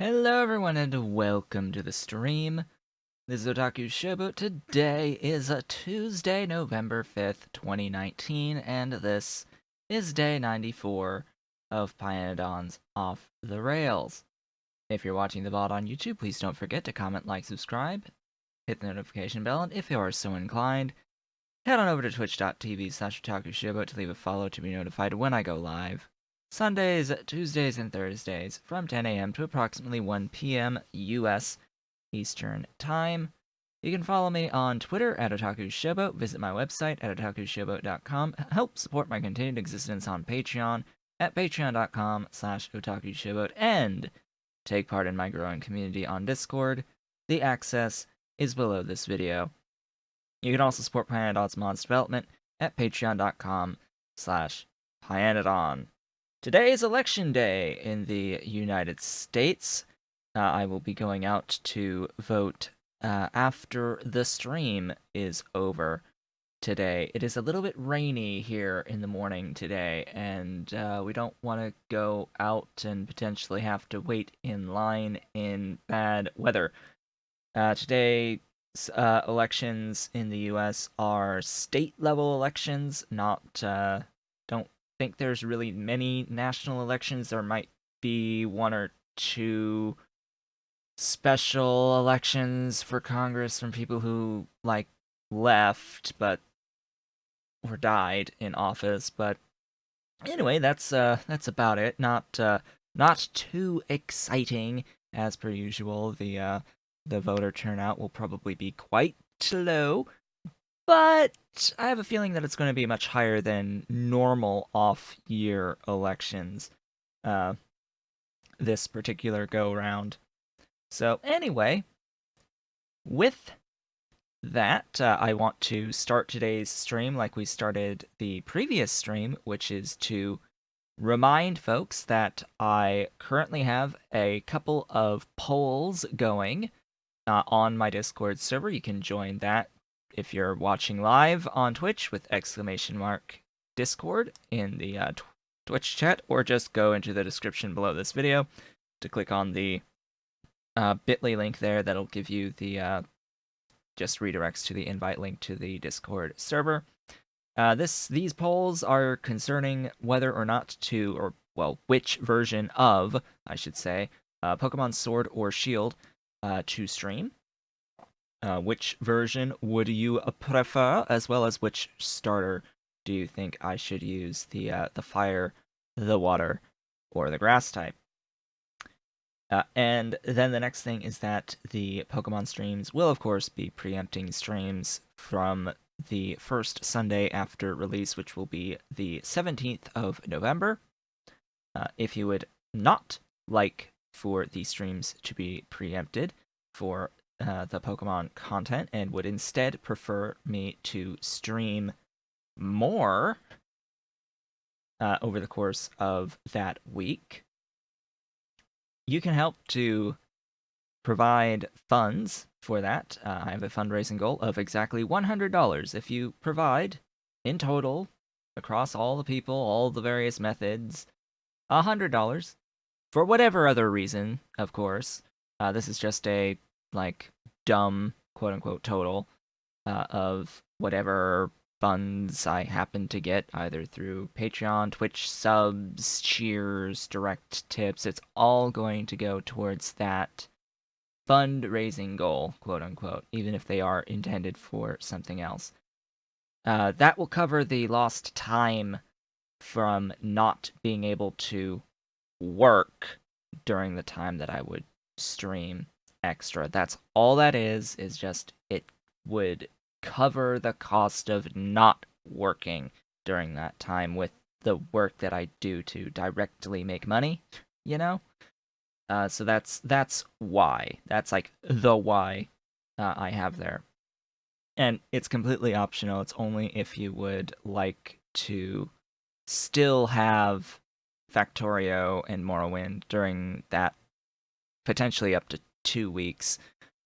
Hello everyone and welcome to the stream. This is Otaku Showboat. Today is a Tuesday, November 5th, 2019, and this is day 94 of Pyanodon's Off the Rails. If you're watching the VOD on YouTube, please don't forget to comment, like, subscribe, hit the notification bell, and if you are so inclined, head on over to twitch.tv/OtakuShowboat to leave a follow to be notified when I go live. Sundays, Tuesdays, and Thursdays from 10 a.m. to approximately 1 p.m. U.S. Eastern Time. You can follow me on Twitter at Otaku Showboat, visit my website at otakushowboat.com, help support my continued existence on Patreon at patreon.com/otakushowboat, and take part in my growing community on Discord. The access is below this video. You can also support Pyanodon's mods development at patreon.com/Pyanodon. Today is election day in the United States. I will be going out to vote after the stream is over today. It is a little bit rainy here in the morning today, and we don't want to go out and potentially have to wait in line in bad weather. Today, elections in the U.S. are state-level elections, not don't think there's really many national elections. There might be one or two special elections for Congress from people who left but or died in office. But anyway, that's about it. Not too exciting as per usual. The voter turnout will probably be quite low, but I have a feeling that it's going to be much higher than normal off-year elections this particular go-round. So anyway, with that, I want to start today's stream like we started the previous stream, which is to remind folks that I currently have a couple of polls going on my Discord server. You can join that if you're watching live on Twitch with !Discord in the Twitch chat, or just go into the description below this video to click on the bit.ly link there. That'll give you the just redirects to the invite link to the Discord server. These polls are concerning whether or not to, or well, which version of, I should say, Pokemon Sword or Shield to stream. Which version would you prefer, as well as which starter do you think I should use, the fire, the water, or the grass type? And then the next thing is that the Pokemon streams will, of course, be preempting streams from the first Sunday after release, which will be the 17th of November. If you would not like for the streams to be preempted for the Pokemon content and would instead prefer me to stream more over the course of that week, you can help to provide funds for that. I have a fundraising goal of exactly $100. If you provide, in total, across all the people, all the various methods, $100, for whatever other reason, of course. This is just a, dumb, quote-unquote, total of whatever funds I happen to get, either through Patreon, Twitch subs, cheers, direct tips. It's all going to go towards that fundraising goal, quote-unquote, even if they are intended for something else. That will cover the lost time from not being able to work during the time that I would stream extra. That's all that is just it would cover the cost of not working during that time with the work that I do to directly make money, you know? So that's why. That's the why I have there. And it's completely optional. It's only if you would like to still have Factorio and Morrowind during that potentially up to 2 weeks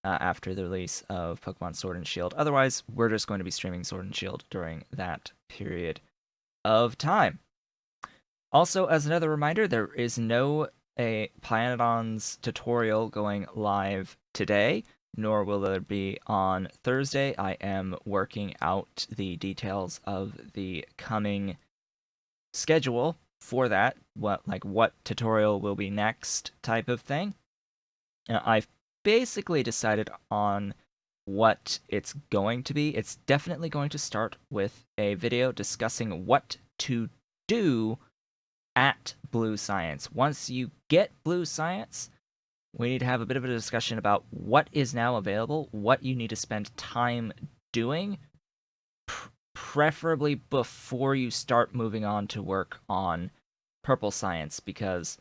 after the release of Pokemon Sword and Shield. Otherwise, we're just going to be streaming Sword and Shield during that period of time. Also, as another reminder, there is no a Pyanodon's tutorial going live today, nor will there be on Thursday. I am working out the details of the coming schedule for that. What tutorial will be next type of thing. I've basically decided on what it's going to be. It's definitely going to start with a video discussing what to do at Blue Science. Once you get Blue Science, we need to have a bit of a discussion about what is now available, what you need to spend time doing, preferably before you start moving on to work on Purple Science, because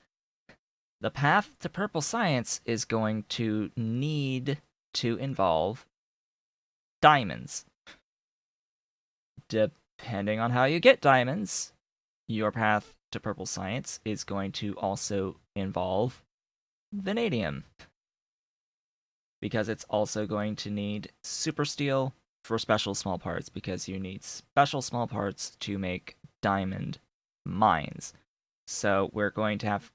the path to Purple Science is going to need to involve diamonds. Depending on how you get diamonds, your path to Purple Science is going to also involve Vanadium, because it's also going to need super steel for special small parts, because you need special small parts to make diamond mines. So we're going to have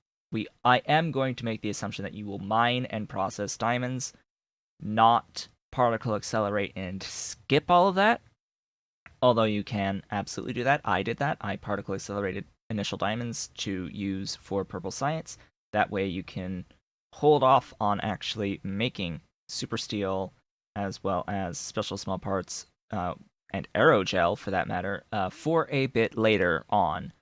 I am going to make the assumption that you will mine and process diamonds, not particle accelerate and skip all of that. Although you can absolutely do that. I did that. I particle accelerated initial diamonds to use for Purple Science. That way you can hold off on actually making super steel as well as special small parts and aerogel, for that matter, for a bit later on.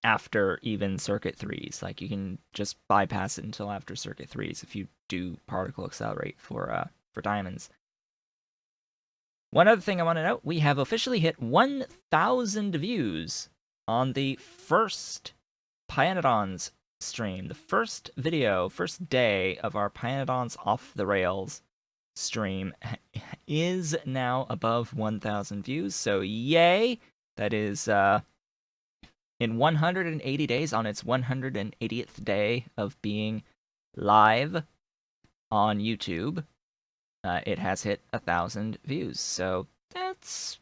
After even circuit 3s. Like, you can just bypass it until after circuit 3s if you do particle accelerate for diamonds. One other thing I want to note, we have officially hit 1,000 views on the first Pyanodons stream. The first video, first day of our Pyanodons Off the Rails stream is now above 1,000 views, so yay! That is, in 180 days, on its 180th day of being live on YouTube, it has hit 1,000 views. So that's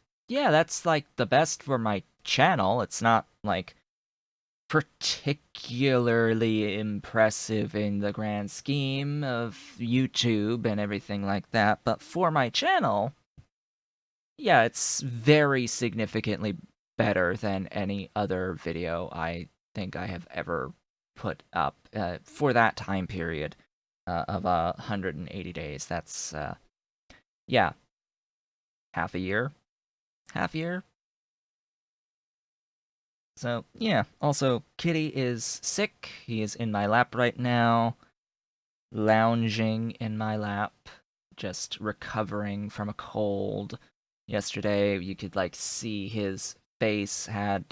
like the best for my channel. It's not like particularly impressive in the grand scheme of YouTube and everything like that, but for my channel, yeah, it's very significantly better than any other video I think I have ever put up for that time period of 180 days. That's, yeah, half a year. So, yeah. Also, Kitty is sick. He is in my lap right now, lounging in my lap, just recovering from a cold. Yesterday, you could, like, see his face had,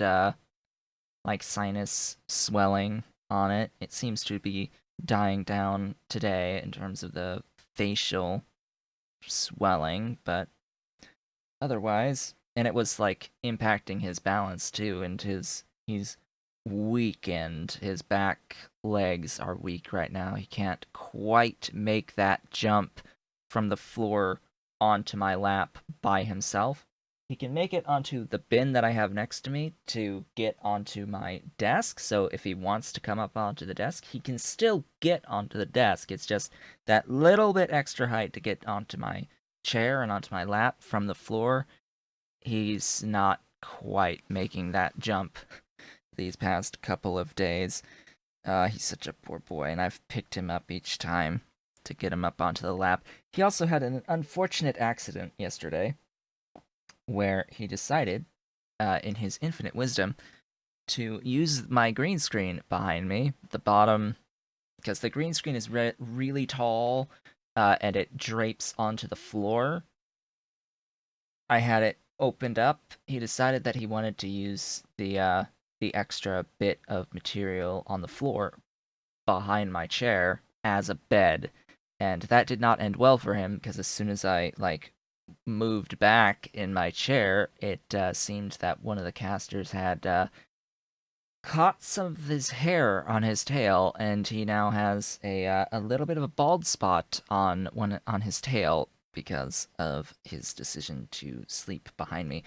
like, sinus swelling on it. It seems to be dying down today in terms of the facial swelling, but otherwise, and it was, like, impacting his balance, too, and he's weakened. His back legs are weak right now. He can't quite make that jump from the floor onto my lap by himself. He can make it onto the bin that I have next to me to get onto my desk, so if he wants to come up onto the desk, he can still get onto the desk. It's just that little bit extra height to get onto my chair and onto my lap from the floor. He's not quite making that jump these past couple of days. He's such a poor boy, and I've picked him up each time to get him up onto the lap. He also had an unfortunate accident yesterday where he decided, in his infinite wisdom, to use my green screen behind me, the bottom, because the green screen is really tall, and it drapes onto the floor. I had it opened up. He decided that he wanted to use the extra bit of material on the floor behind my chair as a bed, and that did not end well for him, because as soon as I, like, moved back in my chair, it seemed that one of the casters had caught some of his hair on his tail, and he now has a little bit of a bald spot on his tail because of his decision to sleep behind me.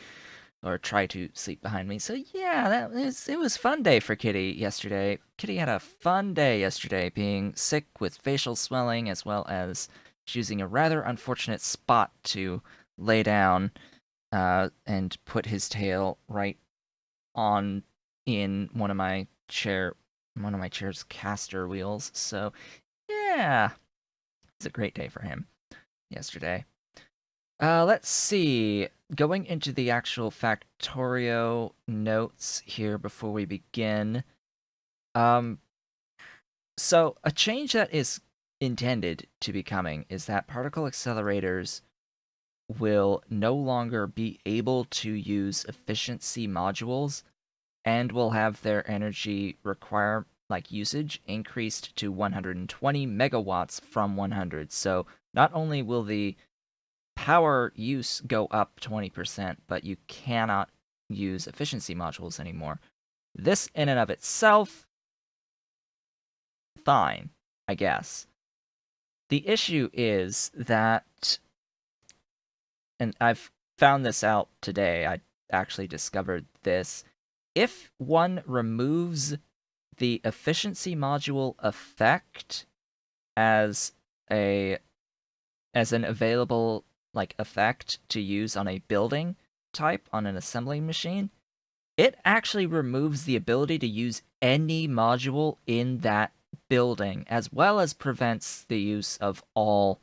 or try to sleep behind me. So yeah, it was fun day for Kitty yesterday. Kitty had a fun day yesterday, being sick with facial swelling as well as choosing a rather unfortunate spot to lay down and put his tail right on in one of my chair's caster wheels. So yeah, it's a great day for him yesterday. Let's see. Going into the actual Factorio notes here before we begin. Um, so a change that is intended to be coming is that particle accelerators will no longer be able to use efficiency modules and will have their energy usage increased to 120 megawatts from 100. So not only will the power use go up 20%, but you cannot use efficiency modules anymore. This in and of itself, fine, I guess. The issue is that, and I've found this out today, I actually discovered this. If one removes the efficiency module effect as an available effect to use on a building type on an assembly machine, it actually removes the ability to use any module in that building, as well as prevents the use of all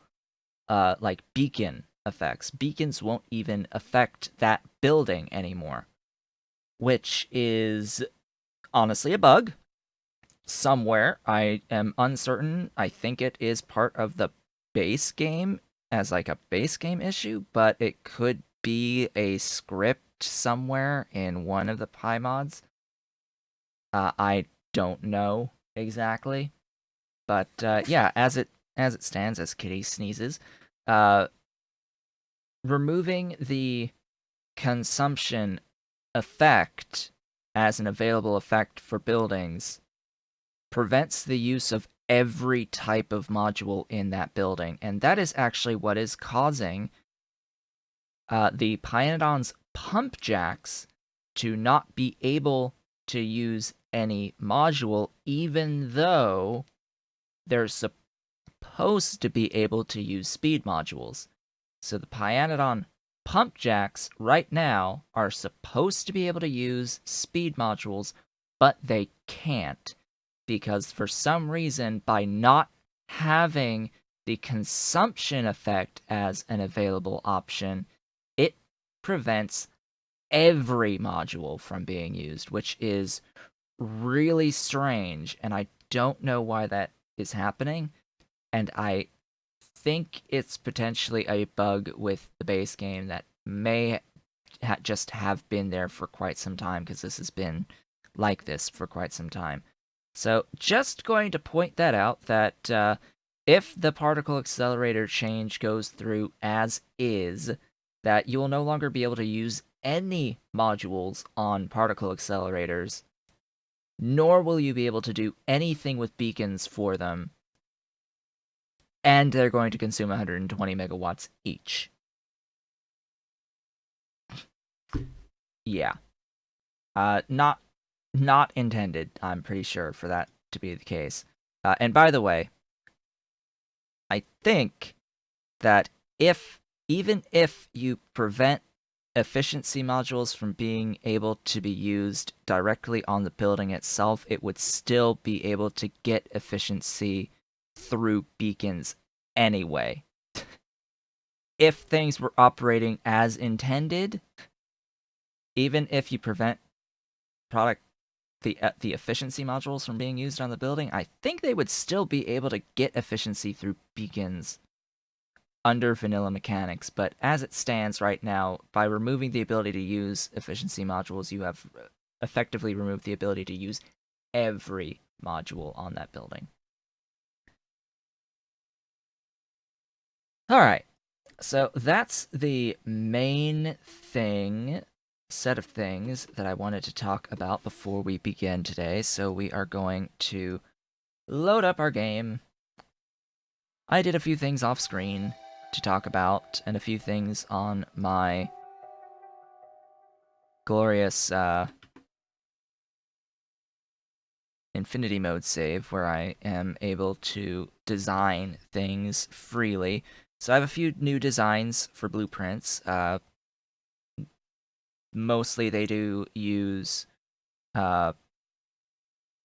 beacon effects. Beacons won't even affect that building anymore, which is honestly a bug somewhere. I am uncertain. I think it is part of the base game as like a base game issue, but it could be a script somewhere in one of the Pi mods. I don't know exactly, but yeah, as it stands, as Kitty sneezes, uh, removing the consumption effect as an available effect for buildings prevents the use of every type of module in that building, and that is actually what is causing the Pyanodon's Pumpjacks to not be able to use any module, even though they're supposed to be able to use speed modules. So the Pyanodon Pumpjacks right now are supposed to be able to use speed modules, but they can't, because for some reason, by not having the consumption effect as an available option, it prevents every module from being used, which is really strange, and I don't know why that is happening, and I think it's potentially a bug with the base game that may just have been there for quite some time, because this has been like this for quite some time. So just going to point that out, that if the particle accelerator change goes through as is, that you will no longer be able to use any modules on particle accelerators, nor will you be able to do anything with beacons for them, and they're going to consume 120 megawatts each. Yeah. Not intended, I'm pretty sure, for that to be the case. And by the way, I think that even if you prevent efficiency modules from being able to be used directly on the building itself, it would still be able to get efficiency through beacons anyway. If things were operating as intended, even if you prevent the efficiency modules from being used on the building, I think they would still be able to get efficiency through beacons under vanilla mechanics. But as it stands right now, by removing the ability to use efficiency modules, you have effectively removed the ability to use every module on that building. Alright, so that's the main set of things that I wanted to talk about before we begin today. So we are going to load up our game. I did a few things off screen to talk about, and a few things on my glorious infinity mode save where I am able to design things freely. So I have a few new designs for blueprints. Mostly they do use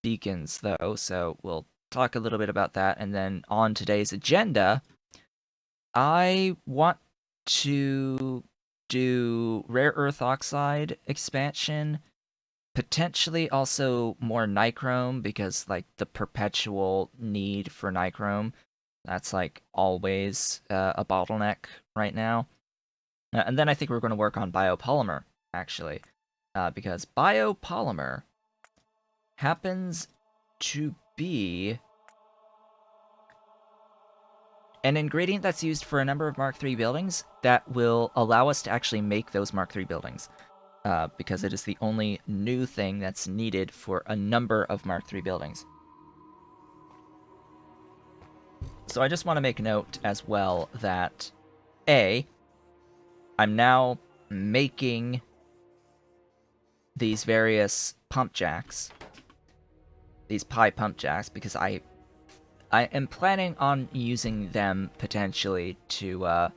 beacons though, so we'll talk a little bit about that. And then on today's agenda, I want to do Rare Earth Oxide expansion, potentially also more nichrome, because like the perpetual need for nichrome, that's like always a bottleneck right now. And then I think we're going to work on biopolymer, actually, because biopolymer happens to be an ingredient that's used for a number of Mark III buildings that will allow us to actually make those Mark III buildings, because it is the only new thing that's needed for a number of Mark III buildings. So I just want to make note as well that, A, I'm now making these various pumpjacks, these pie pumpjacks, because I am planning on using them potentially to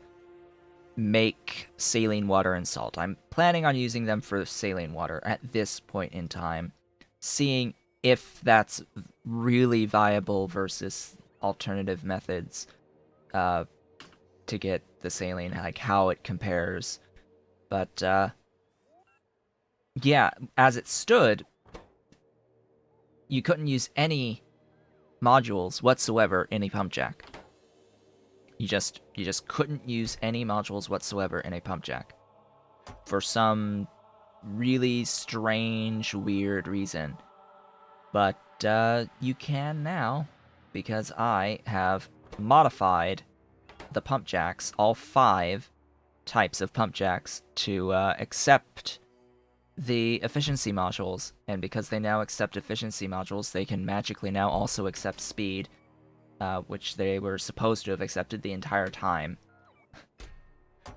make saline water and salt. I'm planning on using them for saline water at this point in time, seeing if that's really viable versus alternative methods to get the saline, like how it compares. But yeah, as it stood, you couldn't use any modules whatsoever in a pumpjack. You just couldn't use any modules whatsoever in a pumpjack for some really strange, weird reason. But you can now, because I have modified the pumpjacks, all 5 types of pumpjacks, to accept the efficiency modules. And because they now accept efficiency modules, they can magically now also accept speed, which they were supposed to have accepted the entire time.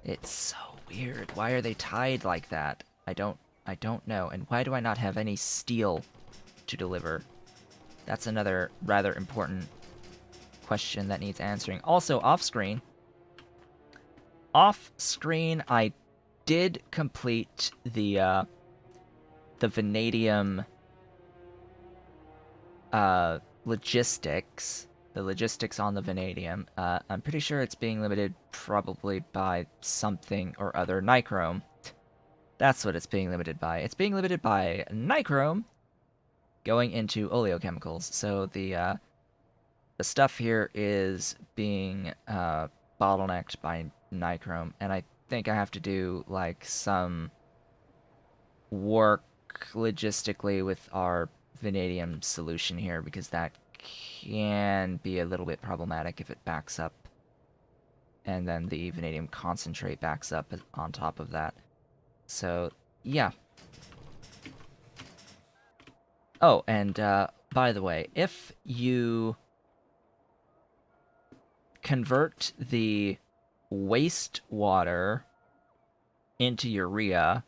It's so weird. Why are they tied like that? I don't know. And why do I not have any steel to deliver? That's another rather important question that needs answering. Also, off-screen, I did complete the vanadium logistics. The logistics on the vanadium. I'm pretty sure it's being limited probably by something or other. Nichrome. That's what it's being limited by. It's being limited by nichrome going into oleochemicals. So the stuff here is being bottlenecked by nichrome, and I think I have to do like some work logistically with our vanadium solution here, because that can be a little bit problematic if it backs up, and then the vanadium concentrate backs up on top of that. So yeah. Oh, and by the way, if you convert the wastewater into urea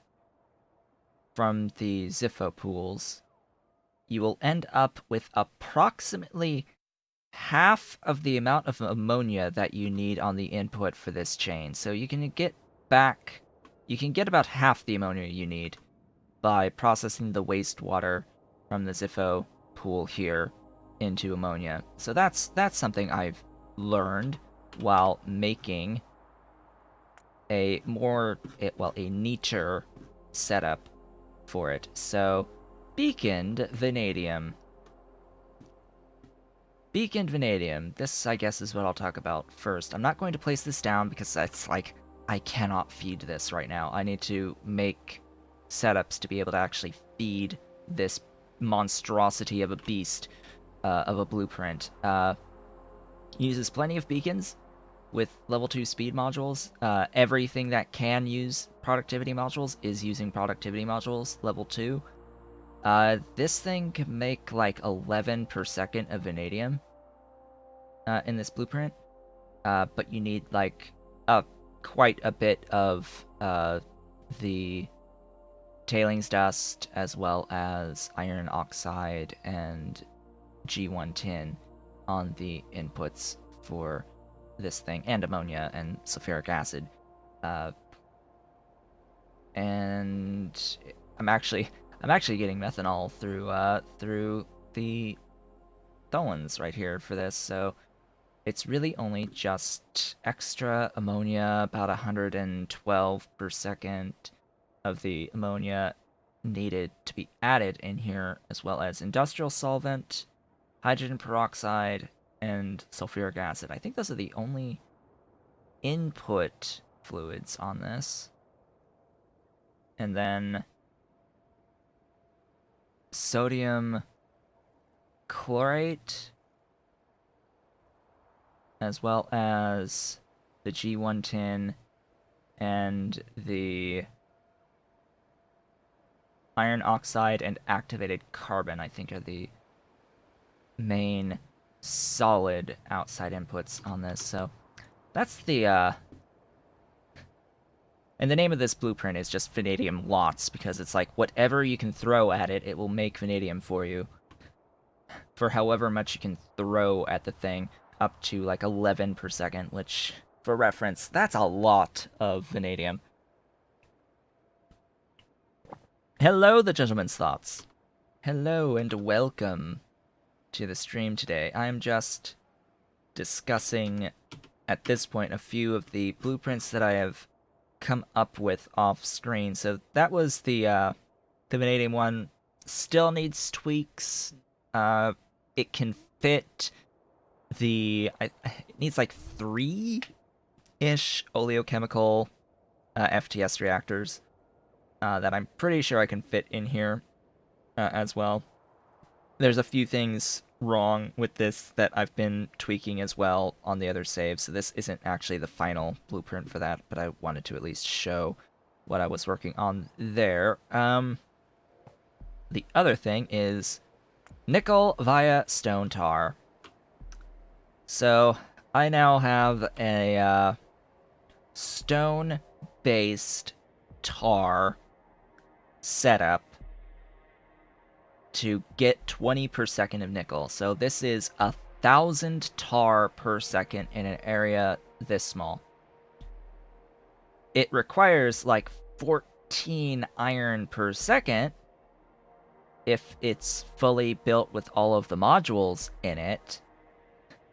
from the Zippo pools, you will end up with approximately half of the amount of ammonia that you need on the input for this chain. So you can get about half the ammonia you need by processing the wastewater from the Zippo pool here into ammonia. So that's something I've learned while making a neater setup for it. So, beaconed vanadium. Beaconed vanadium. This, I guess, is what I'll talk about first. I'm not going to place this down because it's like, I cannot feed this right now. I need to make setups to be able to actually feed this monstrosity of a beast, of a blueprint. Uses plenty of beacons with level 2 speed modules. Everything that can use productivity modules is using productivity modules level 2. This thing can make like 11 per second of vanadium in this blueprint, but you need like quite a bit of the tailings dust, as well as iron oxide and G1 tin on the inputs for this thing, and ammonia and sulfuric acid. And I'm actually getting methanol through the Tholins right here for this, so it's really only just extra ammonia, about 112 per second of the ammonia needed to be added in here, as well as industrial solvent, hydrogen peroxide, and sulfuric acid. I think those are the only input fluids on this. And then sodium chlorate, as well as the G1 tin and the iron oxide and activated carbon, I think, are the main solid outside inputs on this. So that's the and the name of this blueprint is just vanadium lots, because it's like whatever you can throw at it, it will make vanadium for you. For however much you can throw at the thing, up to like 11 per second, which, for reference, that's a lot of vanadium. Hello, the Gentleman's Thoughts. Hello and welcome to the stream today. I'm just discussing, at this point, a few of the blueprints that I have come up with off screen. So that was the vanadium one. Still needs tweaks. It can fit it needs like 3-ish oleochemical FTS reactors that I'm pretty sure I can fit in here as well. There's a few things wrong with this that I've been tweaking as well on the other saves, so this isn't actually the final blueprint for that, but I wanted to at least show what I was working on there. The other thing is nickel via stone tar. So I now have a stone-based tar setup to get 20 per second of nickel. So this is 1,000 tar per second in an area this small. It requires like 14 iron per second if it's fully built with all of the modules in it.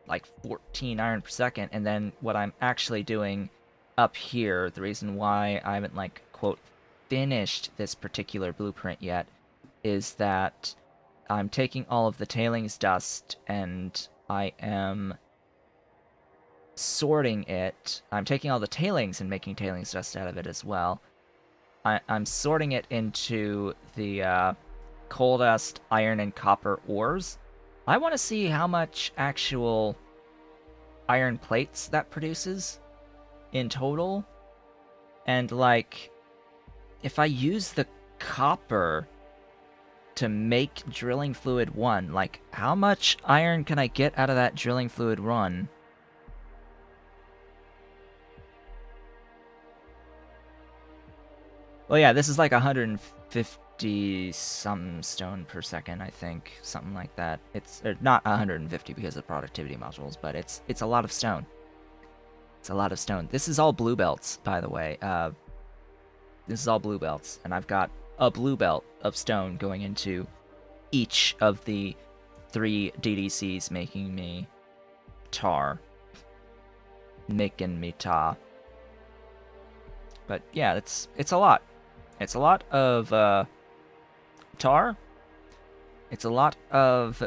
Like 14 iron per second. And then what I'm actually doing up here, the reason why I haven't, like, quote, finished this particular blueprint yet, is that I'm taking all of the tailings dust and I am sorting it. I'm taking all the tailings and making tailings dust out of it as well. I'm sorting it into the coal dust, iron, and copper ores. I want to see how much actual iron plates that produces in total. And, like, if I use the copper to make drilling fluid 1, like, how much iron can I get out of that drilling fluid 1? Well, yeah, this is like 150 some stone per second, I think, something like that. It's not 150 because of productivity modules, but it's a lot of stone. It's a lot of stone. This is all blue belts, by the way. This is all blue belts, and I've got a blue belt of stone going into each of the 3 DDCs, making me tar. Making me tar. But yeah, it's a lot. It's a lot of tar. It's a lot of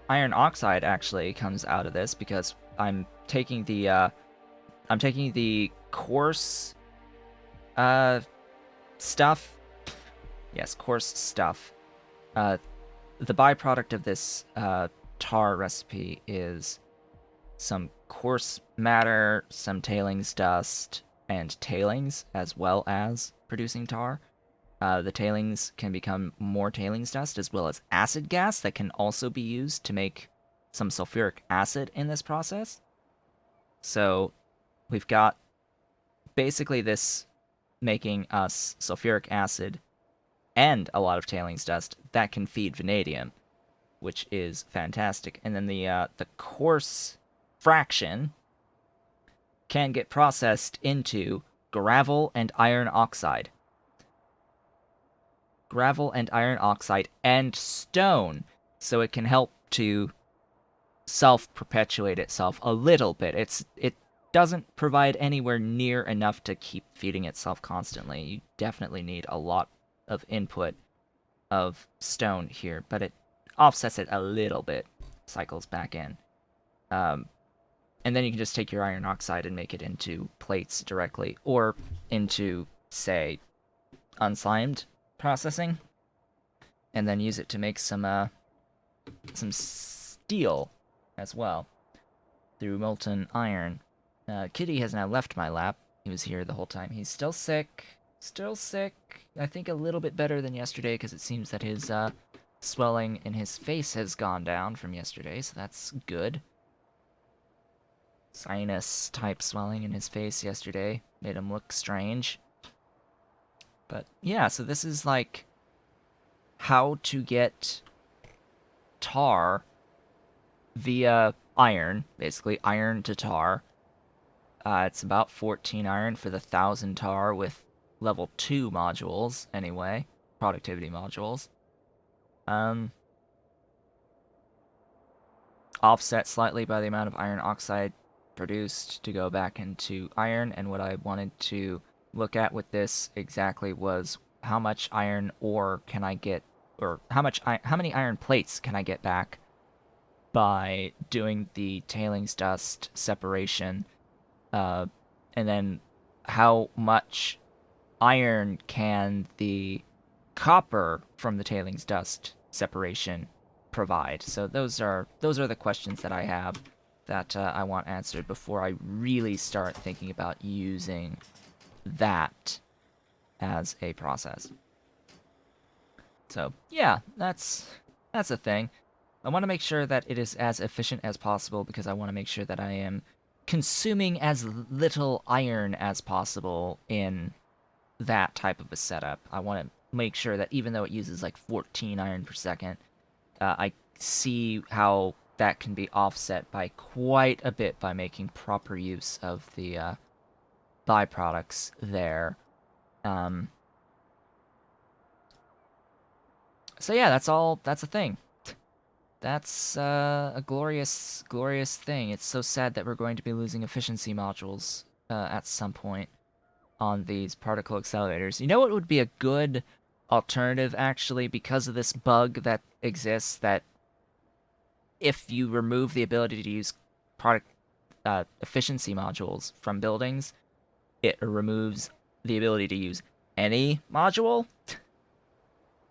iron oxide actually comes out of this, because I'm taking the coarse stuff. Yes, coarse stuff. The byproduct of this tar recipe is some coarse matter, some tailings dust, and tailings, as well as producing tar. The tailings can become more tailings dust, as well as acid gas that can also be used to make some sulfuric acid in this process. So we've got basically this making us sulfuric acid and a lot of tailings dust that can feed vanadium, which is fantastic. And then the coarse fraction can get processed into gravel and iron oxide. Gravel and iron oxide and stone, so it can help to self-perpetuate itself a little bit. It doesn't provide anywhere near enough to keep feeding itself constantly. You definitely need a lot of input of stone here, but it offsets it a little bit, cycles back in. And then you can just take your iron oxide and make it into plates directly, or into, say, unslimed processing, and then use it to make some steel as well through molten iron. Kitty has now left my lap. He was here the whole time. He's still sick. Still sick. I think a little bit better than yesterday, because it seems that his swelling in his face has gone down from yesterday, so that's good. Sinus type swelling in his face yesterday made him look strange. But yeah, so this is like how to get tar via iron, basically iron to tar. It's about 14 iron for the 1,000 tar with level 2 modules, anyway, productivity modules. Offset slightly by the amount of iron oxide produced to go back into iron, and what I wanted to look at with this exactly was how much iron ore can I get, or how many iron plates can I get back by doing the tailings dust separation, and then how much iron can the copper from the tailings dust separation provide. So those are the questions that I have that I want answered before I really start thinking about using that as a process. So yeah, that's a thing. I want to make sure that it is as efficient as possible, because I want to make sure that I am consuming as little iron as possible in that type of a setup. I want to make sure that even though it uses like 14 iron per second, I see how that can be offset by quite a bit by making proper use of the byproducts there. So yeah, that's a thing. That's a glorious, glorious thing. It's so sad that we're going to be losing efficiency modules at some point on these particle accelerators. You know what would be a good alternative, actually, because of this bug that exists, that if you remove the ability to use product efficiency modules from buildings, it removes the ability to use any module?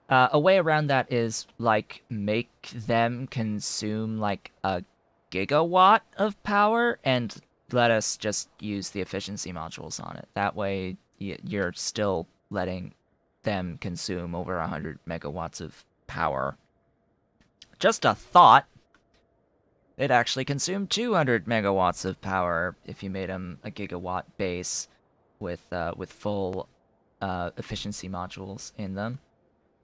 A way around that is, like, make them consume, like, a gigawatt of power, and let us just use the efficiency modules on it. That way, you're still letting them consume over 100 megawatts of power. Just a thought. It actually consumed 200 megawatts of power if you made them a gigawatt base with full efficiency modules in them,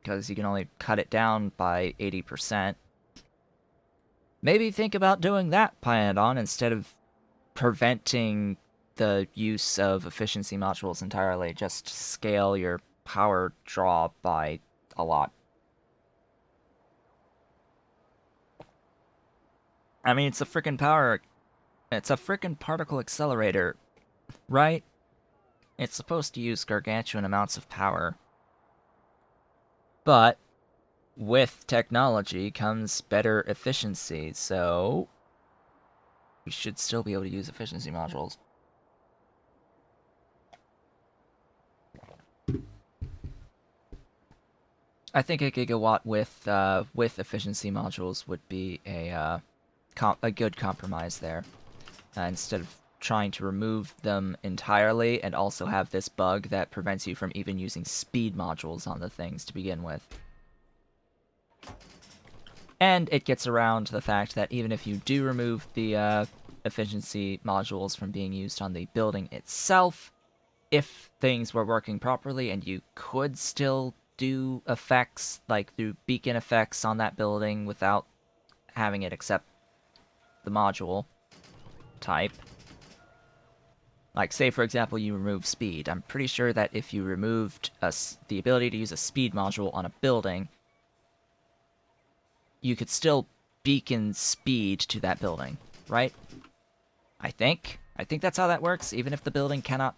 because you can only cut it down by 80%. Maybe think about doing that, Pyanodon, instead of preventing the use of efficiency modules entirely. Just scale your power draw by a lot. I mean, it's a freaking particle accelerator, right? It's supposed to use gargantuan amounts of power. But with technology comes better efficiency, so we should still be able to use efficiency modules. I think a gigawatt with efficiency modules would be a good compromise there. Instead of trying to remove them entirely and also have this bug that prevents you from even using speed modules on the things to begin with. And it gets around the fact that even if you do remove the efficiency modules from being used on the building itself, if things were working properly and you could still do effects, like do beacon effects on that building without having it accept the module type. Like, say, for example, you remove speed. I'm pretty sure that if you removed the ability to use a speed module on a building, you could still beacon speed to that building, right? I think. I think that's how that works. Even if the building cannot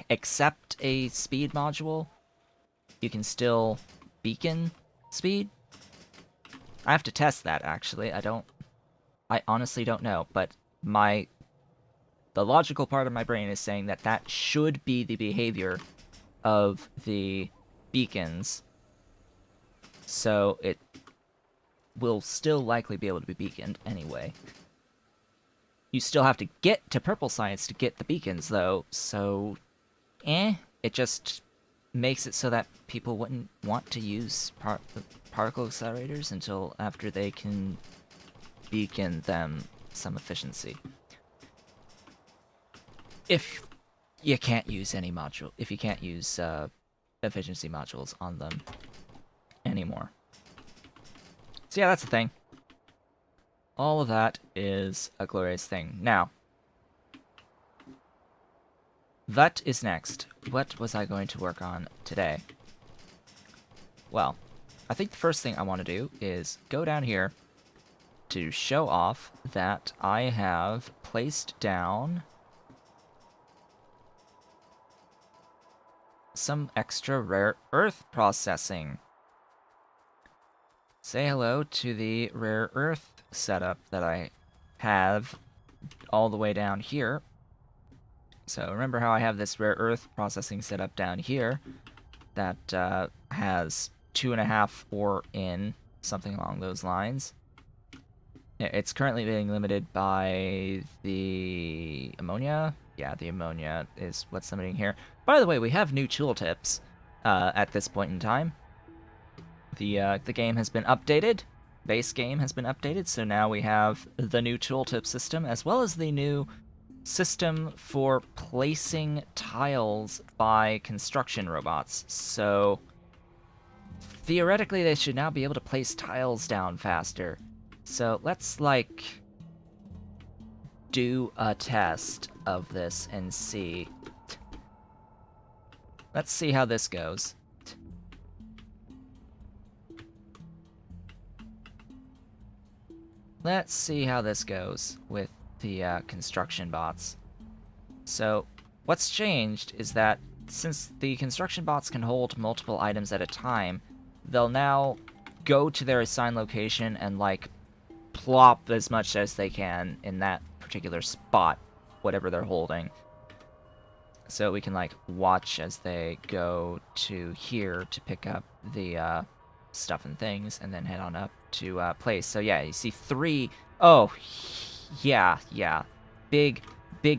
accept a speed module, you can still beacon speed. I have to test that, actually. I honestly don't know, but the logical part of my brain is saying that that should be the behavior of the beacons, so it will still likely be able to be beaconed anyway. You still have to get to purple science to get the beacons, though, so it just makes it so that people wouldn't want to use particle accelerators until after they can beacon them some efficiency. If you can't use any module, if you can't use efficiency modules on them anymore. So yeah, that's the thing. All of that is a glorious thing. Now, that is next. What was I going to work on today? Well, I think the first thing I want to do is go down here to show off that I have placed down some extra rare earth processing. Say hello to the rare earth setup that I have all the way down here. So remember how I have this rare earth processing setup down here that has 2.5 ore in, something along those lines. It's currently being limited by the ammonia. Yeah, the ammonia is what's limiting here. By the way, we have new tooltips at this point in time. The game has been updated. Base game has been updated, so now we have the new tooltip system, as well as the new system for placing tiles by construction robots. So theoretically, they should now be able to place tiles down faster. So let's, like, do a test of this and see. Let's see how this goes. Let's see how this goes with the construction bots. So, what's changed is that since the construction bots can hold multiple items at a time, they'll now go to their assigned location and, like, plop as much as they can in that particular spot, whatever they're holding. So we can, like, watch as they go to here to pick up the stuff and things, and then head on up to place. So yeah, you see 3. Oh, yeah. Big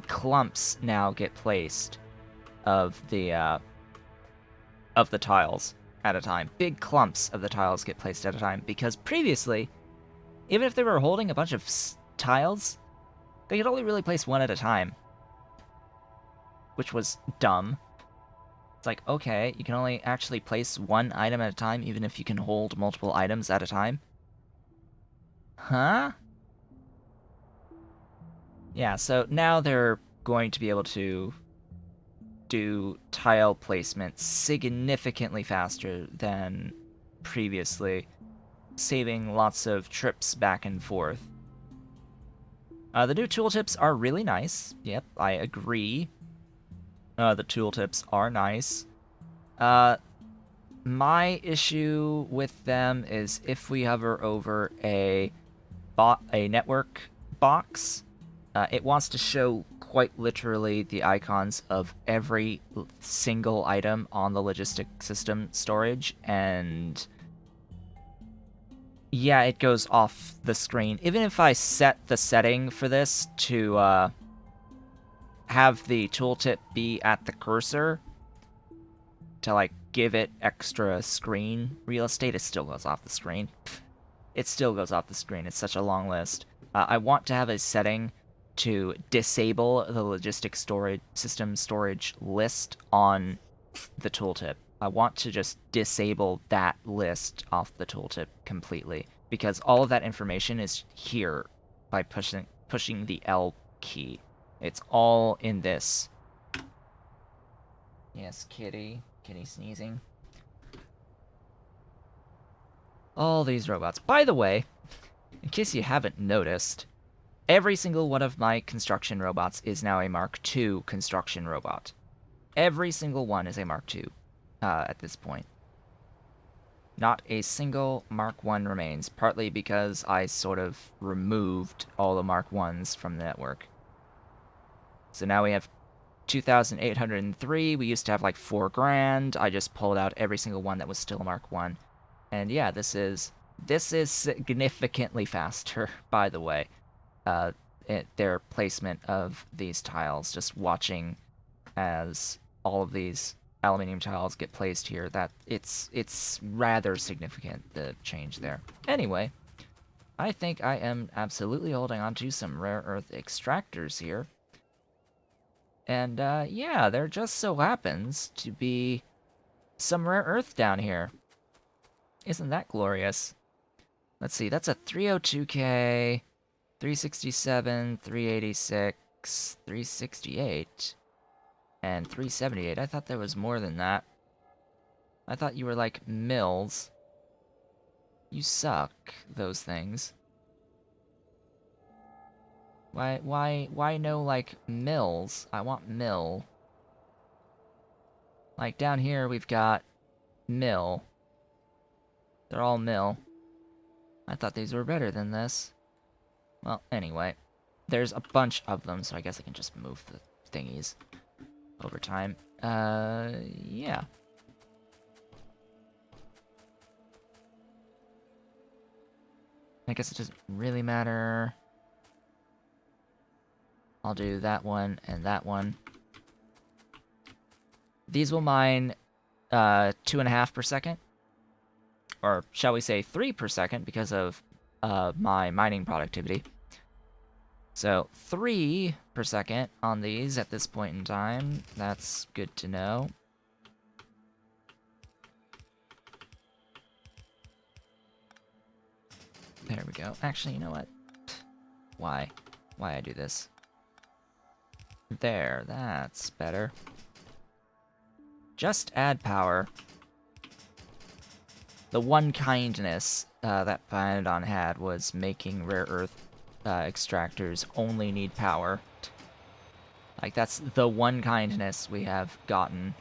clumps now get placed of the tiles at a time. Big clumps of the tiles get placed at a time, because previously, even if they were holding a bunch of tiles, they could only really place one at a time, which was dumb. It's like, okay, you can only actually place one item at a time, even if you can hold multiple items at a time? Huh? Yeah, so now they're going to be able to do tile placement significantly faster than previously, saving lots of trips back and forth. The new tooltips are really nice. Yep, I agree. The tooltips are nice. My issue with them is if we hover over a network box, it wants to show quite literally the icons of every single item on the logistic system storage, and yeah, it goes off the screen. Even if I set the setting for this to have the tooltip be at the cursor to, like, give it extra screen real estate, it still goes off the screen. It still goes off the screen. It's such a long list. I want to have a setting to disable the logistic storage system storage list on the tooltip. I want to just disable that list off the tooltip completely, because all of that information is here by pushing the L key. It's all in this. Yes, kitty. Kitty sneezing. All these robots. By the way, in case you haven't noticed, every single one of my construction robots is now a Mark II construction robot. Every single one is a Mark II at this point. Not a single Mark I remains, partly because I sort of removed all the Mark Is from the network. So now we have 2,803. We used to have like 4 grand. I just pulled out every single one that was still a Mark I. And yeah, this is significantly faster, by the way. Their placement of these tiles, just watching as all of these aluminium tiles get placed here, that it's rather significant, the change there. Anyway, I think I am absolutely holding on to some rare earth extractors here. And yeah, there just so happens to be some rare earth down here. Isn't that glorious? Let's see, that's a 302K, 367, 386, 368, and 378. I thought there was more than that. I thought you were like mills. You suck, those things. Why no, like, mills? I want mill. Like, down here we've got mill. They're all mill. I thought these were better than this. Well, anyway. There's a bunch of them, so I guess I can just move the thingies over time. Yeah. I guess it doesn't really matter. I'll do that one and that one. These will mine 2.5 per second. Or shall we say 3 per second because of my mining productivity. So 3 per second on these at this point in time. That's good to know. There we go. Actually, you know what? Why I do this? There, that's better. Just add power. The one kindness that Pyanodon had was making rare earth extractors only need power. Like, that's the one kindness we have gotten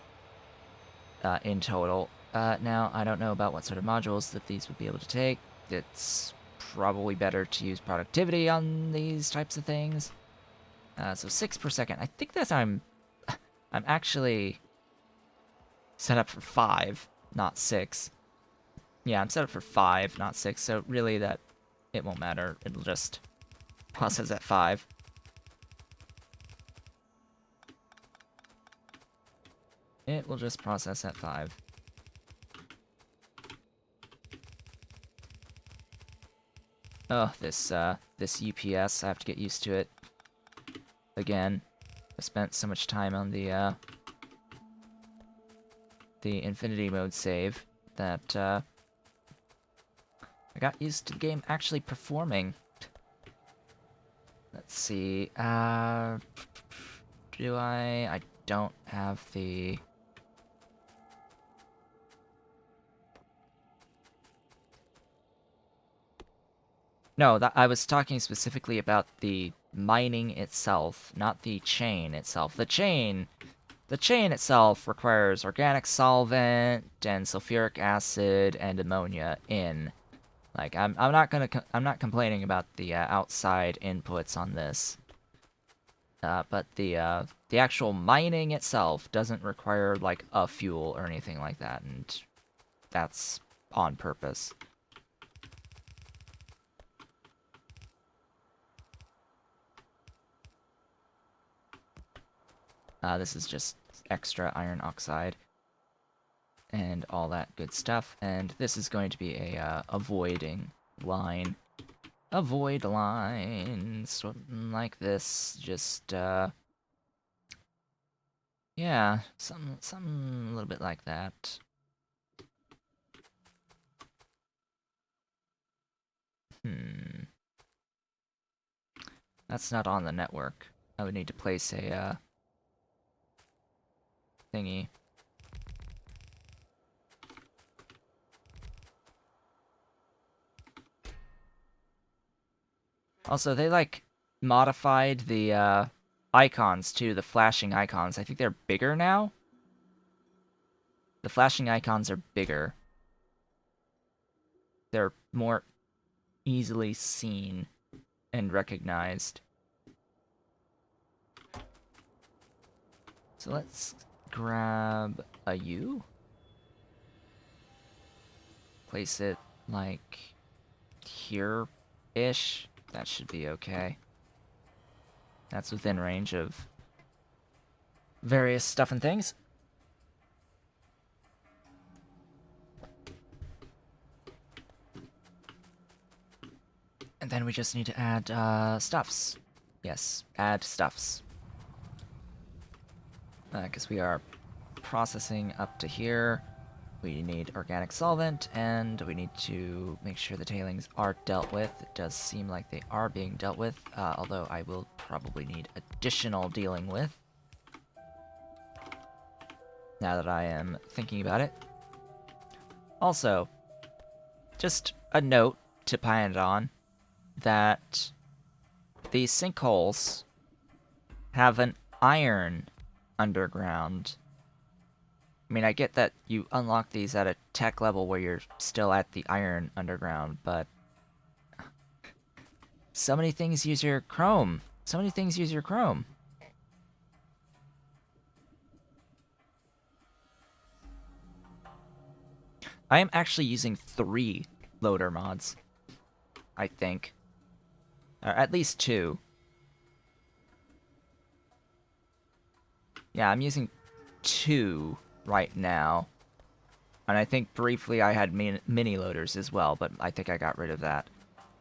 in total. Now, I don't know about what sort of modules that these would be able to take. It's probably better to use productivity on these types of things. So 6 per second. I think that's I'm actually set up for 5, not 6. Yeah, I'm set up for 5, not 6, so really that it won't matter. It'll just process at 5. It will just process at 5. Oh, this UPS, I have to get used to it. Again, I spent so much time on the infinity mode save that I got used to the game actually performing. Let's see, do I don't have the... No, I was talking specifically about the mining itself, not the chain itself. The chain itself requires organic solvent and sulfuric acid and ammonia in. Like, I'm not complaining about the outside inputs on this. But the actual mining itself doesn't require like a fuel or anything like that, and that's on purpose. This is just extra iron oxide and all that good stuff, and this is going to be a avoiding line a void line, something like this. Just yeah, something a little bit like that. That's not on the network. I would need to place a thingy. Also, they like modified the icons too, the flashing icons. I think they're bigger now. The flashing icons are bigger. They're more easily seen and recognized. So let's grab a U. Place it like here-ish. That should be okay. That's within range of various stuff and things. And then we just need to add stuffs. Yes, add stuffs. Because we are processing up to here. We need organic solvent, and we need to make sure the tailings are dealt with. It does seem like they are being dealt with, although I will probably need additional dealing with. Now that I am thinking about it. Also, just a note to Pyanodon that these sinkholes have an iron underground. I mean, I get that you unlock these at a tech level where you're still at the iron underground, but so many things use your chrome. So many things use your chrome. I am actually using 3 loader mods, I think. Or at least 2. Yeah, I'm using 2 right now. And I think briefly I had mini loaders as well, but I think I got rid of that.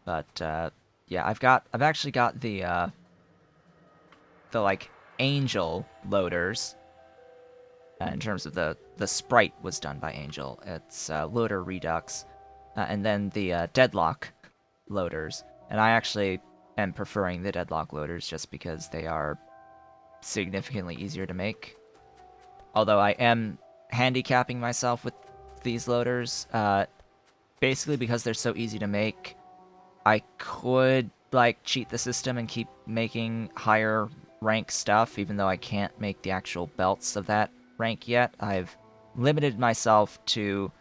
But yeah, I've actually got the like angel loaders. In terms of the sprite was done by Angel. It's loader redux, and then the deadlock loaders. And I actually am preferring the deadlock loaders just because they are significantly easier to make. Although I am handicapping myself with these loaders, basically because they're so easy to make. I could like cheat the system and keep making higher rank stuff, even though I can't make the actual belts of that rank yet. I've limited myself to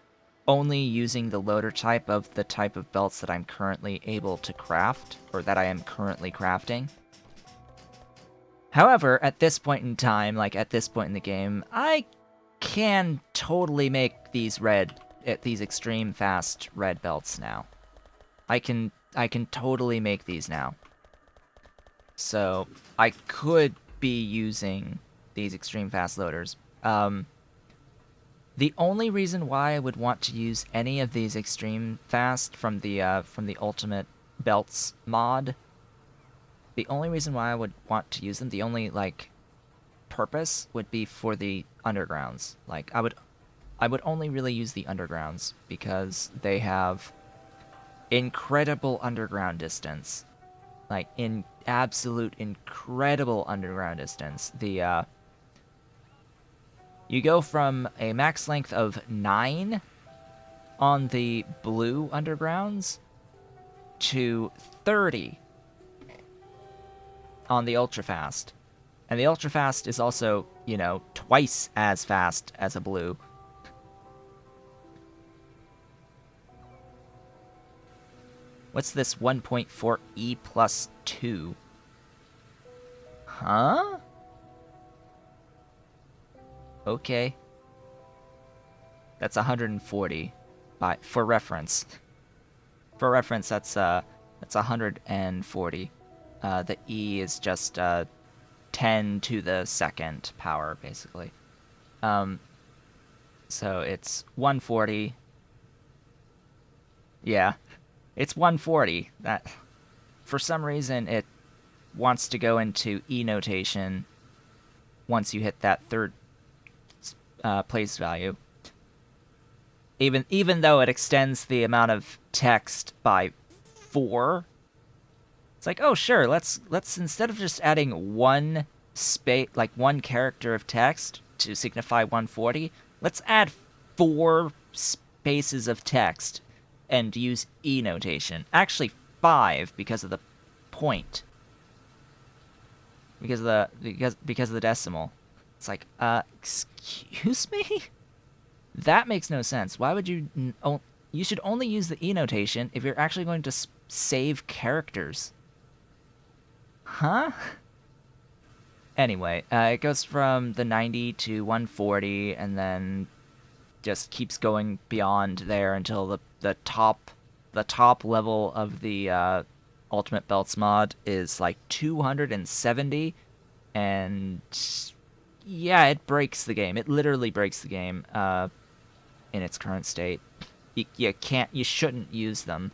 only using the loader type of the type of belts that I'm currently able to craft, or that I am currently crafting. However, at this point in time, like at this point in the game, I can totally make these extreme fast red belts now. I can totally make these now. So I could be using these extreme fast loaders. The only reason why I would want to use any of these extreme fast from the Ultimate Belts mod, the only reason why I would want to use them, the only like purpose would be for the undergrounds. Like I would only really use the undergrounds because they have incredible underground distance. Like in absolute incredible underground distance. The you go from a max length of 9 on the blue undergrounds to 30 on the ultra fast. And the ultra fast is also, you know, twice as fast as a blue. What's this 1.4E plus 2? Huh? Okay. That's 140 for reference. For reference, that's 140. The E is just 10 to the second power, basically. So it's 140. Yeah, it's 140. for some reason, it wants to go into E notation once you hit that third place value. Even though it extends the amount of text by 4, it's like, oh sure, let's instead of just adding one one character of text to signify 140, let's add 4 spaces of text and use E notation. Actually 5 because of the point. Because of the decimal. It's like, excuse me? That makes no sense. Why would you... you should only use the E notation if you're actually going to save characters. Huh? Anyway, it goes from the 90 to 140, and then just keeps going beyond there until the top level of the Ultimate Belts mod is like 270, and yeah, it breaks the game. It literally breaks the game in its current state. You shouldn't use them,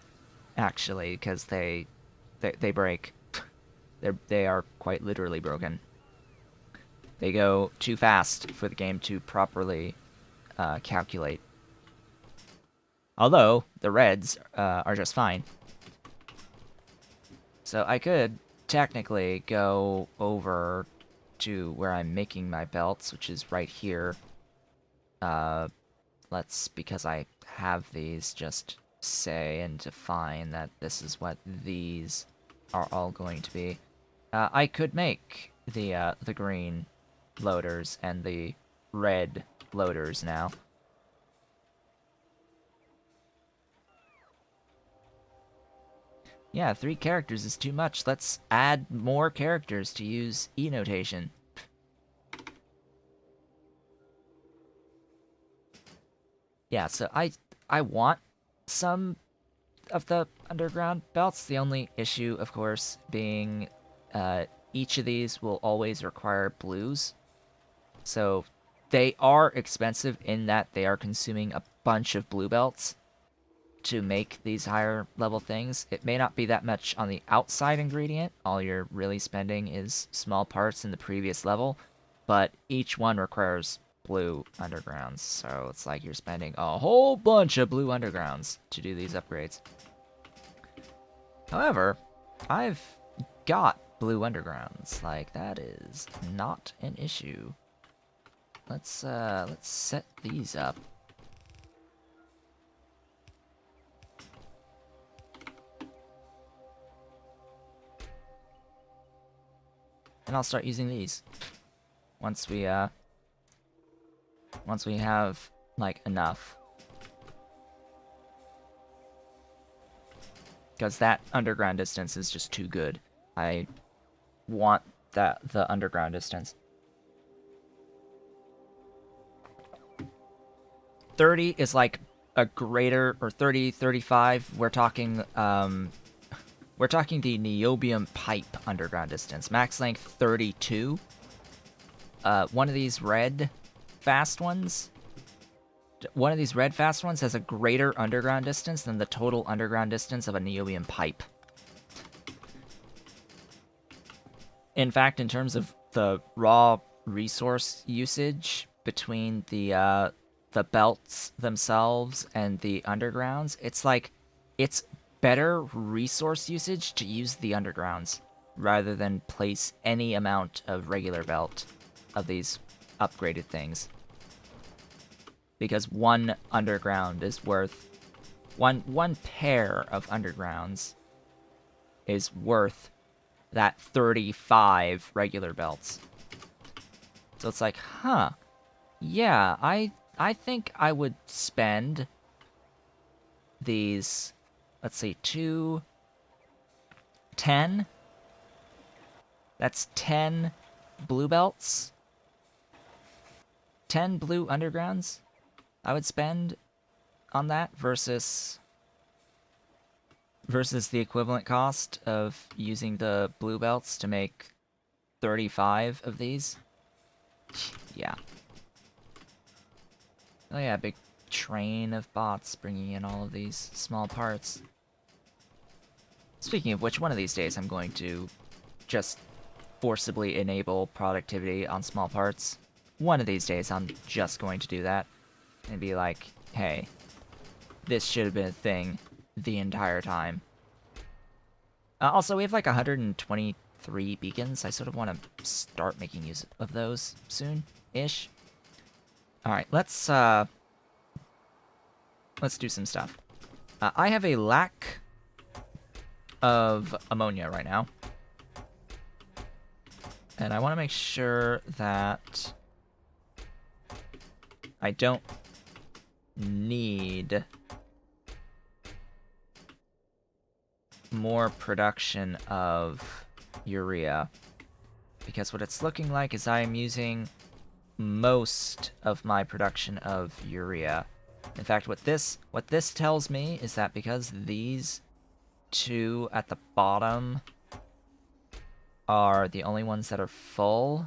actually, because they break. They are quite literally broken. They go too fast for the game to properly calculate. Although the reds are just fine. So I could technically go over to where I'm making my belts, which is right here. Because I have these, just say and define that this is what these are all going to be. I could make the green loaders and the red loaders now. Yeah, 3 characters is too much. Let's add more characters to use E notation. Yeah, so I want some of the underground belts. The only issue, of course, being each of these will always require blues. So they are expensive in that they are consuming a bunch of blue belts to make these higher level things. It may not be that much on the outside ingredient. All you're really spending is small parts in the previous level, but each one requires blue undergrounds. So it's like you're spending a whole bunch of blue undergrounds to do these upgrades. However, I've got blue undergrounds. Like, that is not an issue. Let's set these up. And I'll start using these once we have like enough. Because that underground distance is just too good. I want the underground distance. 30 is like a greater, or 30, 35. We're talking the niobium pipe underground distance. Max length 32. One of these red fast ones has a greater underground distance than the total underground distance of a niobium pipe. In fact, in terms of the raw resource usage between the belts themselves and the undergrounds, it's better resource usage to use the undergrounds rather than place any amount of regular belt of these upgraded things. Because one underground is worth... One pair of undergrounds is worth that 35 regular belts. So it's like, huh, yeah, I think I would spend these, let's see, 10. That's 10 blue belts. 10 blue undergrounds I would spend on that versus the equivalent cost of using the blue belts to make 35 of these. Yeah. Oh yeah, big train of bots bringing in all of these small parts. Speaking of which, one of these days I'm going to just forcibly enable productivity on small parts. One of these days I'm just going to do that and be like, hey, this should have been a thing the entire time. Also, we have like 123 beacons. I sort of want to start making use of those soon-ish. Alright, let's do some stuff. I have a lack of ammonia right now. And I want to make sure that I don't need more production of urea. Because what it's looking like is I am using most of my production of urea. In fact, what this tells me is that because these two at the bottom are the only ones that are full,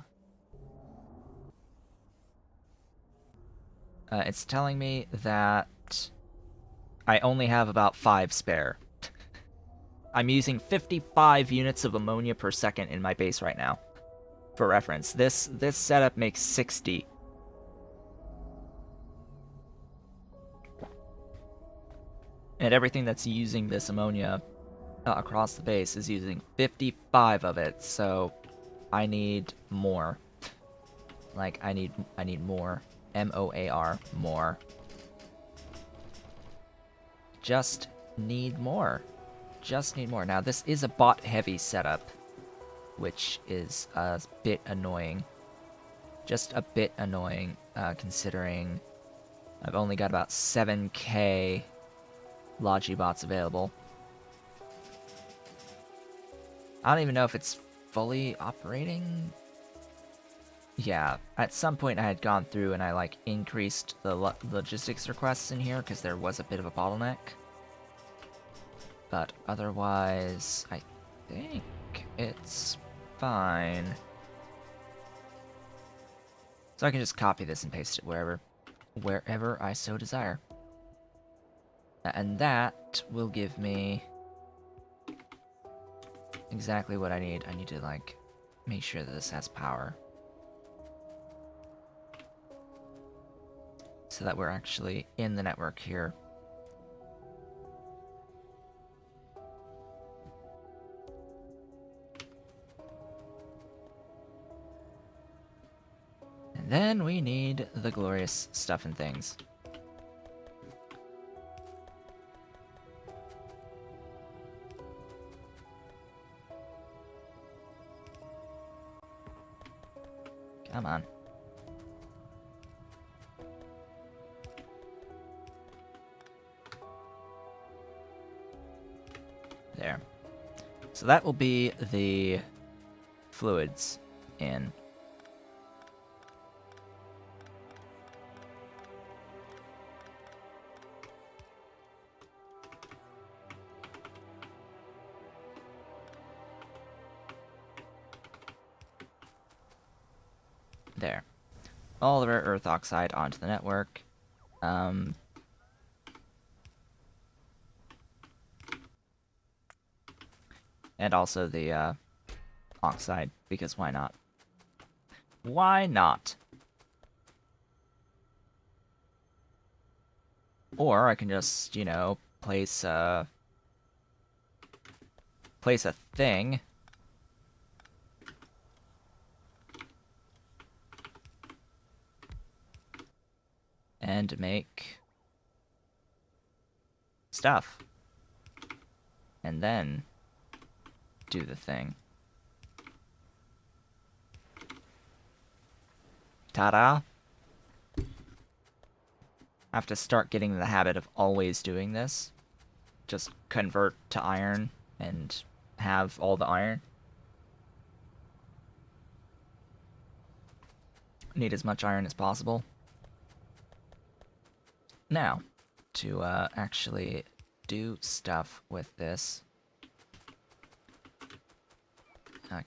it's telling me that I only have about 5 spare. I'm using 55 units of ammonia per second in my base right now. For reference, this setup makes 60. And everything that's using this ammonia across the base is using 55 of it, so I need more. Like, I need more. M-O-A-R, more. Just need more. Just need more. Now, this is a bot-heavy setup, which is a bit annoying. Just a bit annoying, considering I've only got about 7k Logibots available. I don't even know if it's fully operating. Yeah, at some point I had gone through and I, like, increased the logistics requests in here because there was a bit of a bottleneck. But otherwise, I think it's fine. So I can just copy this and paste it wherever I so desire. And that will give me exactly what I need. I need to, like, make sure that this has power. So that we're actually in the network here. And then we need the glorious stuff and things. Come on. There. So that will be the fluids in. There. All the rare earth oxide onto the network. And also the oxide, because why not? Why not? Or I can just, you know, place a thing and make stuff. And then do the thing. Ta-da! I have to start getting in the habit of always doing this. Just convert to iron and have all the iron. Need as much iron as possible. Now, to actually do stuff with this.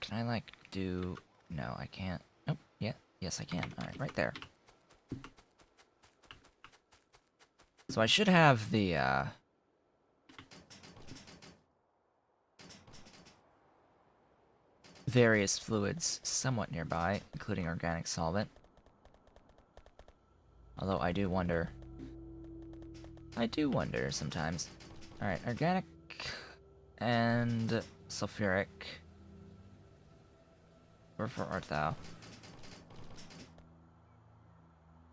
Can I, like, do... No, I can't. Oh, yeah. Yes, I can. Alright, right there. So I should have the, various fluids somewhat nearby, including organic solvent. Although I do wonder sometimes. Alright, organic and sulfuric. Or for ortho.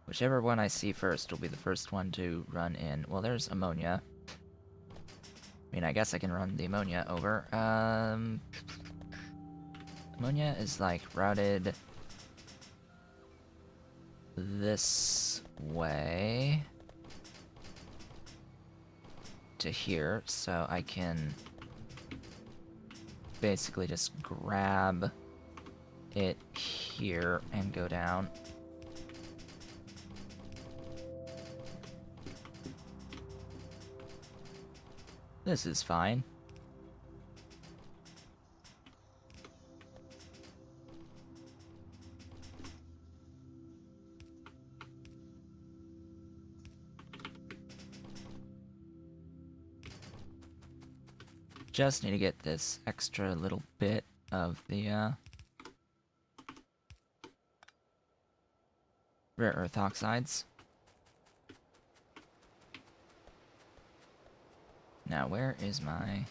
Whichever one I see first will be the first one to run in. Well, there's ammonia. I mean, I guess I can run the ammonia over. Ammonia is, like, routed this way to here, so I can basically just grab it here and go down. This is fine. Just need to get this extra little bit of the rare earth oxides. Now, where is my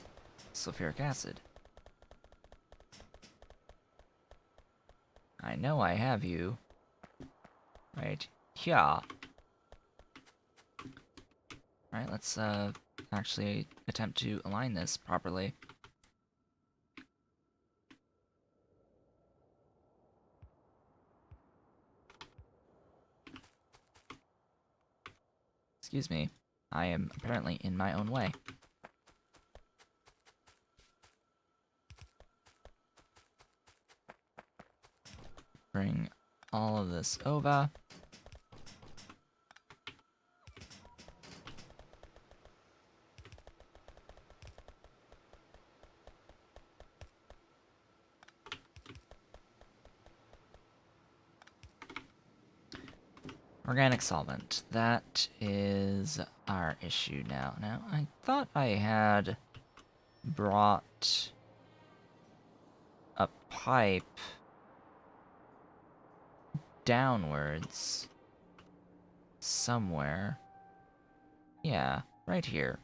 sulfuric acid? I know I have you. Right here. Alright, let's actually attempt to align this properly. Excuse me. I am apparently in my own way. Bring all of this over. Organic solvent. That is our issue now. Now, I thought I had brought a pipe downwards somewhere. Yeah, right here.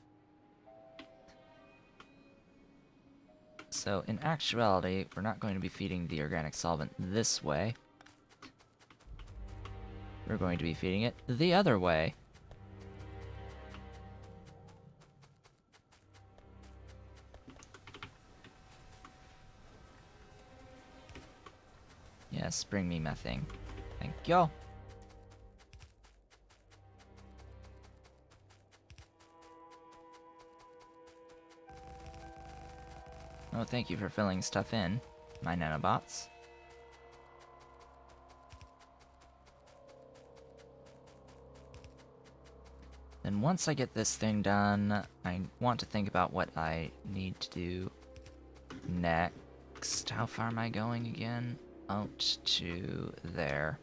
So, in actuality, we're not going to be feeding the organic solvent this way. We're going to be feeding it the other way. Yes, bring me methane. Thank you. Oh, thank you for filling stuff in, my nanobots. Then once I get this thing done, I want to think about what I need to do next. How far am I going again? Out to there.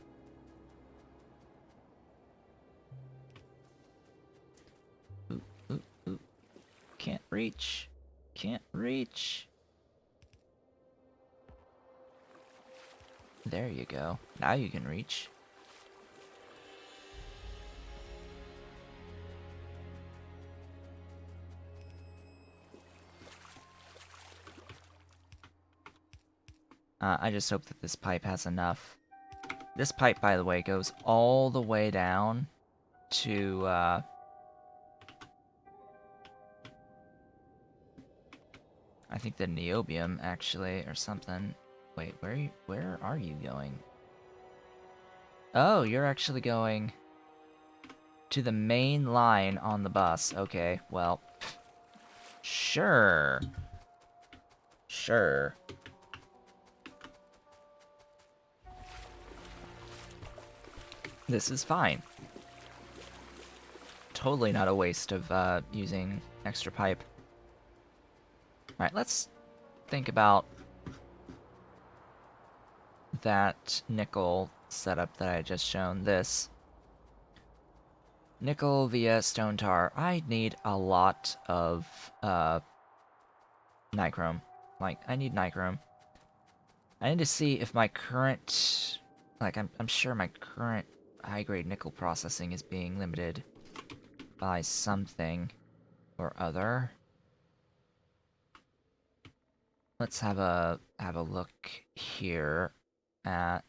Ooh, ooh, ooh. Can't reach. Can't reach. There you go. Now you can reach. I just hope that this pipe has enough. This pipe, by the way, goes all the way down to, I think the niobium, actually, or something. Wait, where are you going? Oh, you're actually going to the main line on the bus. Okay, well, sure. Sure. This is fine. Totally not a waste of using extra pipe. Alright, let's think about that nickel setup that I just shown. This. Nickel via stone tar. I need a lot of nichrome. Like, I need nichrome. I need to see if my current, like, I'm sure my current high-grade nickel processing is being limited by something or other. Let's have a look here at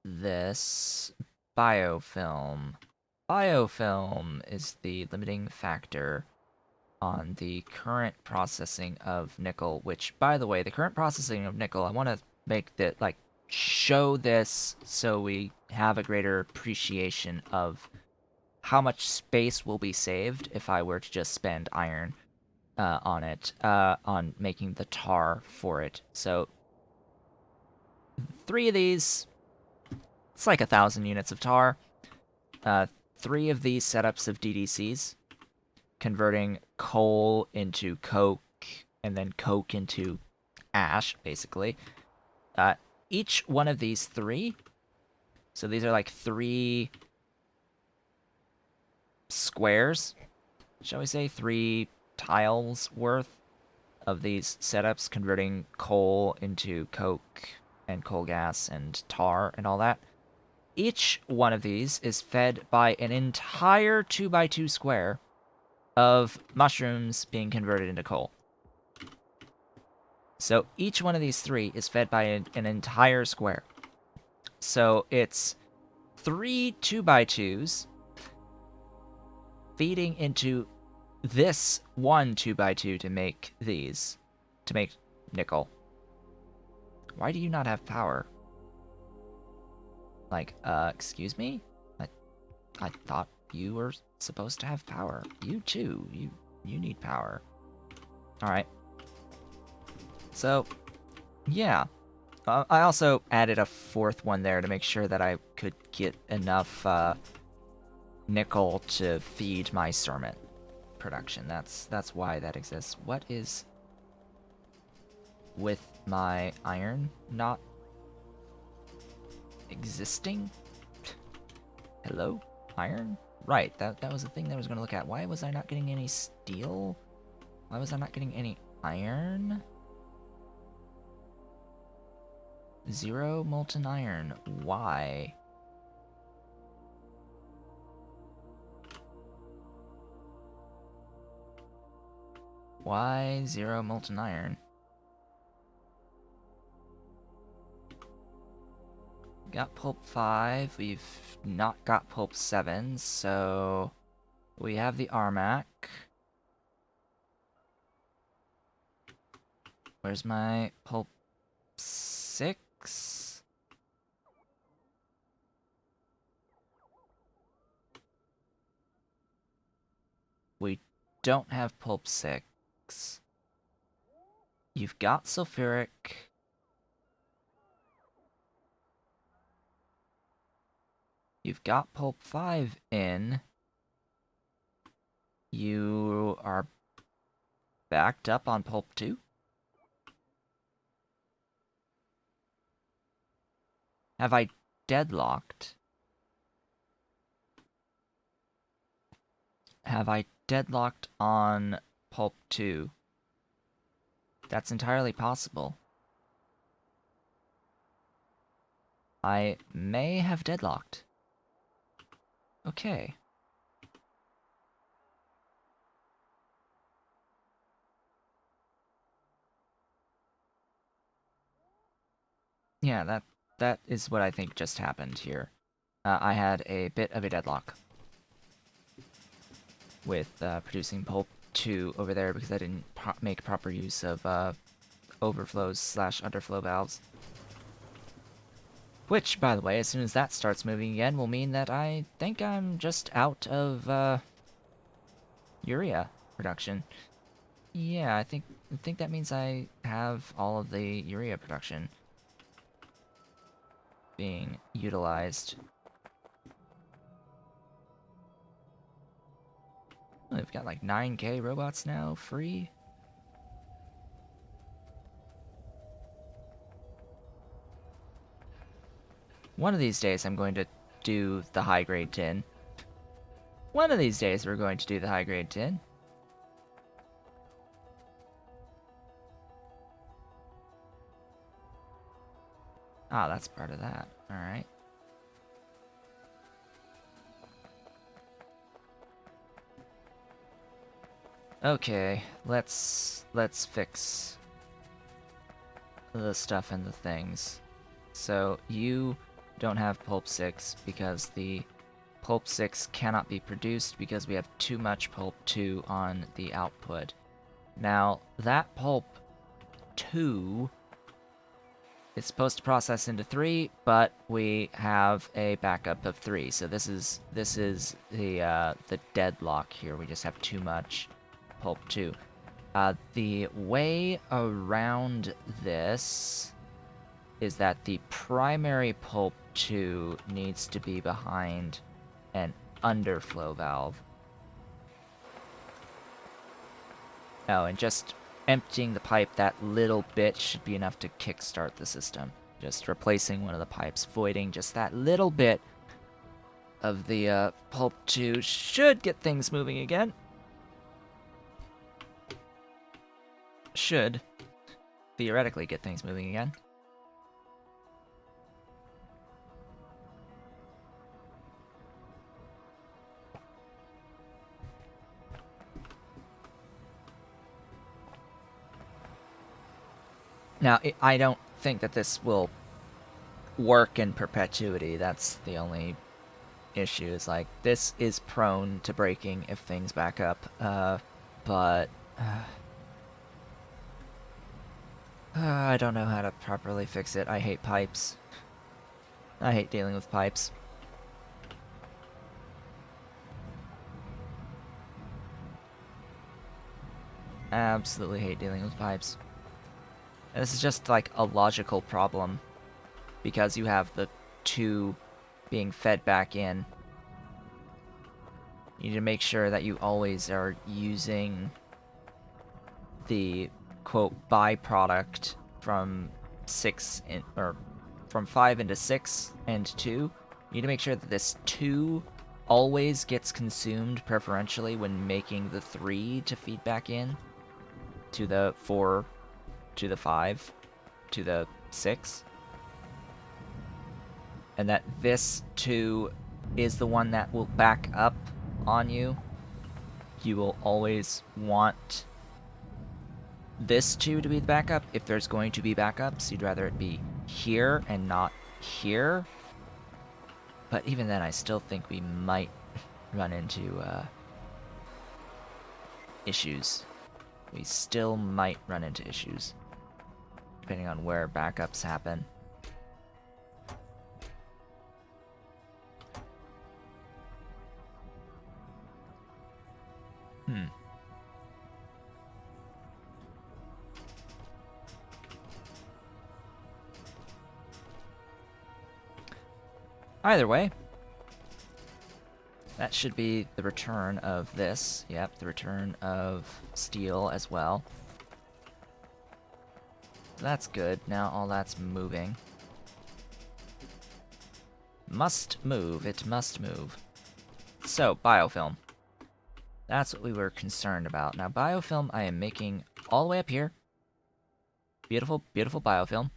this biofilm. Biofilm is the limiting factor on the current processing of nickel, which, by the way, the current processing of nickel, I want to make that, like, show this so we have a greater appreciation of how much space will be saved if I were to just spend iron on it, on making the tar for it. So 3 of these, it's like 1,000 units of tar. 3 of these setups of DDCs, converting coal into coke, and then coke into ash, basically. Each one of these 3, so these are like 3 squares, shall we say, 3 tiles worth of these setups, converting coal into coke and coal gas and tar and all that. Each one of these is fed by an entire 2x2 square of mushrooms being converted into coal. So each one of these 3 is fed by an entire square. So it's 3 2x2s feeding into this one 2x2 to make these, to make nickel. Why do you not have power? Like, excuse me? I thought you were supposed to have power. You too. You need power. Alright. So, yeah. I also added a 4th one there to make sure that I could get enough nickel to feed my cermet production. That's why that exists. What is with my iron not existing? Hello? Iron? Right, that was the thing that I was going to look at. Why was I not getting any steel? Why was I not getting any iron? 0 molten iron. Why? Why 0 molten iron? Got pulp 5, we've not got pulp 7, so we have the Armac. Where's my pulp 6? We don't have pulp 6. You've got sulfuric. You've got pulp 5 in. You are backed up on pulp 2? Have I deadlocked? Have I deadlocked on pulp 2? That's entirely possible. I may have deadlocked. Okay. Yeah, that is what I think just happened here. I had a bit of a deadlock with producing pulp 2 over there because I didn't make proper use of overflows / underflow valves. Which, by the way, as soon as that starts moving again, will mean that I think I'm just out of urea production. Yeah, I think that means I have all of the urea production being utilized. Oh, we've got like 9K robots now, free. One of these days I'm going to do the high-grade tin. One of these days we're going to do the high-grade tin. Ah, that's part of that. Alright. Okay, let's fix the stuff and the things. So you don't have Pulp 6 because the Pulp 6 cannot be produced because we have too much Pulp 2 on the output. Now, that Pulp 2 is supposed to process into 3, but we have a backup of 3. So this is the deadlock here. We just have too much Pulp 2. The way around this is that the primary Pulp 2 needs to be behind an underflow valve. Oh, and just emptying the pipe that little bit should be enough to kickstart the system. Just replacing one of the pipes, voiding just that little bit of the Pulp 2 should get things moving again. Should theoretically get things moving again. Now, I don't think that this will work in perpetuity. That's the only issue. Is like, this is prone to breaking if things back up. But I don't know how to properly fix it. I hate pipes. I hate dealing with pipes. Absolutely hate dealing with pipes. And this is just like a logical problem because you have the 2 being fed back in. You need to make sure that you always are using the quote byproduct from 6 or from 5 into 6 and 2. You need to make sure that this 2 always gets consumed preferentially when making the 3 to feed back in to the 4 to the 5 to the 6. And that this 2 is the one that will back up on you. You will always want this 2 to be the backup if there's going to be backups. You'd rather it be here and not here. But even then, I still think we might run into issues. We still might run into issues, depending on where backups happen. Either way, that should be the return of this. Yep, the return of steel as well. That's good. Now all that's moving. Must move. It must move. So, biofilm. That's what we were concerned about. Now, biofilm I am making all the way up here. Beautiful, beautiful biofilm.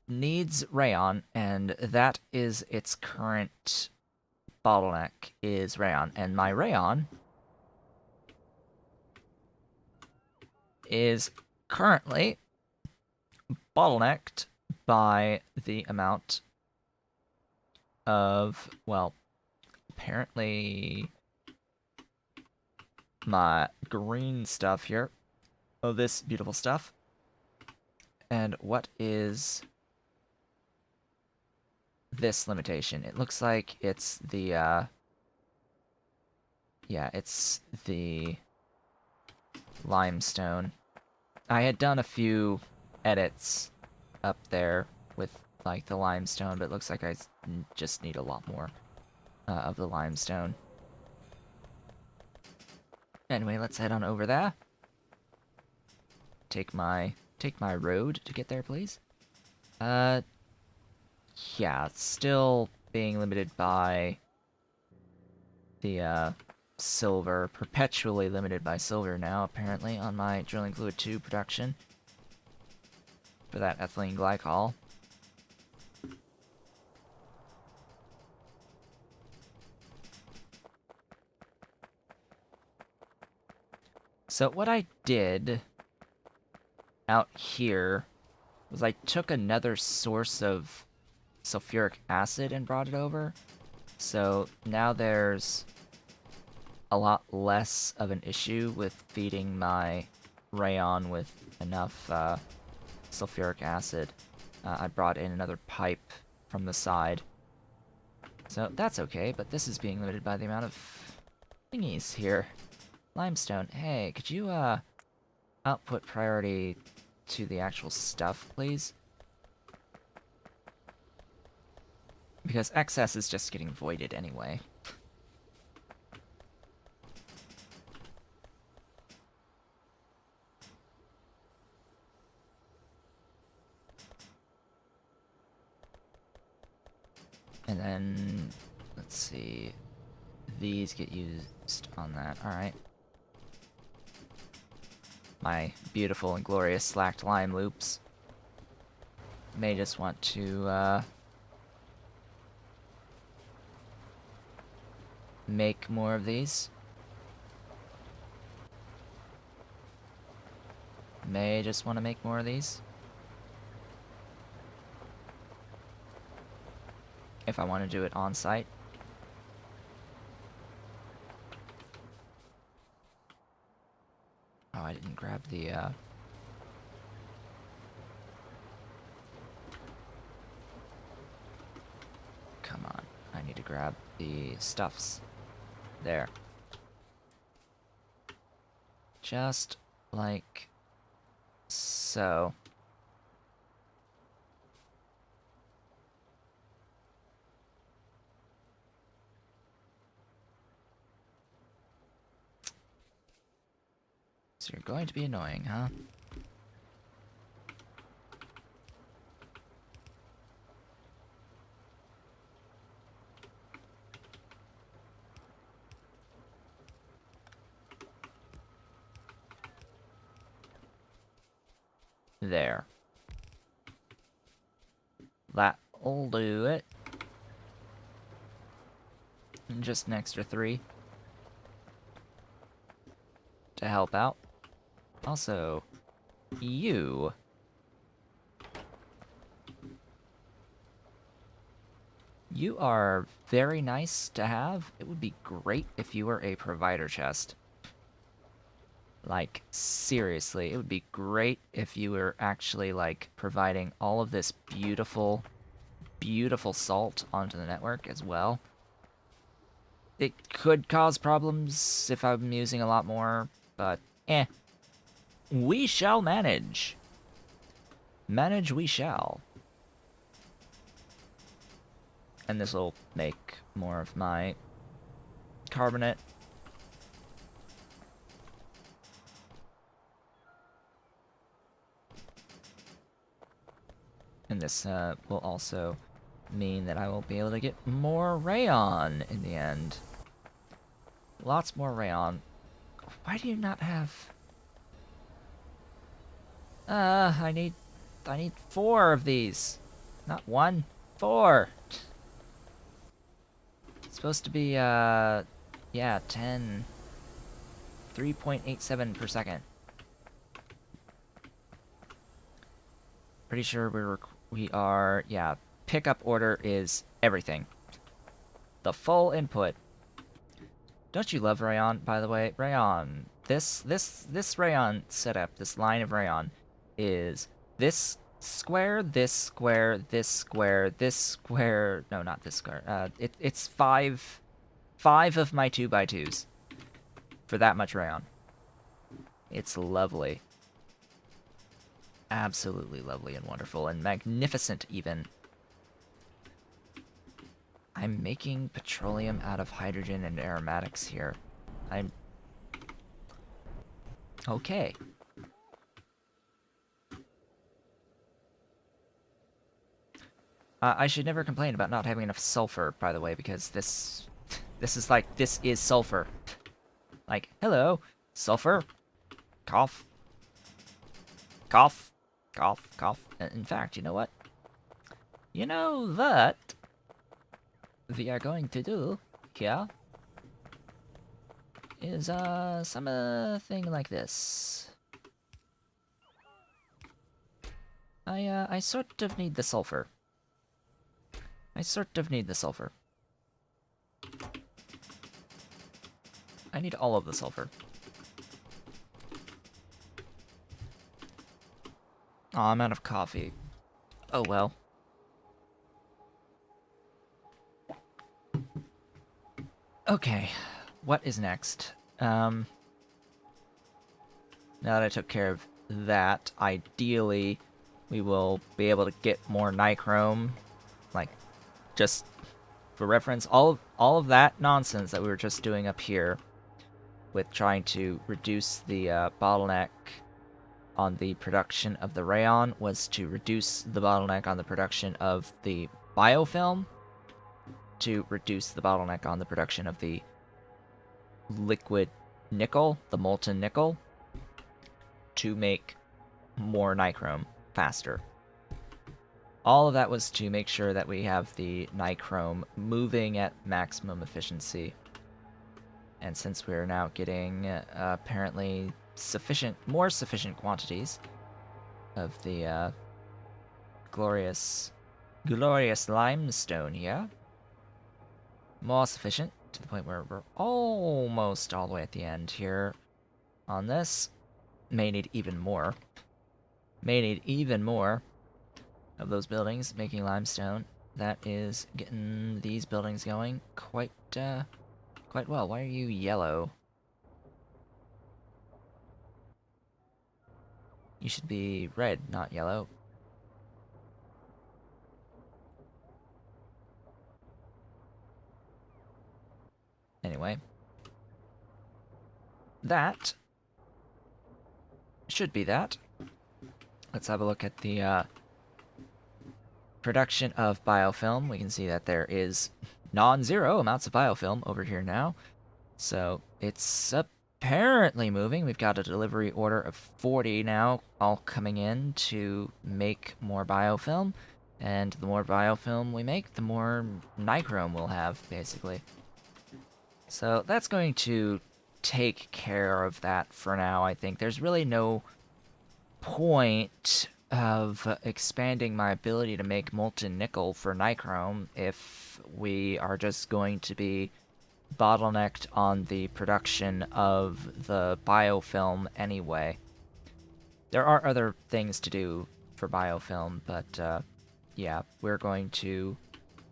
Needs rayon, and that is its current bottleneck, is rayon. And my rayon is currently bottlenecked by the amount of, well, apparently my green stuff here. Oh, this beautiful stuff. And what is this limitation? It looks like it's the, yeah, it's the limestone. I had done a few edits up there with, like, the limestone, but it looks like I just need a lot more of the limestone. Anyway, let's head on over there. Take my road to get there, please. Yeah, it's still being limited by the silver, perpetually limited by silver now, apparently, on my drilling fluid 2 production for that ethylene glycol. So what I did out here was I took another source of sulfuric acid and brought it over. So now there's a lot less of an issue with feeding my rayon with enough sulfuric acid. I brought in another pipe from the side. So that's okay, but this is being limited by the amount of thingies here. Limestone, hey, could you output priority to the actual stuff, please? Because excess is just getting voided anyway. And then, let's see, these get used on that, alright. My beautiful and glorious slacked lime loops. May just want to, make more of these. May just want to make more of these. If I want to do it on site. Oh, I didn't grab the, Come on. I need to grab the stuffs. There. Just like so. So you're going to be annoying, huh? There. That'll do it. And just an extra 3 to help out. Also, you. You are very nice to have. It would be great if you were a provider chest. Like, seriously, it would be great if you were actually, like, providing all of this beautiful, beautiful salt onto the network as well. It could cause problems if I'm using a lot more, but eh. We shall manage. Manage we shall. And this will make more of my carbonate. And this will also mean that I will be able to get more rayon in the end. Lots more rayon. Why do you not have... I need 4 of these. Not 1, 4. It's supposed to be, yeah, 10. 3.87 per second. Pretty sure we are, yeah, pickup order is everything. The full input. Don't you love rayon, by the way? Rayon. This rayon setup, this line of rayon, is this square, this square, this square, this square. No, not this square. It's 5 of my 2x2s for that much rayon. It's lovely. Absolutely lovely and wonderful and magnificent, even. I'm making petroleum out of hydrogen and aromatics here. I'm... Okay. I should never complain about not having enough sulfur, by the way, because this is sulfur. Like, hello, sulfur, cough, cough, cough, cough. In fact, you know what? You know that we are going to do here is something like this. I sort of need the sulfur. I sort of need the sulfur. I need all of the sulfur. Oh, I'm out of coffee. Oh well. Okay, what is next? Now that I took care of that, ideally we will be able to get more nichrome. Like, just for reference, all of that nonsense that we were just doing up here with trying to reduce the bottleneck on the production of the rayon was to reduce the bottleneck on the production of the biofilm, to reduce the bottleneck on the production of the liquid nickel, the molten nickel, to make more nichrome faster. All of that was to make sure that we have the nichrome moving at maximum efficiency. And since we're now getting apparently more sufficient quantities of the glorious limestone here, more sufficient to the point where we're almost all the way at the end here on this. May need even more. May need even more of those buildings making limestone. That is getting these buildings going quite well. Why are you yellow? You should be red, not yellow. Anyway. That should be that. Let's have a look at the production of biofilm. We can see that there is non-zero amounts of biofilm over here now. So it's apparently moving. We've got a delivery order of 40 now, all coming in to make more biofilm. And the more biofilm we make, the more nichrome we'll have, basically. So that's going to take care of that for now, I think. There's really no point of expanding my ability to make molten nickel for nichrome if we are just going to be bottlenecked on the production of the biofilm anyway. There are other things to do for biofilm, but yeah, we're going to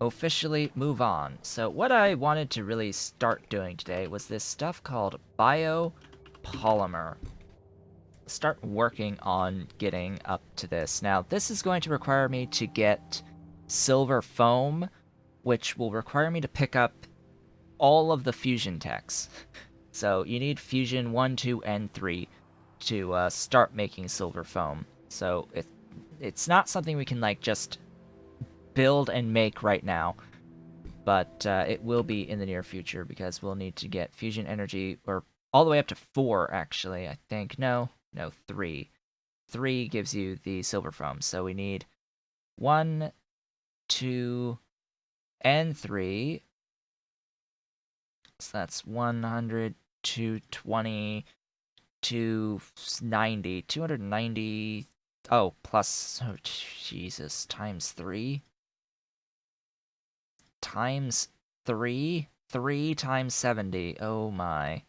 officially move on. So what I wanted to really start doing today was this stuff called biopolymer. Start working on getting up to this. Now, this is going to require me to get silver foam, which will require me to pick up all of the fusion techs. So you need fusion 1, 2, and 3 to start making silver foam. So it's not something we can like just build and make right now, but it will be in the near future because we'll need to get fusion energy, or all the way up to 4 actually, I think. No, 3. 3 gives you the silver foam, so we need 1, 2, and 3. So that's 100, 220, 290, 290. Oh, plus, oh Jesus, times 3. Times 3? 3 times 70. Oh my.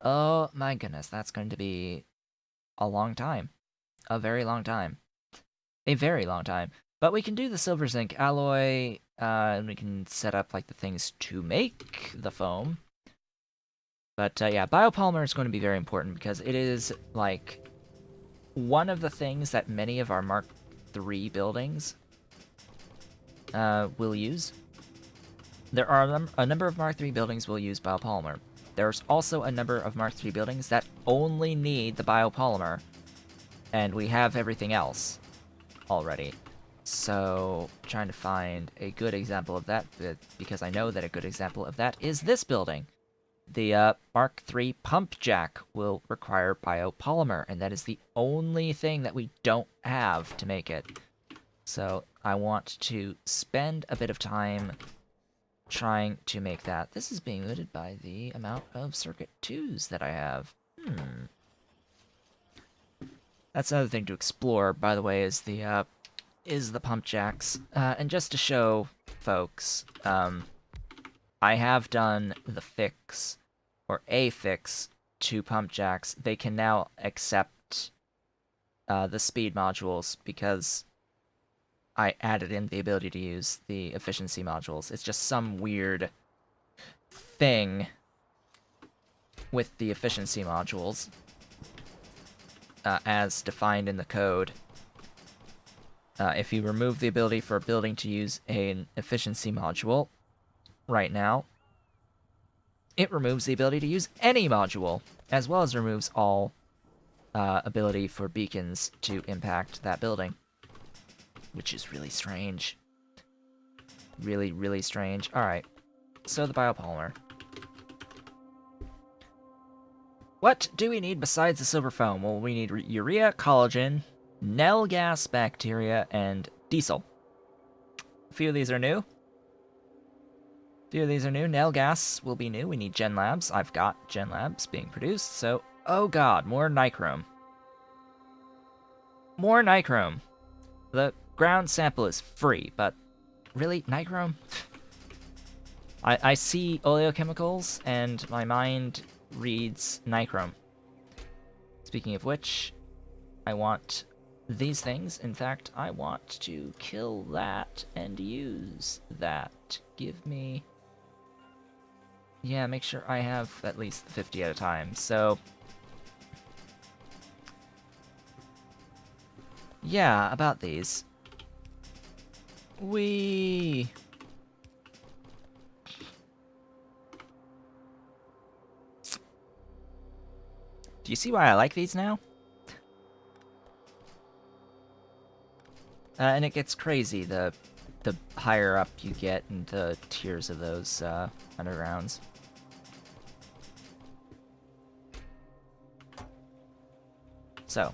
Oh my goodness, that's going to be a long time. A very long time. A very long time. But we can do the silver-zinc alloy, and we can set up like the things to make the foam. But yeah, biopolymer is going to be very important because it is like one of the things that many of our Mark III buildings will use. There are a number of Mark III buildings will use biopolymer. There's also a number of Mark III buildings that only need the biopolymer, and we have everything else already. So, trying to find a good example of that, because I know that a good example of that is this building. The Mark III Pumpjack will require biopolymer, and that is the only thing that we don't have to make it. So, I want to spend a bit of time trying to make that. This is being limited by the amount of circuit 2s that I have. That's another thing to explore, by the way, is the Pumpjacks. And just to show folks, I have done the fix, or a fix, to Pumpjacks. They can now accept the speed modules because I added in the ability to use the efficiency modules. It's just some weird thing with the efficiency modules as defined in the code. If you remove the ability for a building to use an efficiency module right now, it removes the ability to use any module, as well as removes all ability for beacons to impact that building, which is really strange. Really, really strange. Alright, so the biopolymer. What do we need besides the silver foam? Well, we need urea, collagen, Knellgas bacteria, and diesel. A few of these are new. Knellgas will be new. We need Gen Labs. I've got Gen Labs being produced, so... Oh god, more nichrome. More nichrome. The ground sample is free, but... Really? Nichrome? I see oleochemicals, and my mind reads nichrome. Speaking of which, I want these things. In fact, I want to kill that and use that. Give me... Yeah, make sure I have at least 50 at a time, so... Yeah, about these. Whee! Do you see why I like these now? And it gets crazy the higher up you get in the tiers of those undergrounds. So,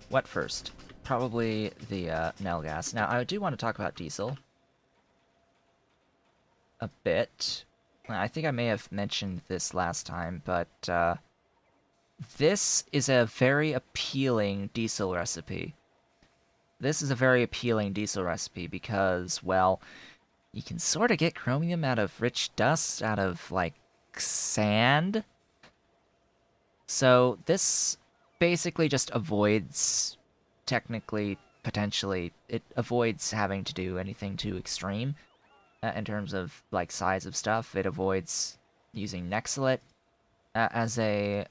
what first? Probably the Knellgas. Now, I do want to talk about diesel a bit. I think I may have mentioned this last time, but this is a very appealing diesel recipe. This is a very appealing diesel recipe because, well, you can sort of get chromium out of rich dust, out of, like, sand. So this basically just avoids, technically, potentially, it avoids having to do anything too extreme in terms of, like, size of stuff. It avoids using Nexilate as a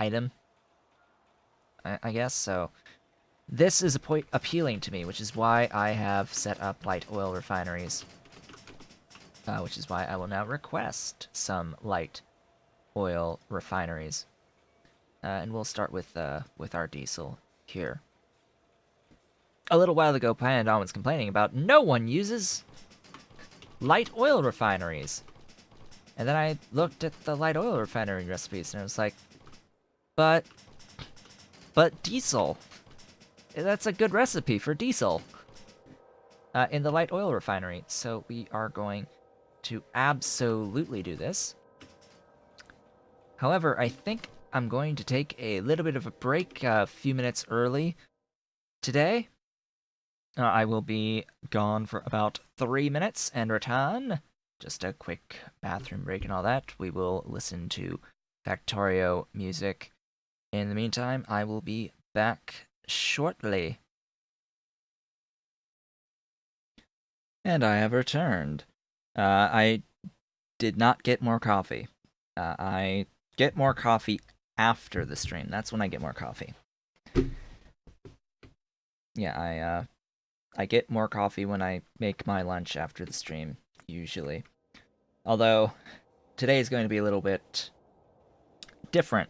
item, I guess, so... This is appealing to me, which is why I have set up light oil refineries. Which is why I will now request some light oil refineries. And we'll start with our diesel here. A little while ago, Pyanodon was complaining about no one uses light oil refineries. And then I looked at the light oil refinery recipes, and I was like, but diesel... That's a good recipe for diesel in the light oil refinery. So we are going to absolutely do this. However, I think I'm going to take a little bit of a break, a few minutes early today. I will be gone for about 3 minutes and return. Just a quick bathroom break and all that. We will listen to Factorio music. In the meantime, I will be back shortly. And I have returned. I did not get more coffee. I get more coffee after the stream. That's when I get more coffee. Yeah, I get more coffee when I make my lunch after the stream, usually. Although, today is going to be a little bit different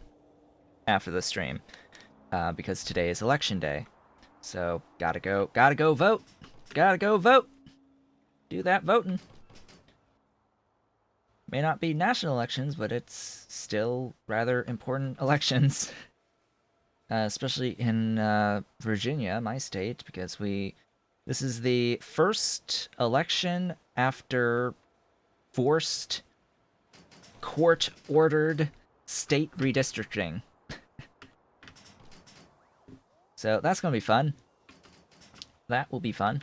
after the stream. Because today is election day. So, gotta go vote! Gotta go vote! Do that voting. May not be national elections, but it's still rather important elections. Especially in Virginia, my state, because we This is the first election after forced, court-ordered state redistricting. So that's going to be fun. That will be fun.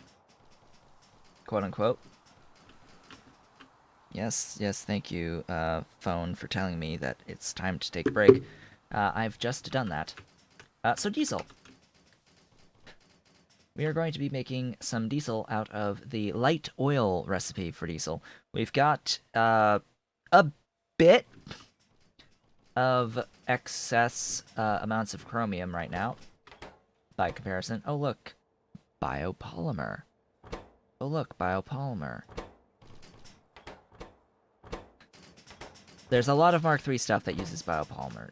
Quote unquote. Yes, thank you, phone, for telling me that it's time to take a break. I've just done that. So diesel. We are going to be making some diesel out of the light oil recipe for diesel. We've got a bit of excess amounts of chromium right now, by comparison. Oh, look. Biopolymer. Oh, look, biopolymer. There's a lot of Mark III stuff that uses biopolymer,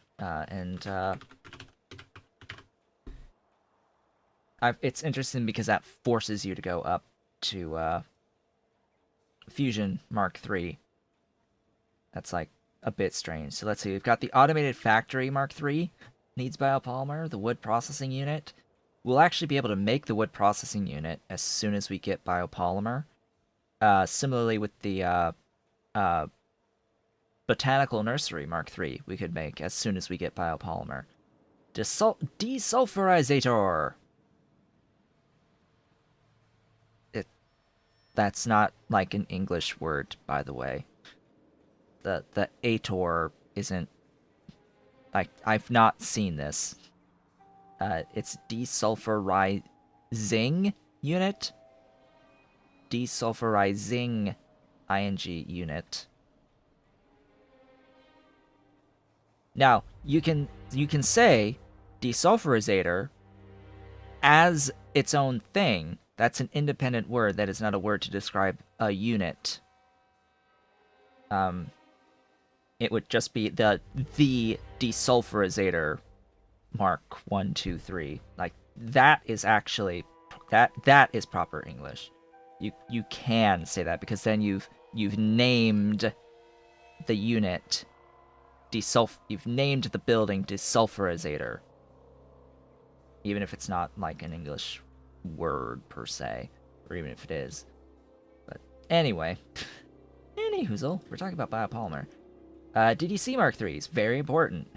it's interesting because that forces you to go up to Fusion Mark III. That's like a bit strange. So let's see, we've got the automated factory Mark III, needs biopolymer, the wood processing unit. We'll actually be able to make the wood processing unit as soon as we get biopolymer. Similarly with the botanical nursery Mark III, we could make as soon as we get biopolymer. Desulfurizator. That's not like an English word, by the way. The ator isn't, like, I've not seen this. It's desulfurizing unit. Desulfurizing ing unit. Now, you can say desulfurizator as its own thing. That's an independent word. That is not a word to describe a unit. It would just be the desulfurizator Mark 1, 2, 3. Like, that is actually that is proper English. You can say that because then you've named the unit you've named the building desulfurizator. Even if it's not like an English word per se, or even if it is. But anyway, anyhoozle, we're talking about biopolymer. DDC Mark IIIs, very important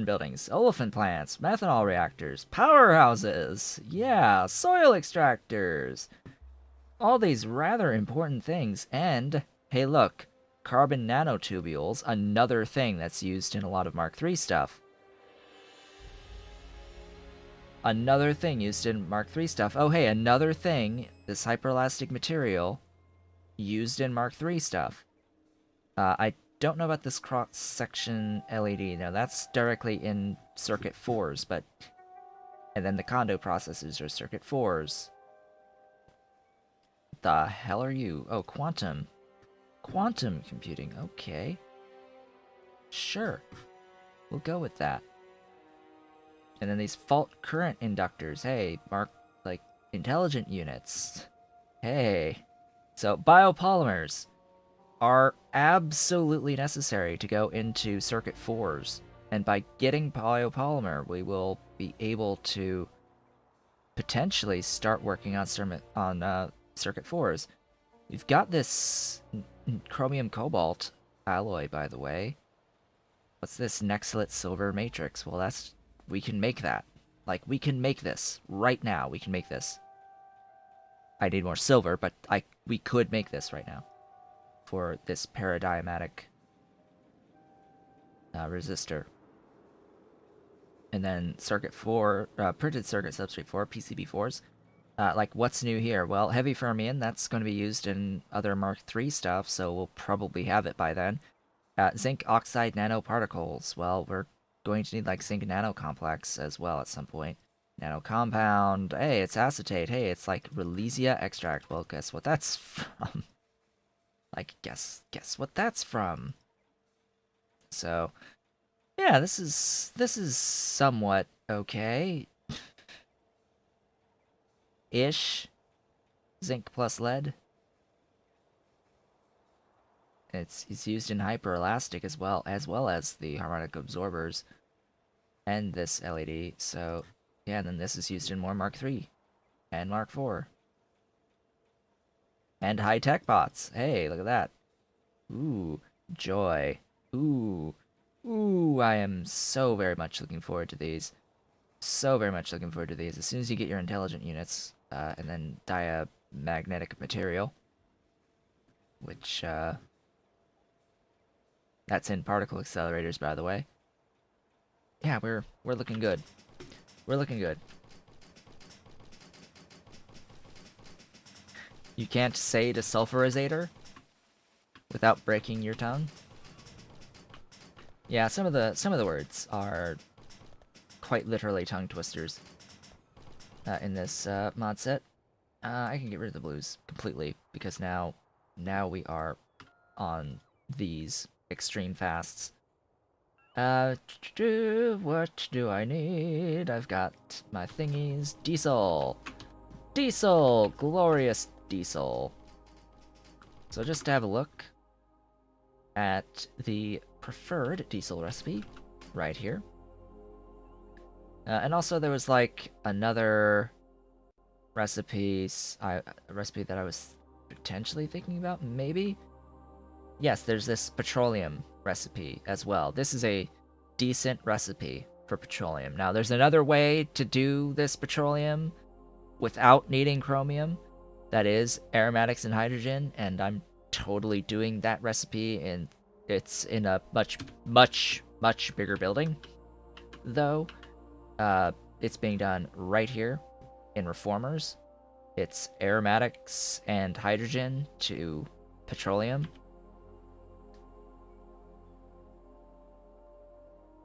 buildings. Olefin plants, methanol reactors, powerhouses, yeah, soil extractors. All these rather important things, and hey look, carbon nanotubules, another thing that's used in a lot of Mark III stuff. Another thing used in Mark III stuff. Oh hey, another thing, this hyperelastic material used in Mark III stuff. I don't know about this cross-section LED. No, that's directly in circuit 4s, but... And then the condo processors are circuit 4s. The hell are you? Oh, quantum. Quantum computing, okay. Sure. We'll go with that. And then these fault current inductors. Hey, Mark, like, intelligent units. Hey. So, biopolymers are absolutely necessary to go into circuit 4s. And by getting biopolymer, we will be able to potentially start working on circuit 4s. We've got this chromium cobalt alloy, by the way. What's this Nexlit silver matrix? Well, we can make that. Like, we can make this right now. We can make this. I need more silver, but we could make this right now for this paradigmatic resistor. And then circuit 4, printed circuit substrate 4, PCB4s. Like, what's new here? Well, heavy fermion, that's going to be used in other Mark III stuff, so we'll probably have it by then. Zinc oxide nanoparticles. Well, we're going to need, like, zinc nanocomplex as well at some point. Nanocompound. Hey, it's acetate. Hey, it's like Relesia extract. Well, guess what that's from? Like, guess what that's from. So, yeah, this is somewhat okay. Ish. Zinc plus lead. It's used in hyperelastic as well as the harmonic absorbers and this LED. So, yeah, and then this is used in more Mark III and Mark IV. And high-tech bots. Hey, look at that. Ooh, joy. Ooh. Ooh, I am so very much looking forward to these. So very much looking forward to these. As soon as you get your intelligent units, and then diamagnetic material, which, that's in particle accelerators, by the way. Yeah, we're looking good. We're looking good. You can't say desulfurizator without breaking your tongue. Yeah, some of the words are quite literally tongue twisters in this mod set. I can get rid of the blues completely because now we are on these extreme fasts. What do I need? I've got my thingies. Diesel! Diesel! Glorious diesel. So just to have a look at the preferred diesel recipe right here. And also there was like another recipe that I was potentially thinking about, maybe? Yes, there's this petroleum recipe as well. This is a decent recipe for petroleum. Now, there's another way to do this petroleum without needing chromium. That is aromatics and hydrogen, and I'm totally doing that recipe, and it's in a much, much, much bigger building, though. It's being done right here in reformers. It's aromatics and hydrogen to petroleum.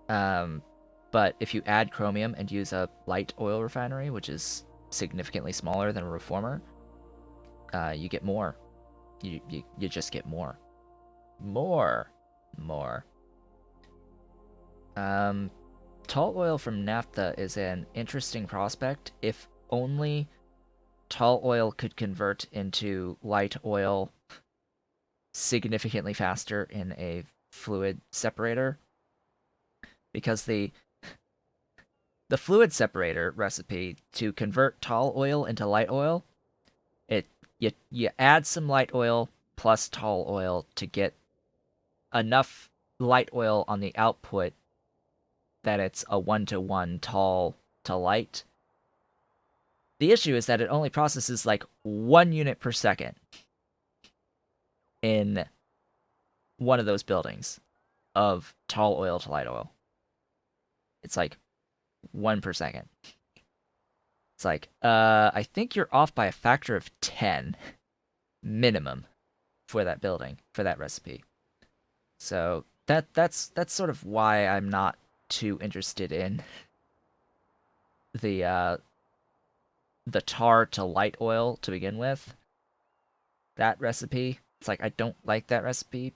But if you add chromium and use a light oil refinery, which is significantly smaller than a reformer, you get more. You just get more. More. Tall oil from naphtha is an interesting prospect if only tall oil could convert into light oil significantly faster in a fluid separator. Because the fluid separator recipe to convert tall oil into light oil, you add some light oil plus tall oil to get enough light oil on the output that it's a 1-to-1 tall to light. The issue is that it only processes like 1 unit per second in one of those buildings of tall oil to light oil. It's like 1 per second. It's like, I think you're off by a factor of 10 minimum for that building, for that recipe. So that's sort of why I'm not too interested in the tar to light oil to begin with. That recipe, it's like I don't like that recipe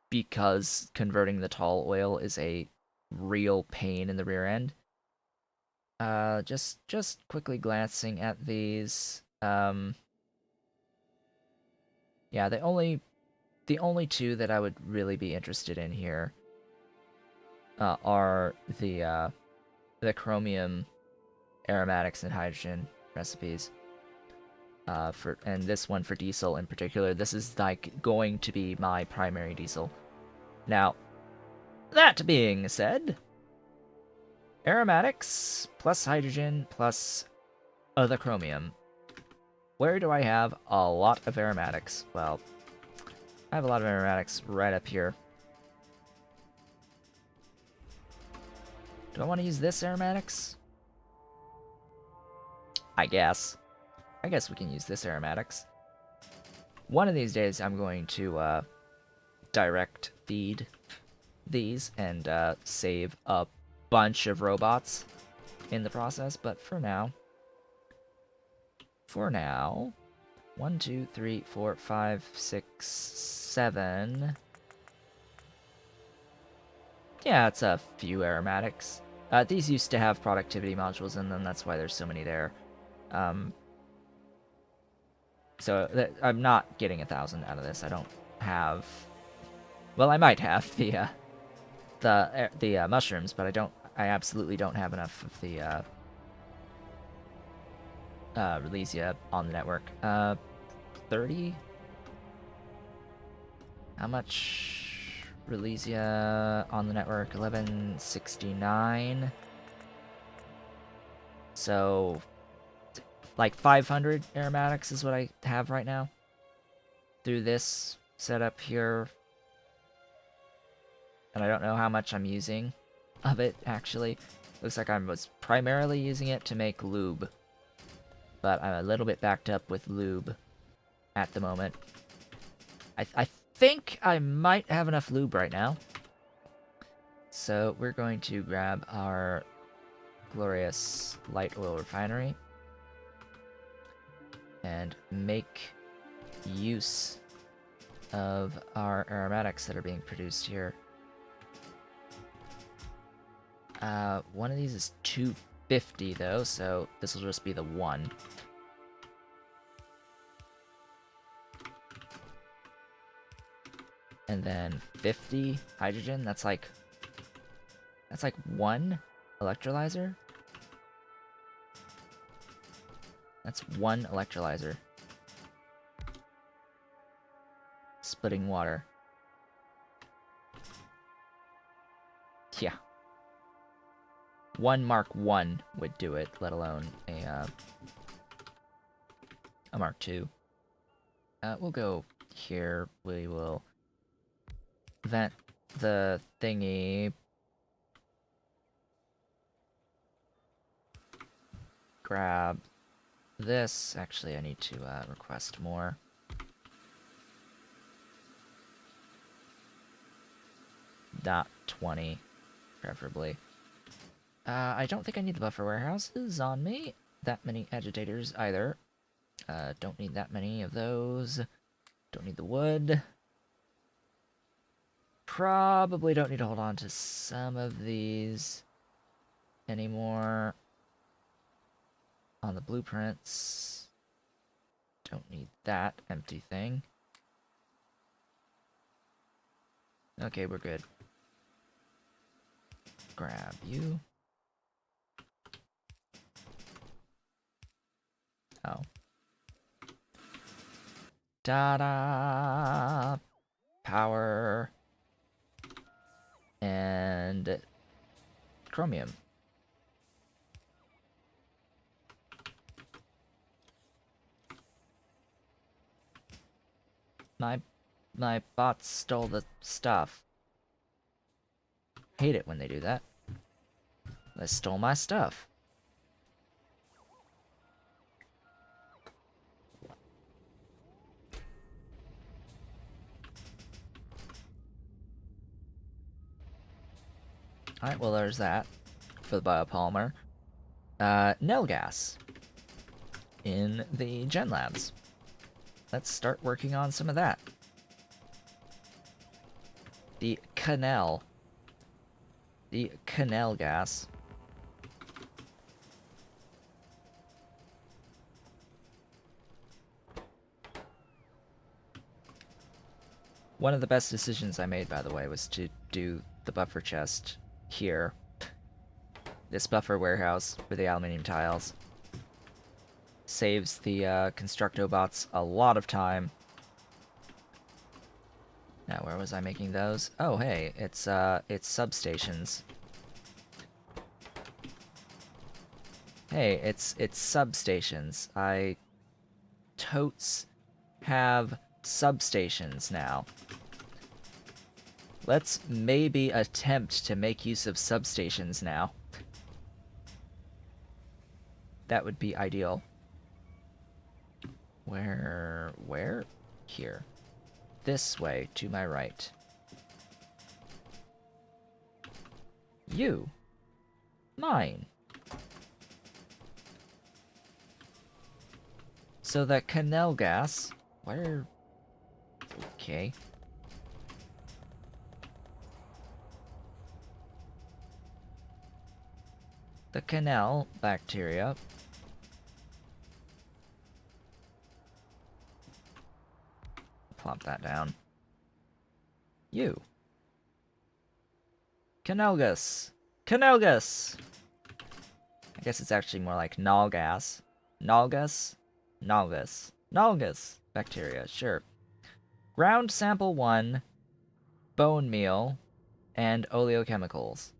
because converting the tall oil is a real pain in the rear end. Just quickly glancing at these. Yeah, the only two that I would really be interested in here are the chromium aromatics and hydrogen recipes. And this one for diesel in particular. This is like going to be my primary diesel. Now, that being said, aromatics plus hydrogen plus the chromium. Where do I have a lot of aromatics? Well, I have a lot of aromatics right up here. Do I want to use this aromatics? I guess we can use this aromatics. One of these days I'm going to direct feed these and save a bunch of robots in the process, but for now, 1, 2, 3, 4, 5, 6, 7. Yeah, it's a few aromatics. These used to have productivity modules in them, that's why there's so many there. So I'm not getting 1,000 out of this. I don't have. Well, I might have the mushrooms, but I don't. I absolutely don't have enough of the Relesia on the network. 30. How much Relesia on the network? 1169. So, like 500 aromatics is what I have right now. Through this setup here. And I don't know how much I'm using of it, actually. Looks like I was primarily using it to make lube. But I'm a little bit backed up with lube at the moment. I think I might have enough lube right now. So we're going to grab our glorious light oil refinery and make use of our aromatics that are being produced here. One of these is 250 though, so this will just be the one. And then 50 hydrogen, that's like one electrolyzer? That's one electrolyzer. Splitting water. Yeah. One Mark 1 would do it, let alone a Mark 2. We'll go here. We will vent the thingy. Grab this. Actually, I need to request more. Not 20, preferably. I don't think I need the buffer warehouses on me. That many agitators either. Don't need that many of those. Don't need the wood. Probably don't need to hold on to some of these anymore. On the blueprints. Don't need that empty thing. Okay, we're good. Grab you. Oh. Da-da! Power. And chromium. My bots stole the stuff. Hate it when they do that. They stole my stuff. Alright, well there's that for the biopolymer. Knellgas in the Gen Labs. Let's start working on some of that. The Knellgas. One of the best decisions I made, by the way, was to do the buffer chest here. This buffer warehouse for the aluminium tiles. Saves the Constructobots a lot of time. Now, where was I making those? Oh, hey, it's substations. Hey, it's substations. I totes have substations now. Let's maybe attempt to make use of substations now. That would be ideal. Where? Here. This way, to my right. You. Mine. So the Knellgas... Where... Okay. The canal bacteria... Plop that down. You. Knellgas. Knellgas! I guess it's actually more like Knellgas. Knellgas? Knellgas. Knellgas bacteria, sure. Ground sample 1, bone meal, and oleochemicals.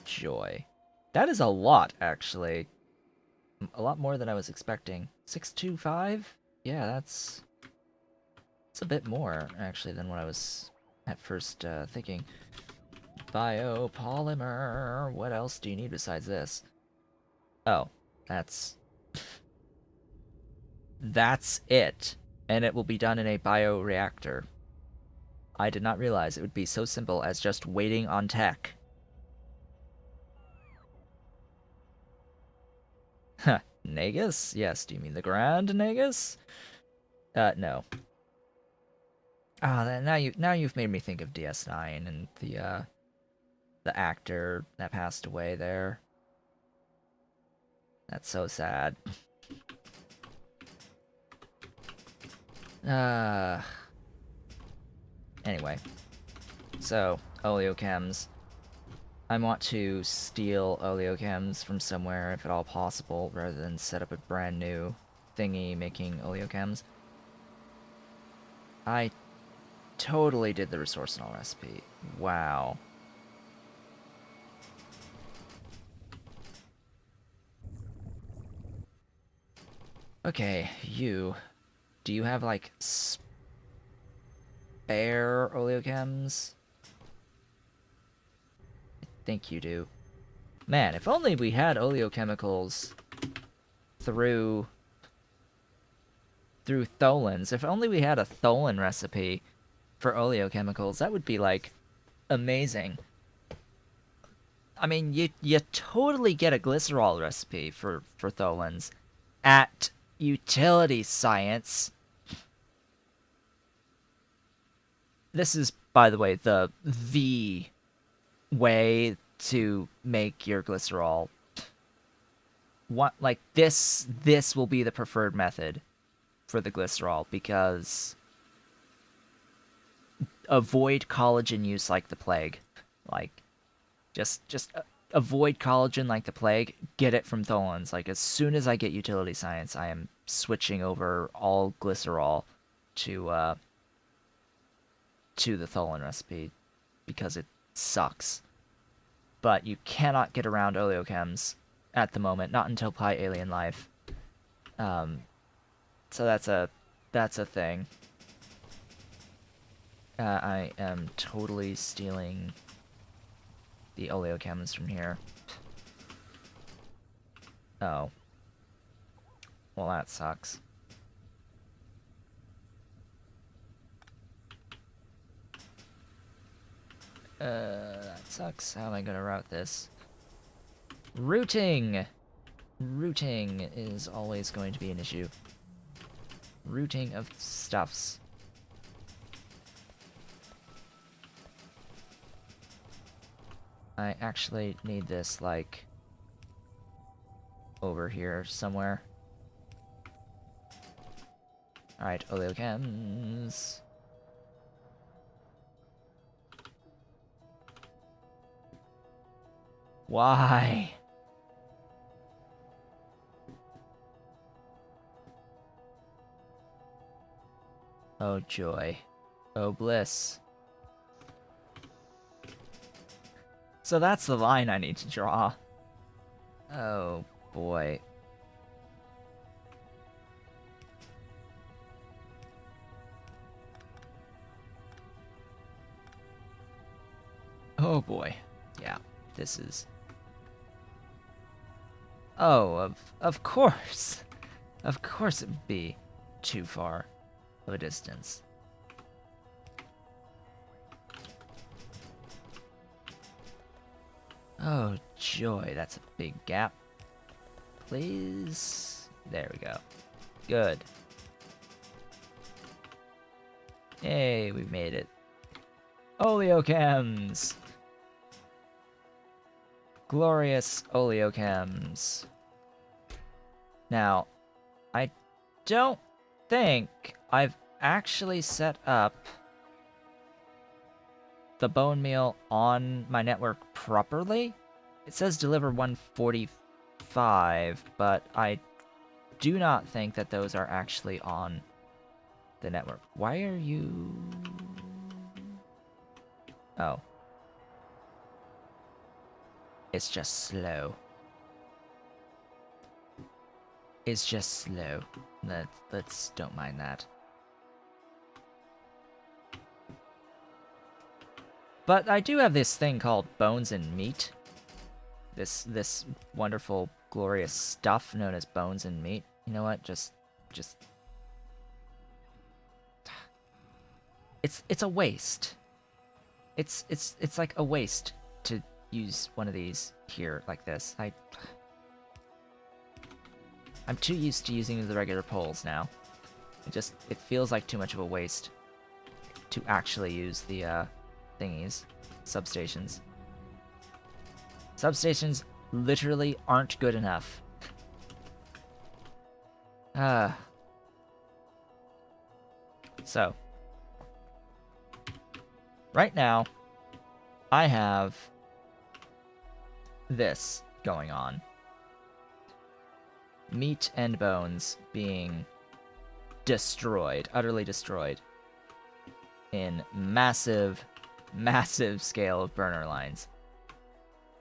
Joy. That is a lot, actually. A lot more than I was expecting. 625? Yeah, that's a bit more, actually, than what I was at first thinking. Biopolymer. What else do you need besides this? Oh, that's it. And it will be done in a bioreactor. I did not realize it would be so simple as just waiting on tech. Huh. Knellgas? Yes, do you mean the Grand Knellgas? No. Ah, now you've made me think of DS9 and the actor that passed away there. That's so sad. Uh Anyway. So, oleochems. I want to steal oleochems from somewhere if at all possible, rather than set up a brand new thingy making oleochems. I totally did the resourcinol recipe. Wow. Okay, do you have, like, spare oleochems? I think you do. Man, if only we had oleochemicals through tholins. If only we had a tholin recipe for oleochemicals, that would be, like, amazing. I mean, you totally get a glycerol recipe for tholins at utility science. This is, by the way, the way to make your glycerol. What, like, this will be the preferred method for the glycerol, because avoid collagen use like the plague. Like, just avoid collagen like the plague. Get it from tholins. Like, as soon as I get utility science, I am switching over all glycerol to the tholin recipe, because it sucks. But you cannot get around oleochems at the moment, not until Pi Alien Life. So that's a thing. I am totally stealing the oleochems from here. Oh. Well, that sucks. That sucks. How am I gonna route this? Routing! Routing is always going to be an issue. Routing of stuffs. I actually need this, like, over here somewhere. Alright, oleochems. Why? Oh joy. Oh bliss. So that's the line I need to draw. Oh boy. Oh boy. Yeah, this is... Oh, of course. Of course it would be too far of a distance. Oh joy, that's a big gap. Please. There we go. Good. Hey, we made it. Oleochems! Glorious oleochems. Now, I don't think I've actually set up the bone meal on my network properly. It says deliver 145, but I do not think that those are actually on the network. Why are you... Oh. It's just slow. It's just slow. Let's don't mind that. But I do have this thing called bones and meat. This wonderful, glorious stuff known as bones and meat. You know what? Just it's a waste. It's like a waste to use one of these here like this. I'm too used to using the regular poles now. It feels like too much of a waste to actually use the thingies, substations. Substations literally aren't good enough. So, right now, I have this going on. Meat and bones being destroyed, utterly destroyed, in massive, massive scale of burner lines.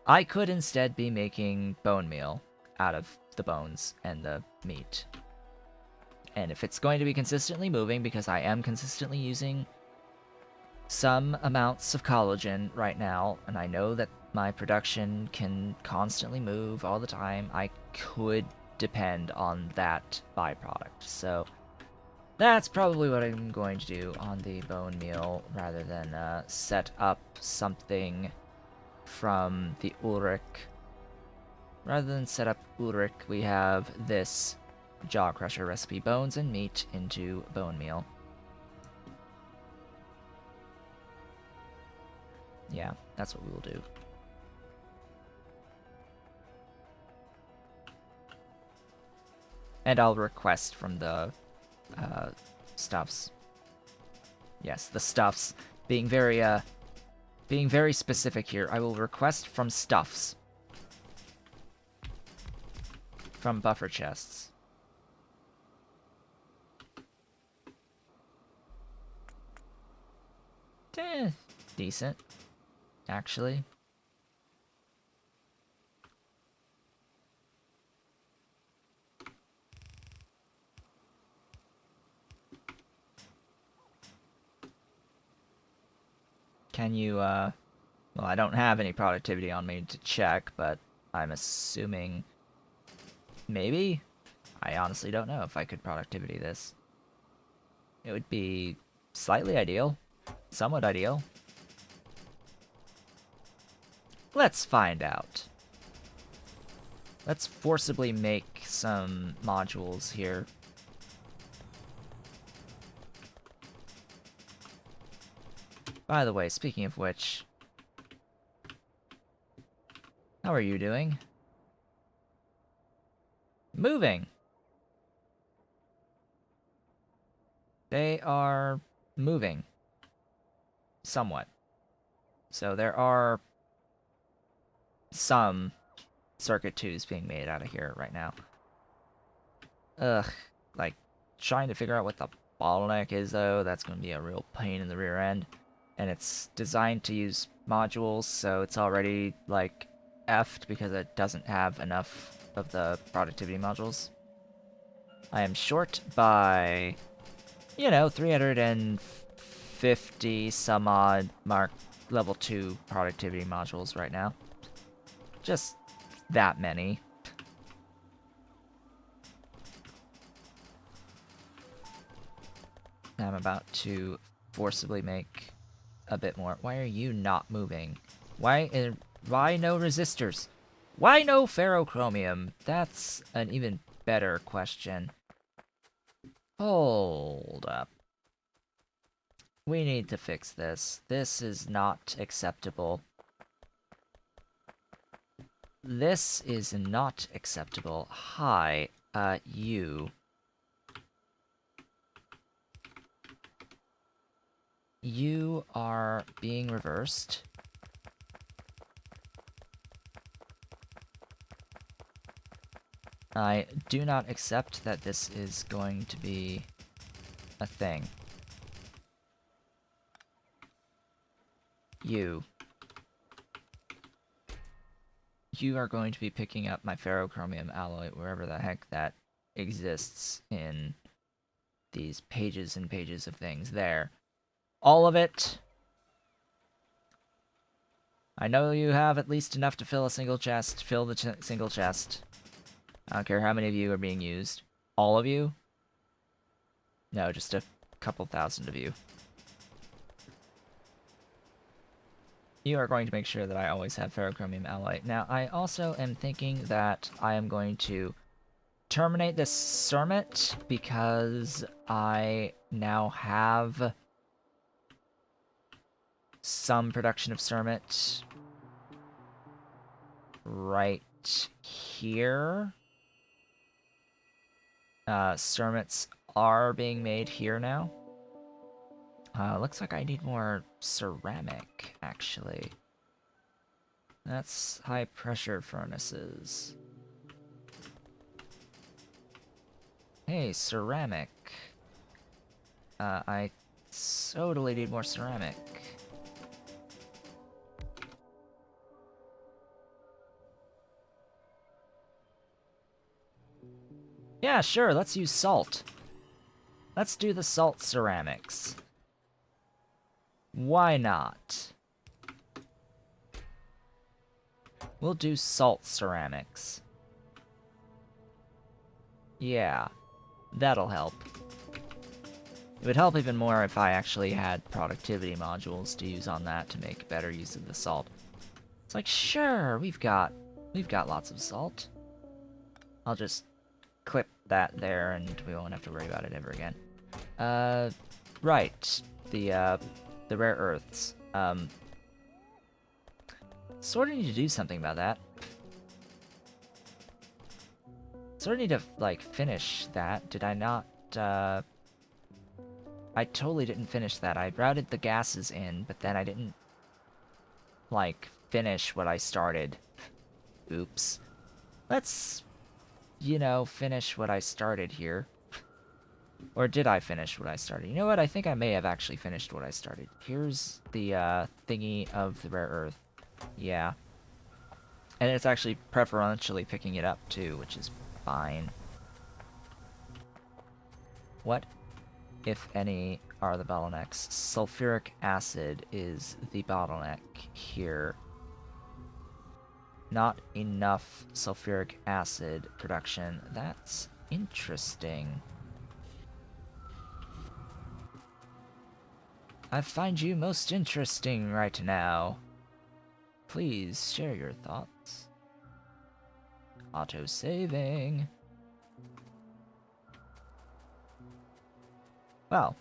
I could instead be making bone meal out of the bones and the meat. And if it's going to be consistently moving, because I am consistently using some amounts of collagen right now, and I know that my production can constantly move all the time, I could depend on that byproduct. So that's probably what I'm going to do on the bone meal, rather than set up something from the Ulrich. Rather than set up Ulrich, we have this jaw crusher recipe: bones and meat into bone meal. Yeah, that's what we will do. And I'll request from the stuffs. Yes, the stuffs. Being very specific here. I will request from stuffs. From buffer chests. Decent, actually. Can you, well, I don't have any productivity on me to check, but I'm assuming maybe? I honestly don't know if I could productivity this. It would be slightly ideal. Somewhat ideal. Let's find out. Let's forcibly make some modules here. By the way, speaking of which, how are you doing? Moving! They are moving. Somewhat. So there are some circuit 2s being made out of here right now. Ugh. Like, trying to figure out what the bottleneck is, though, that's going to be a real pain in the rear end. And it's designed to use modules, so it's already, like, effed because it doesn't have enough of the productivity modules. I am short by, you know, 350 some odd level 2 productivity modules right now. Just that many. I'm about to forcibly make a bit more. Why are you not moving? Why no resistors? Why no ferrochromium? That's an even better question. Hold up. We need to fix this. This is not acceptable. This is not acceptable. Hi, you. You are being reversed. I do not accept that this is going to be a thing. You are going to be picking up my ferrochromium alloy wherever the heck that exists in these pages and pages of things. There. All of it. I know you have at least enough to fill a single chest. Fill the single chest. I don't care how many of you are being used. All of you? No, just a couple thousand of you. You are going to make sure that I always have ferrochromium alloy. Now, I also am thinking that I am going to terminate this Cermet because I now have some production of Cermet right here. Cermets are being made here now. Looks like I need more ceramic, actually. That's high pressure furnaces. Hey, ceramic. I totally need more ceramic. Yeah, sure, let's use salt. Let's do the salt ceramics. Why not? We'll do salt ceramics. Yeah, that'll help. It would help even more if I actually had productivity modules to use on that to make better use of the salt. It's like, sure, we've got lots of salt. I'll just clip that there and we won't have to worry about it ever again. Right. The rare earths. Sort of need to do something about that. Sort of need to, like, finish that. Did I not, I totally didn't finish that. I routed the gases in, but then I didn't, like, finish what I started. Oops. Let's, you know, finish what I started here. Or did I finish what I started? You know what? I think I may have actually finished what I started. Here's the, thingy of the rare earth. Yeah. And it's actually preferentially picking it up, too, which is fine. What, if any, are the bottlenecks? Sulfuric acid is the bottleneck here. Not enough sulfuric acid production. That's interesting. I find you most interesting right now. Please share your thoughts. Auto-saving. Well,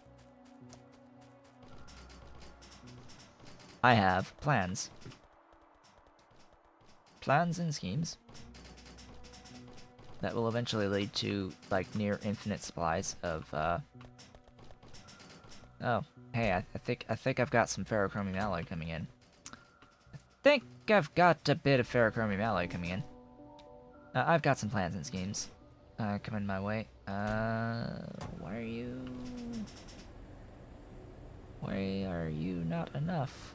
I have plans. Plans and schemes that will eventually lead to, like, near infinite supplies of, Oh, hey, I think I've got some ferrochromium alloy coming in. I think I've got a bit of ferrochromium alloy coming in. I've got some plans and schemes coming my way. Why are you not enough?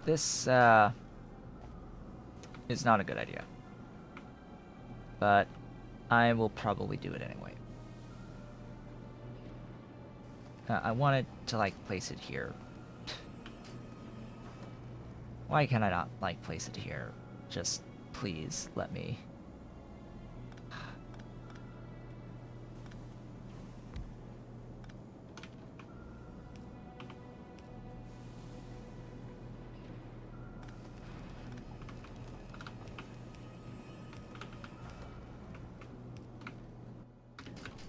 This, is not a good idea. But I will probably do it anyway. I wanted to, like, place it here. Why can I not, like, place it here? Just, please, let me.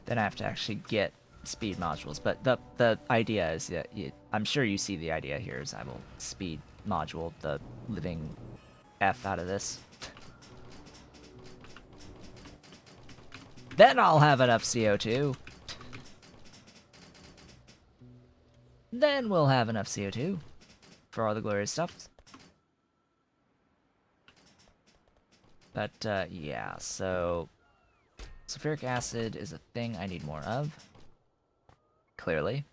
Then I have to actually get speed modules, but the idea is that I'm sure you see the idea here is I will speed module the living F out of this. Then I'll have enough CO2. Then we'll have enough CO2 for all the glorious stuff. But, yeah, so... sulfuric acid is a thing I need more of. Clearly.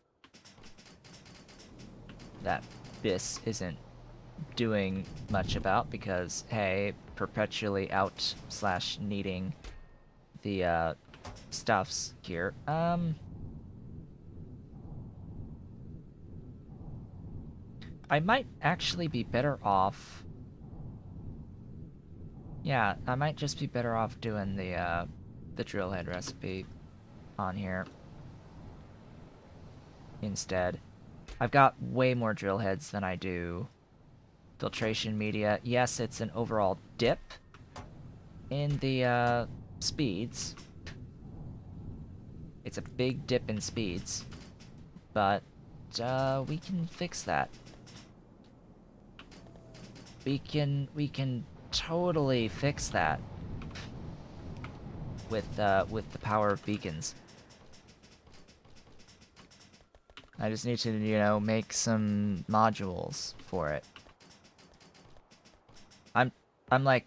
That this isn't doing much about because, hey, perpetually out / needing the, stuffs here. I might actually be better off... yeah, I might just be better off doing the drill head recipe on here instead. I've got way more drill heads than I do filtration media. Yes, it's an overall dip in the speeds. It's a big dip in speeds, but we can fix that. We can totally fix that with the power of beacons. I just need to, you know, make some modules for it. I'm like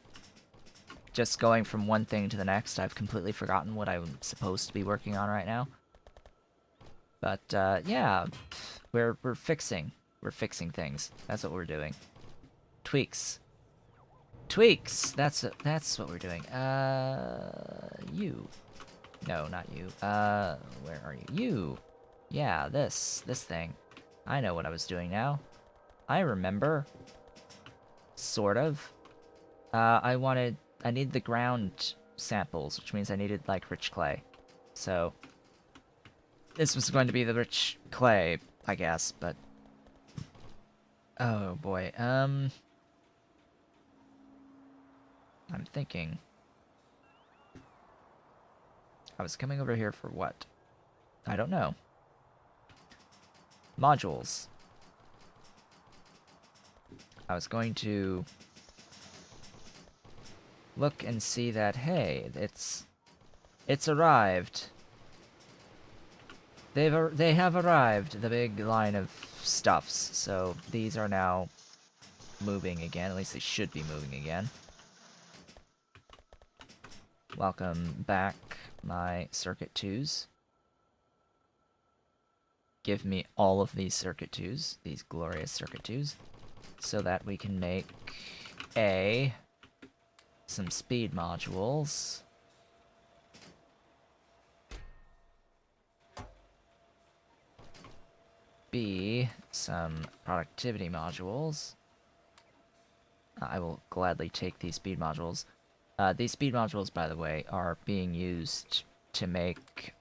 just going from one thing to the next. I've completely forgotten what I'm supposed to be working on right now. But yeah, we're fixing things. That's what we're doing. Tweaks. That's what we're doing. You. No, not you. Where are you? You. Yeah, this thing. I know what I was doing now. I remember. Sort of. I need the ground samples, which means I needed, like, rich clay. So, this was going to be the rich clay, I guess, but... oh, boy, I'm thinking... I was coming over here for what? I don't know. Modules. I was going to... look and see that, hey, it's arrived. They have arrived, the big line of stuffs. So these are now moving again. At least they should be moving again. Welcome back, my circuit 2s. Give me all of these circuit 2s, these glorious circuit 2s, so that we can make some speed modules. B, some productivity modules. I will gladly take these speed modules. These speed modules, by the way, are being used to make,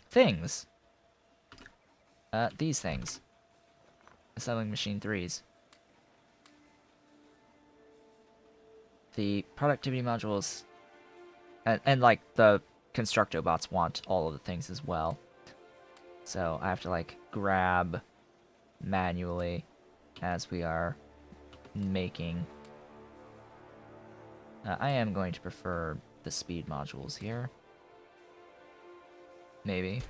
things. These things. Assembling machine 3s. The productivity modules, and like, the Constructobots want all of the things as well. So I have to, like, grab manually as we are making. I am going to prefer the speed modules here. Maybe.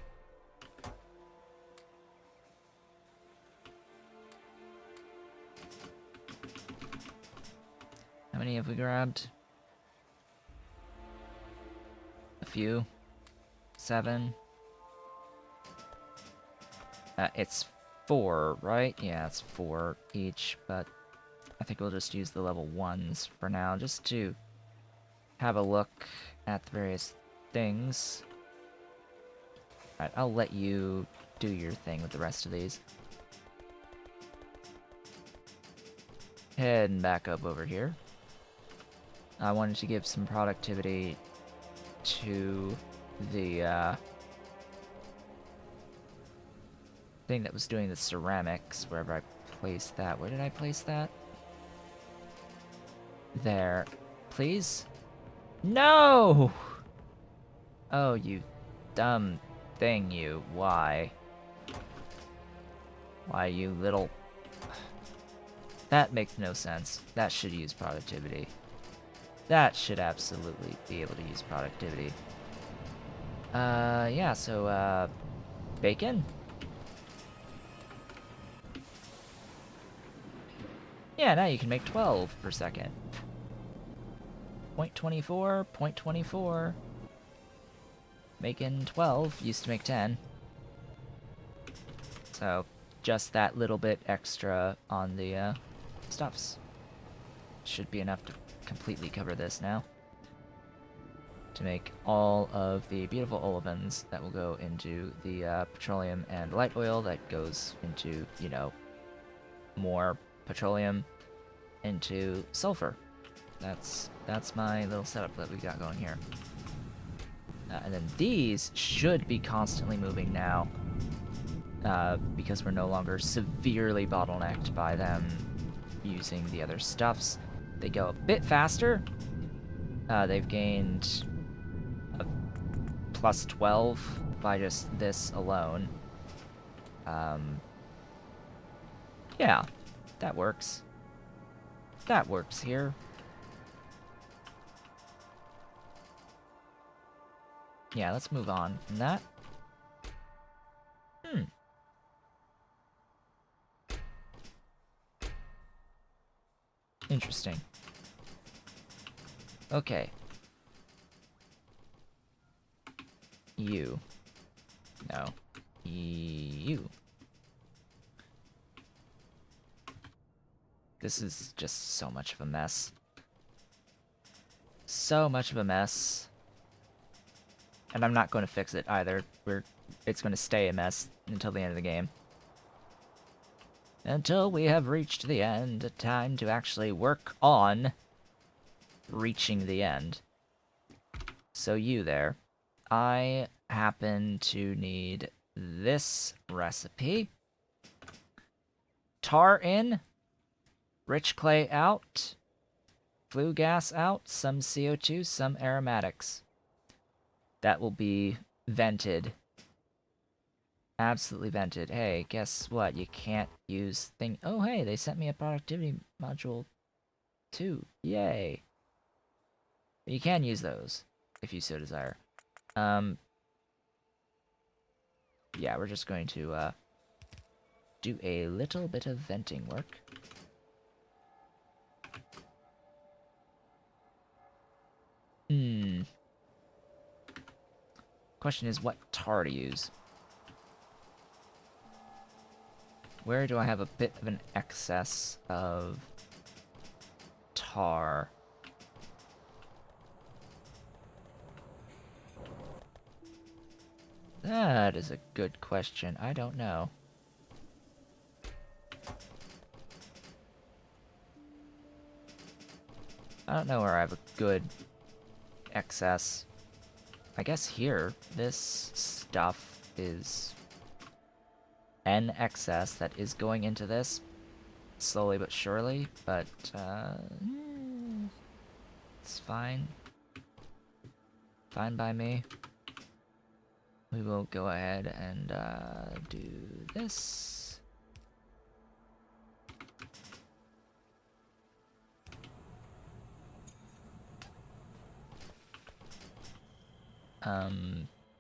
How many have we grabbed? A few. 7. It's 4, right? Yeah, it's 4 each, but I think we'll just use the level 1s for now, just to have a look at the various things. Alright, I'll let you do your thing with the rest of these. Heading back up over here. I wanted to give some productivity to the, thing that was doing the ceramics, wherever I placed that. Where did I place that? There. Please? No! Oh, you dumb thing, you. Why? Why, you little... That makes no sense. That should use productivity. That should absolutely be able to use productivity. Yeah, so, bacon? Yeah, now you can make 12 per second. 0.24, 0.24. Making 12 used to make 10. So, just that little bit extra on the stuffs. Should be enough to completely cover this now. To make all of the beautiful olefins that will go into the petroleum and light oil that goes into, you know, more petroleum into sulfur. That's my little setup that we got going here. And then these should be constantly moving now, because we're no longer severely bottlenecked by them using the other stuffs. They go a bit faster. They've gained a plus 12 by just this alone. Yeah, that works. That works here. Yeah, let's move on from that. Interesting. Okay. You. No. You. This is just so much of a mess. So much of a mess. And I'm not going to fix it either. It's going to stay a mess until the end of the game. Until we have reached the end. Time to actually work on reaching the end. So you there. I happen to need this recipe. Tar in. Rich clay out. Flue gas out. Some CO2. Some aromatics. That will be vented. Absolutely vented. Hey, guess what? You can't use thing. Oh, hey, they sent me a productivity module too. Yay. But you can use those if you so desire. Yeah, we're just going to do a little bit of venting work. Question is what tar to use. Where do I have a bit of an excess of tar? That is a good question. I don't know. I don't know where I have a good excess. I guess here, this stuff is an excess that is going into this slowly but surely, but it's fine. Fine by me. We will go ahead and do this.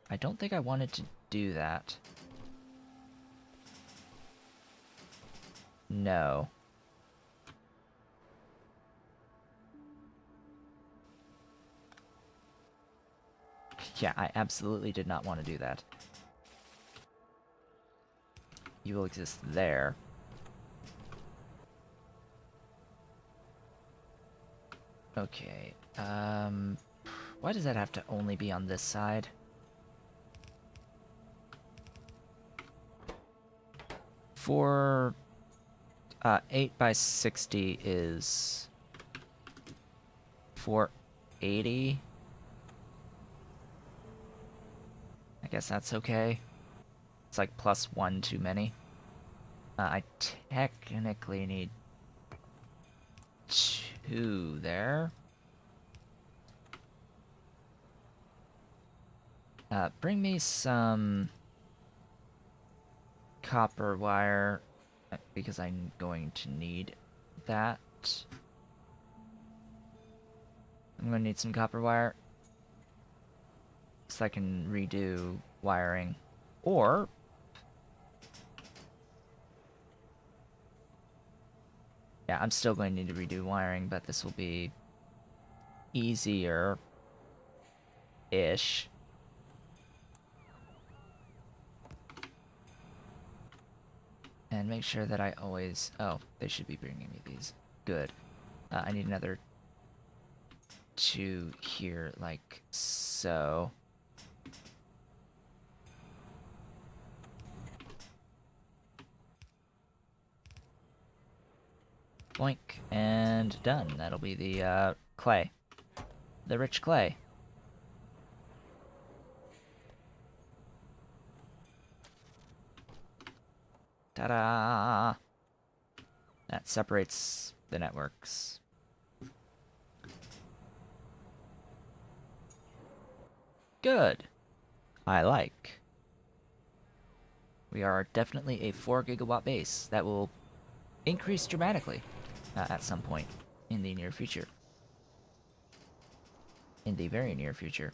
I don't think I wanted to do that. No. Yeah, I absolutely did not want to do that. You will exist there. Okay, why does that have to only be on this side? For 8 by 60 is 480. I guess that's okay. It's like +1 too many. I technically need 2 there. Bring me some copper wire, because I'm going to need that. I'm gonna need some copper wire so I can redo wiring. Or yeah, I'm still going to need to redo wiring, but this will be easier-ish. And make sure that I always... Oh, they should be bringing me these. Good. I need another 2 here, like so. Boink. And done. That'll be the clay. The rich clay. Ta-da! That separates the networks. Good. I like. We are definitely a 4 gigawatt base that will increase dramatically at some point in the near future. In the very near future.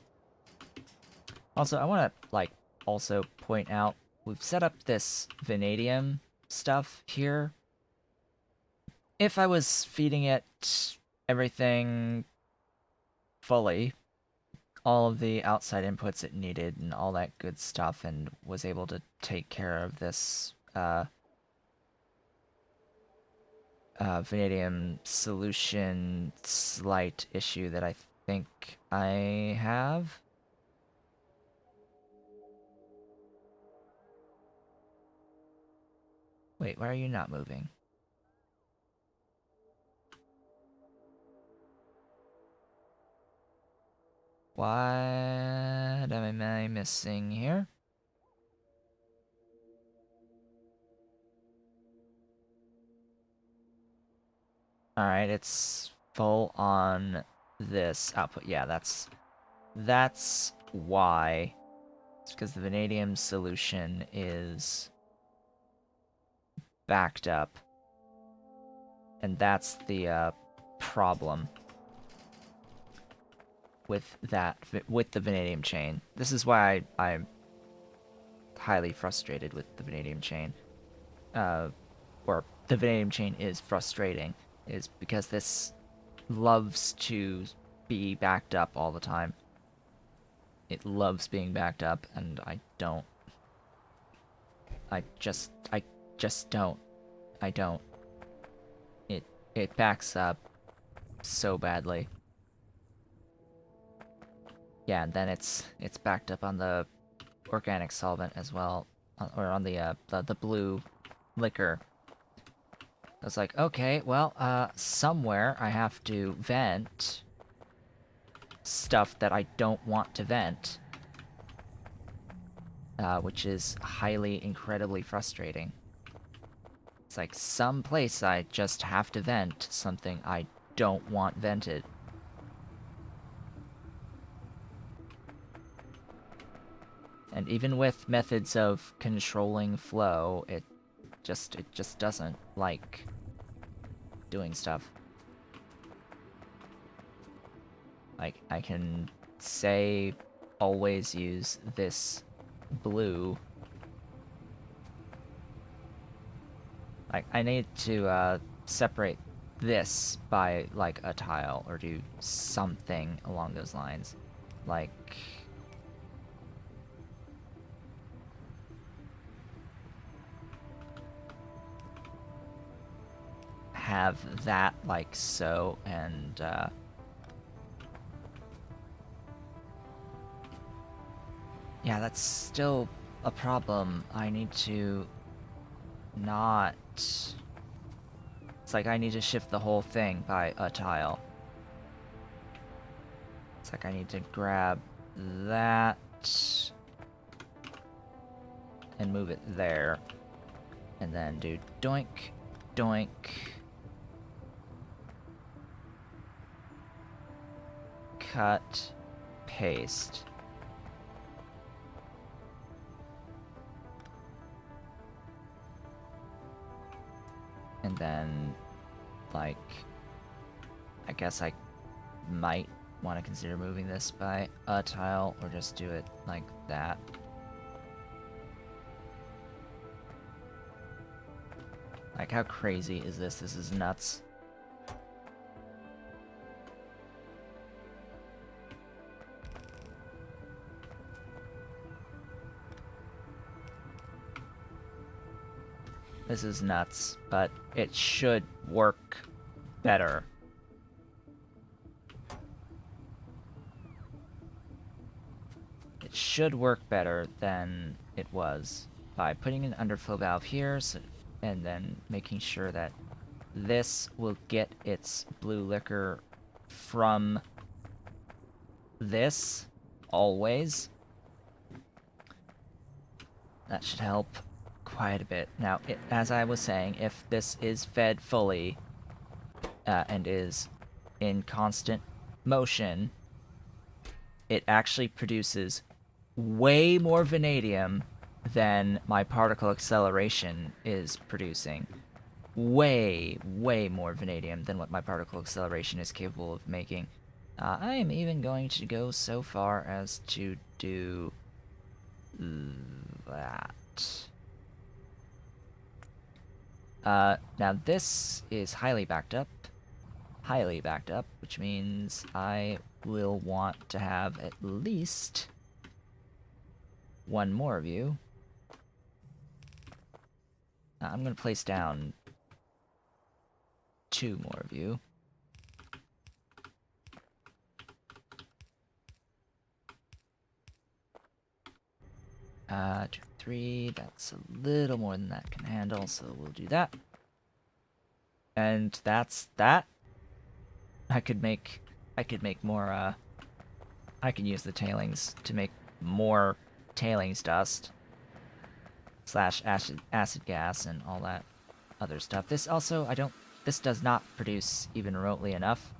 Also, I want to, like, also point out, we've set up this vanadium stuff here. If I was feeding it everything fully, all of the outside inputs it needed and all that good stuff, and was able to take care of this vanadium solution slight issue that I think I have. Wait, why are you not moving? What am I missing here? Alright, it's full on this output. Yeah, that's why. It's because the vanadium solution is backed up. And that's the problem with the vanadium chain. This is why I'm highly frustrated with the vanadium chain. Or the vanadium chain is frustrating, is because this loves to be backed up all the time. It loves being backed up, and I don't. I just don't. I don't. It backs up so badly. Yeah, and then it's backed up on the organic solvent as well, or on the blue liquor. I was like, okay, well, somewhere I have to vent stuff that I don't want to vent, which is highly, incredibly frustrating. It's like some place I just have to vent something I don't want vented. And even with methods of controlling flow, it just doesn't like doing stuff. Like, I can say always use this blue. Like, I need to separate this by, like, a tile, or do something along those lines. Like... have that like so, and yeah, that's still a problem. I need to not... It's like I need to shift the whole thing by a tile. It's like I need to grab that and move it there, and then do doink, doink. Cut, paste. And then, like, I guess I might want to consider moving this by a tile or just do it like that. Like, how crazy is this? This is nuts. This is nuts, but it should work better. It should work better than it was by putting an underflow valve here, and then making sure that this will get its blue liquor from this always. That should help quite a bit. Now, as I was saying, if this is fed fully and is in constant motion, it actually produces way more vanadium than my particle acceleration is producing. Way more vanadium than what my particle acceleration is capable of making. I am even going to go so far as to do that. Now this is highly backed up, which means I will want to have at least one more of you. I'm going to place down 2 more of you. Two, 3, that's a little more than that can handle, so we'll do that. And that's that. I could make more, I can use the tailings to make more tailings dust / acid gas and all that other stuff. This also, this does not produce even remotely enough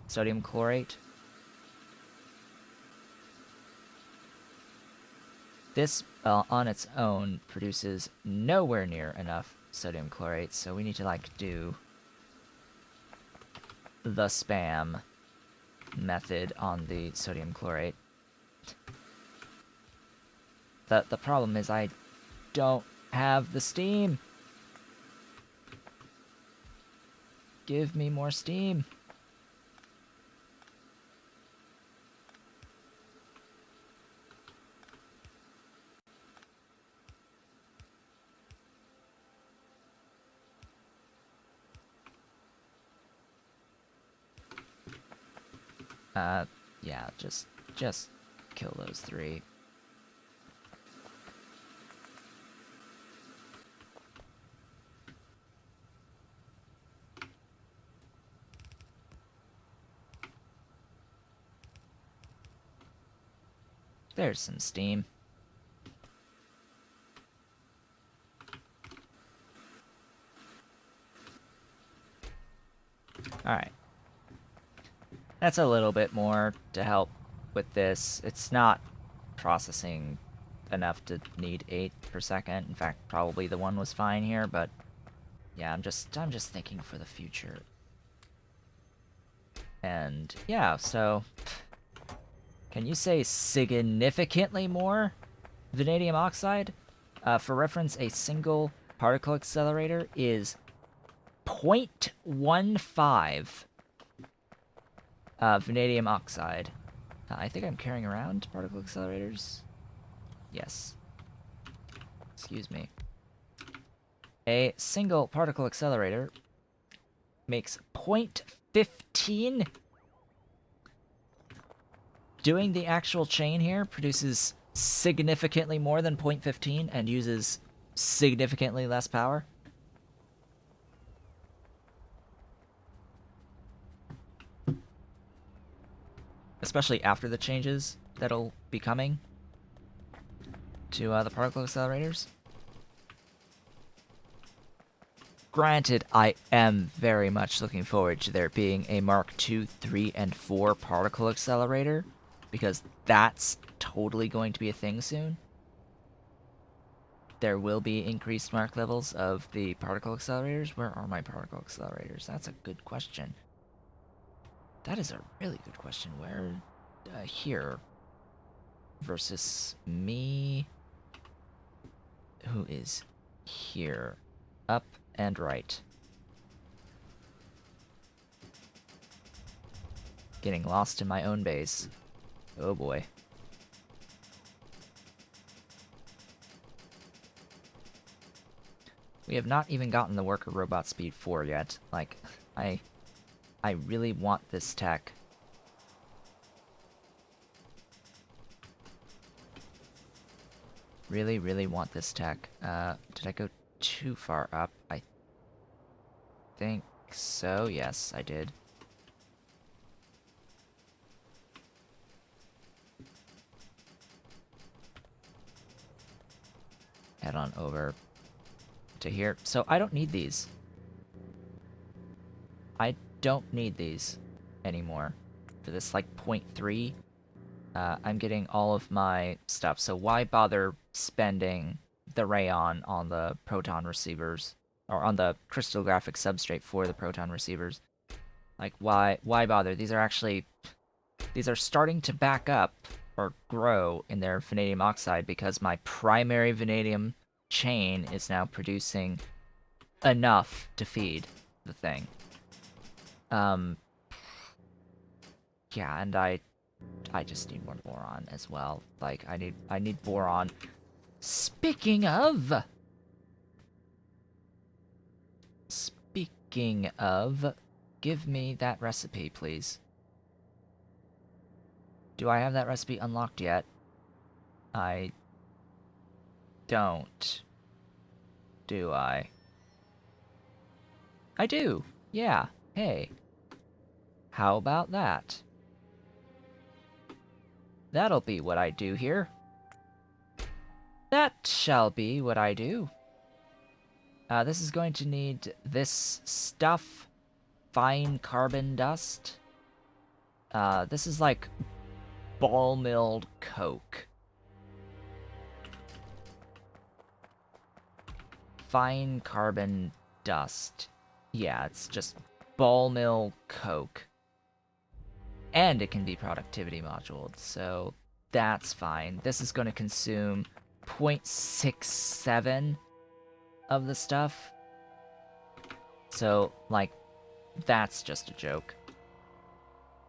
sodium chlorate. This, on its own, produces nowhere near enough sodium chlorate, so we need to, like, do the spam method on the sodium chlorate. The problem is I don't have the steam. Give me more steam. Yeah, just kill those 3. There's some steam. Alright. That's a little bit more to help with this. It's not processing enough to need 8 per second. In fact, probably the one was fine here, but yeah, I'm just thinking for the future. And yeah, so can you say significantly more vanadium oxide? For reference, a single particle accelerator is 0.15 vanadium oxide. I think I'm carrying around particle accelerators. Yes. Excuse me. A single particle accelerator makes 0.15. Doing the actual chain here produces significantly more than 0.15 and uses significantly less power. Especially after the changes that'll be coming to the particle accelerators. Granted, I am very much looking forward to there being a Mark II, 3, and 4 particle accelerator, because that's totally going to be a thing soon. There will be increased mark levels of the particle accelerators. Where are my particle accelerators? That's a good question. That is a really good question. Where, here versus me, who is here, up and right. Getting lost in my own base. Oh boy. We have not even gotten the worker robot speed 4 yet. Like, I really want this tech. Really, really want this tech. Did I go too far up? I think so. Yes, I did. Head on over to here. So I don't need these. I don't need these anymore. For this, like, 0.3, I'm getting all of my stuff. So why bother spending the rayon on the proton receivers? Or on the crystallographic substrate for the proton receivers? Like, why bother? These are starting to back up or grow in their vanadium oxide because my primary vanadium chain is now producing enough to feed the thing. Yeah, and I just need more boron as well. Like, I need boron. Speaking of, give me that recipe, please. Do I have that recipe unlocked yet? I don't. Do I? I do. Yeah. Hey. How about that? That'll be what I do here. That shall be what I do. This is going to need this stuff. Fine carbon dust. This is like ball milled coke. Fine carbon dust. Yeah, it's just ball mill coke. And it can be productivity moduled, so that's fine. This is going to consume 0.67 of the stuff. So, like, that's just a joke.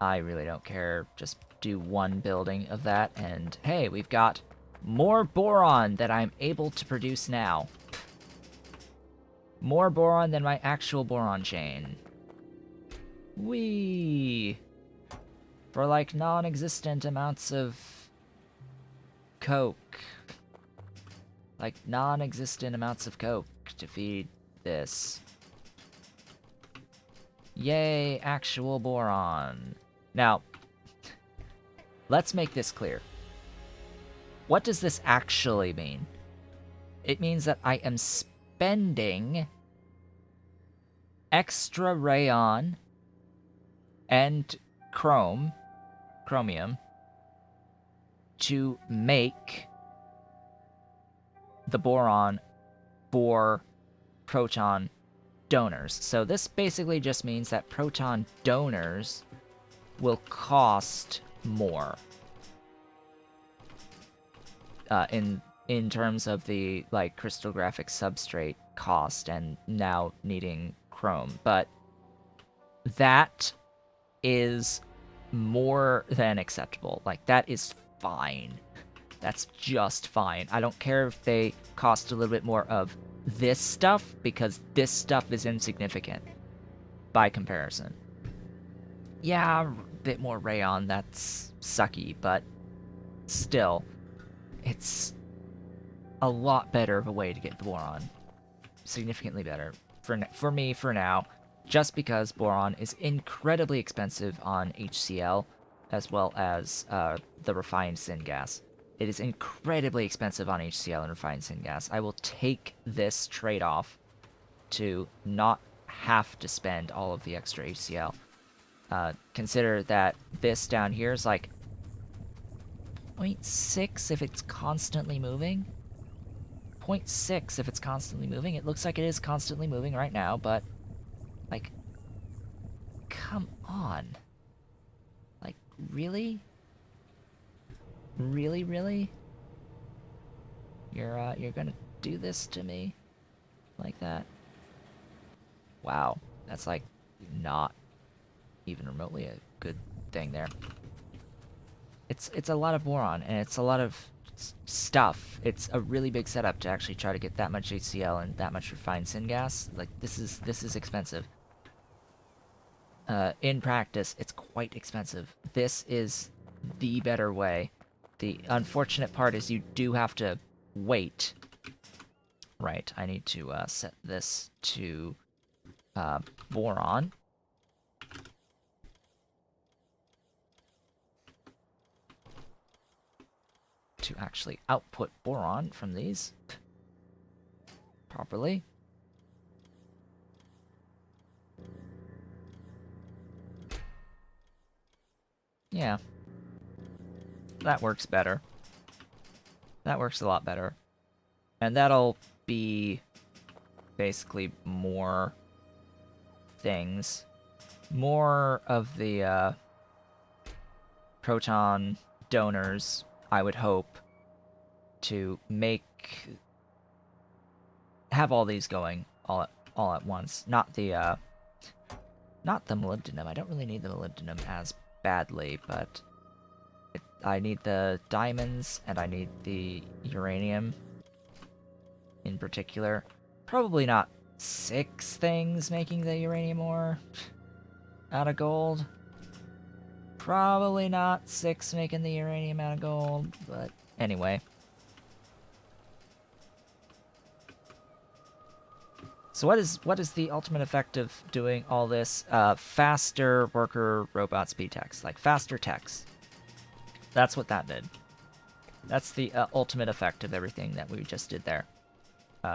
I really don't care. Just do one building of that, and hey, we've got more boron that I'm able to produce now. More boron than my actual boron chain. Whee! For, like, non-existent amounts of coke. Like, non-existent amounts of coke to feed this. Yay, actual boron. Now, let's make this clear. What does this actually mean? It means that I am spending extra rayon and chromium, to make the boron for proton donors. So this basically just means that proton donors will cost more. In terms of the, like, crystallographic substrate cost and now needing chrome. But that is more than acceptable. Like, that is fine. That's just fine. I don't care if they cost a little bit more of this stuff, because this stuff is insignificant by comparison. Yeah, a bit more rayon, that's sucky, but still, it's a lot better of a way to get the boron. Significantly better for me for now, just because boron is incredibly expensive on HCl, as well as the refined syngas. It is incredibly expensive on HCl and refined syngas. I will take this trade-off to not have to spend all of the extra HCl. Consider that this down here is like 0.6 if it's constantly moving. 0.6 if it's constantly moving. It looks like it is constantly moving right now, but, like, come on. Really? Really, really? You're gonna do this to me? Like that? Wow. That's like not even remotely a good thing there. It's a lot of boron, and it's a lot of stuff. It's a really big setup to actually try to get that much HCl and that much refined syngas. Like, this is expensive. In practice, it's quite expensive. This is the better way. The unfortunate part is you do have to wait. Right, I need to set this to boron. To actually output boron from these properly. Yeah. That works better. That works a lot better. And that'll be basically more things. More of the proton donors, I would hope, to have all these going all at once. Not the molybdenum. I don't really need the molybdenum as badly, but I need the diamonds and I need the uranium in particular. Probably not 6 things making the uranium ore out of gold. Probably not 6 making the uranium out of gold, but anyway. So what is the ultimate effect of doing all this? Faster worker robot speed techs, like faster techs. That's what that did. That's the ultimate effect of everything that we just did there.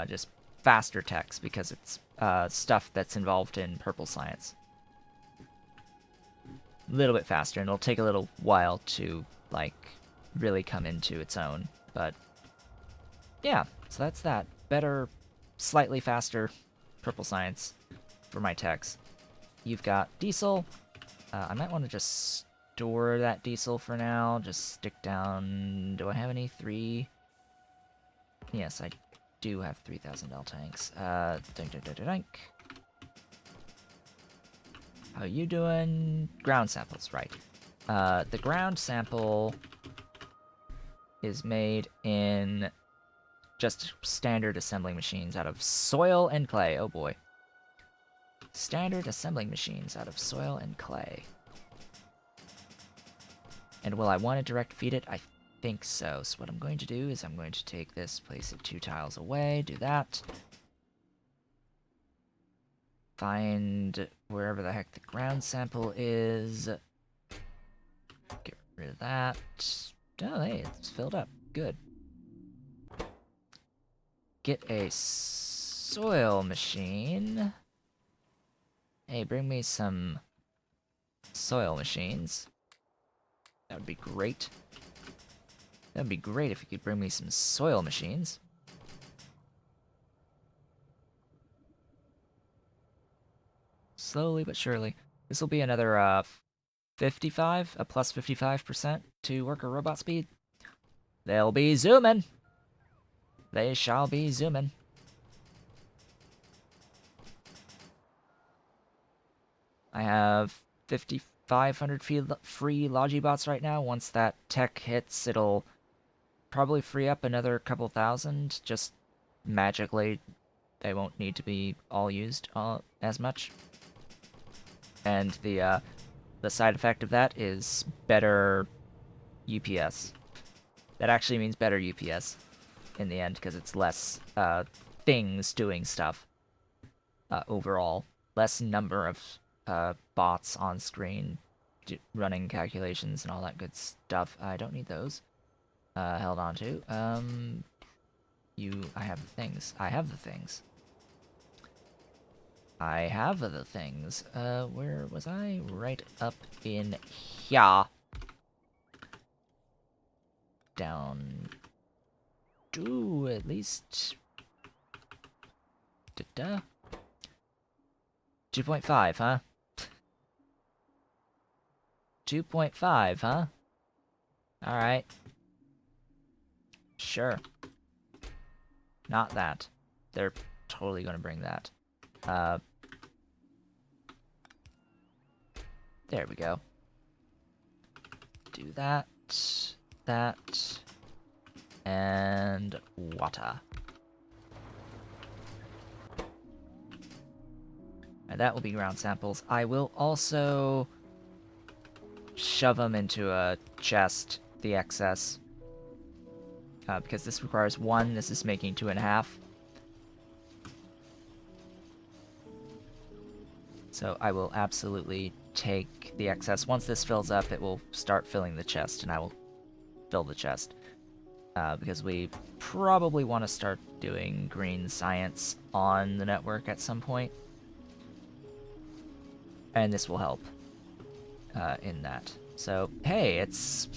Just faster techs, because it's stuff that's involved in purple science. A little bit faster, and it'll take a little while to, like, really come into its own. But, yeah, so that's that. Better, slightly faster purple science for my techs. You've got diesel. I might want to just store that diesel for now. Just stick down... Do I have any 3? Yes, I do have 3,000 L tanks. Dink. How you doing? Ground samples, right. The ground sample is made in just standard assembling machines out of soil and clay. Oh boy. Standard assembling machines out of soil and clay. And will I want to direct feed it? I think so. So what I'm going to do is I'm going to take this, place it 2 tiles away, do that. Find wherever the heck the ground sample is. Get rid of that. Oh, hey, it's filled up. Good. Get a soil machine. Hey, bring me some soil machines. That would be great. That would be great if you could bring me some soil machines. Slowly but surely. This will be another 55, a plus 55% to worker robot speed. They'll be zooming. They shall be zooming. I have 5,500 free Logibots right now. Once that tech hits, it'll probably free up another couple thousand. Just magically, they won't need to be all used as much. And the side effect of that is better UPS. That actually means better UPS in the end, because it's less things doing stuff overall. Less number of bots on screen running calculations and all that good stuff. I don't need those. Held on to. I have the things. I have the things. I have the things. Where was I? Right up in here. Down to at least... 2.5, huh? 2.5, huh? Alright. Sure. Not that. They're totally gonna bring that. There we go. Do that, that, and water. And that will be ground samples. I will also shove them into a chest, the excess. Because this requires 1, this is making 2.5. So I will absolutely take the excess. Once this fills up, it will start filling the chest, and I will fill the chest. Because we probably want to start doing green science on the network at some point. And this will help in that. So, hey, it's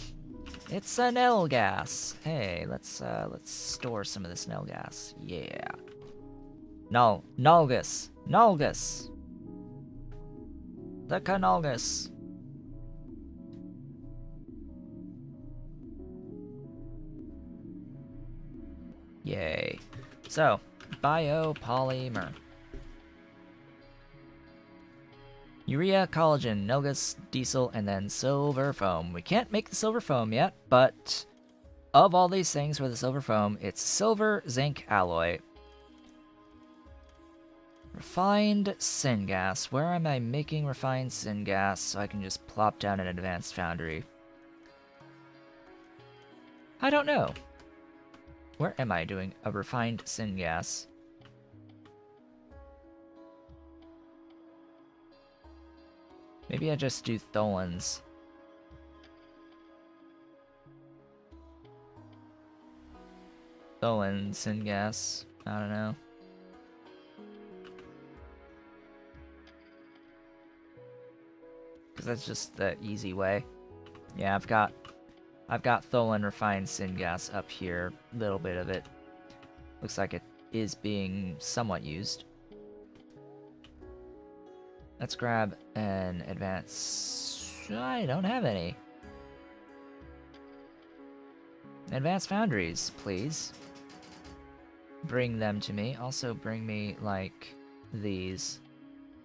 a Knellgas. Hey, let's store some of this Knellgas. Yeah. Knellgas. The Knellgas. Yay. So, biopolymer. Urea, collagen, Knellgas, diesel, and then silver foam. We can't make the silver foam yet, but of all these things for the silver foam, it's silver-zinc alloy. Refined syngas. Where am I making refined syngas so I can just plop down an advanced foundry? I don't know. Where am I doing a refined syngas? Maybe I just do Tholins. Tholin syngas. I don't know. Because that's just the easy way. Yeah, I've got Tholin refined syngas up here. Little bit of it. Looks like it is being somewhat used. Let's grab an advance. I don't have any. Advanced foundries, please. Bring them to me. Also bring me, like, these.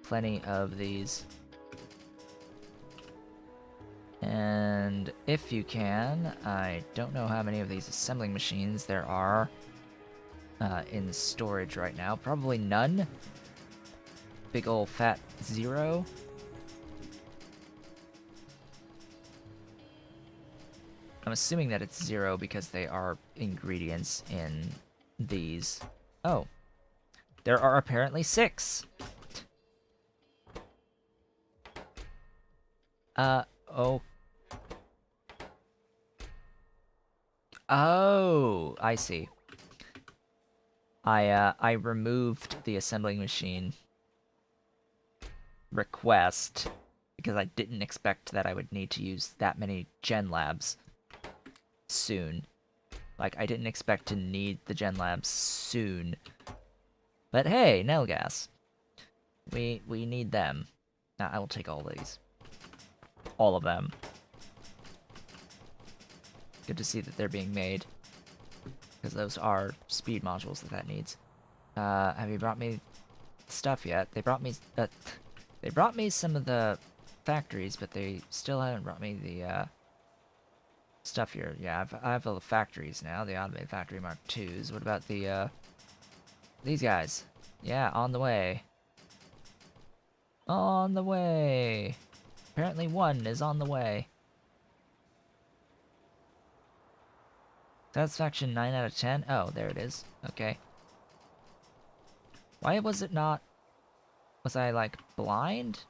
Plenty of these. And if you can, I don't know how many of these assembling machines there are in storage right now. Probably none. Big ol' fat 0. I'm assuming that it's 0 because they are ingredients in these. Oh. There are apparently 6. Oh. Oh, I see. I removed the assembling machine request because I didn't expect that I would need to use that many gen labs soon. Like, I didn't expect to need the gen labs soon. But hey, Knellgas. We need them. Now, I will take all these. All of them. Good to see that they're being made. Because those are speed modules that needs. Have you brought me stuff yet? They brought me some of the factories, but they still haven't brought me the stuff here. Yeah, I have all the factories now, the automated factory Mark IIs. What about the these guys? Yeah, on the way. On the way. Apparently 1 is on the way. Satisfaction 9 out of 10? Oh, there it is. Okay. Why was it not... Was I, like, blind?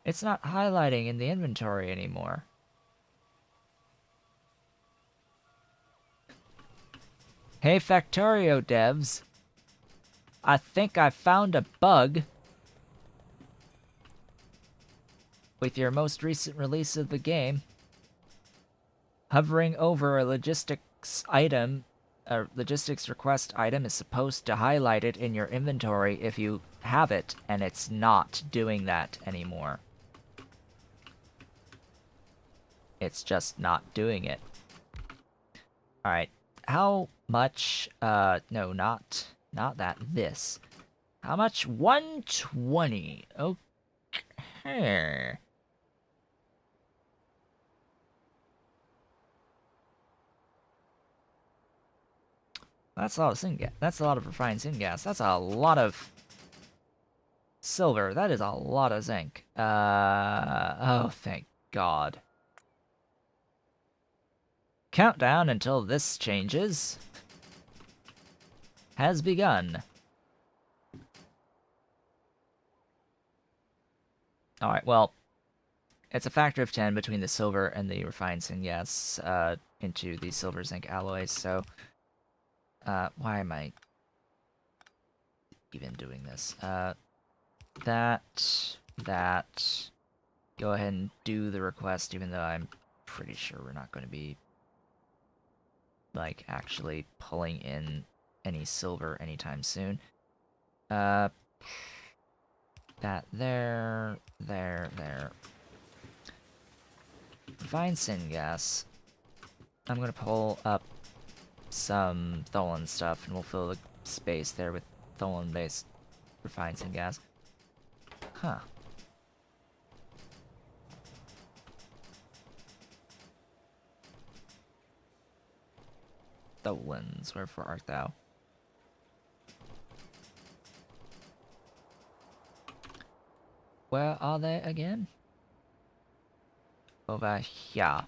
It's not highlighting in the inventory anymore. Hey, Factorio devs. I think I found a bug with your most recent release of the game. Hovering over a logistics item a logistics request item is supposed to highlight it in your inventory if you have it, and it's not doing that anymore. It's just not doing it. Alright, how much, no, not that, this. How much? 120. Okay. That's a lot of syngas. That's a lot of refined syngas. That's a lot of silver. That is a lot of zinc. Oh, thank God. Countdown until this changes has begun. Alright, well, it's a factor of 10 between the silver and the refined syngas into the silver-zinc alloys, so why am I even doing this? That, go ahead and do the request, even though I'm pretty sure we're not going to be, like, actually pulling in any silver anytime soon. That there. Refined syngas. I'm gonna pull up some Tholen stuff, and we'll fill the space there with Tholen-based refined syngas. Huh. Tholens, wherefore art thou? Where are they again? Over here.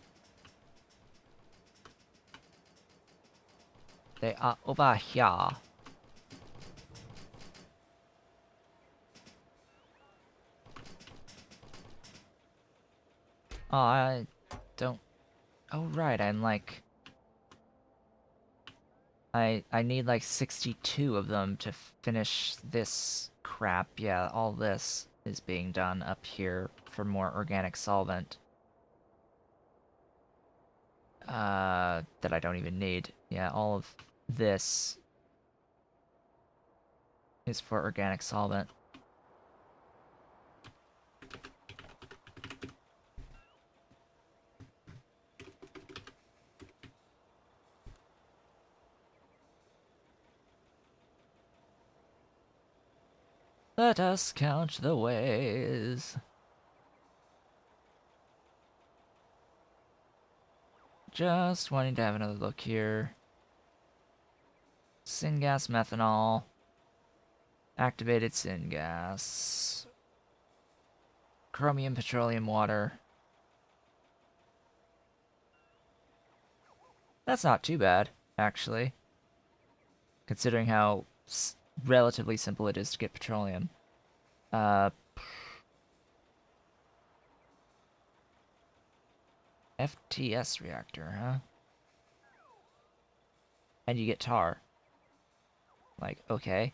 They are over here. Oh, I don't... Oh, right, I'm like... I need like 62 of them to finish this crap. Yeah, all this is being done up here for more organic solvent. That I don't even need. Yeah, all of this is for organic solvent. Let us count the ways. Just wanting to have another look here. Syngas methanol. Activated syngas. Chromium petroleum water. That's not too bad, actually. Considering how relatively simple it is to get petroleum. FTS reactor, huh? And you get tar. Like, okay.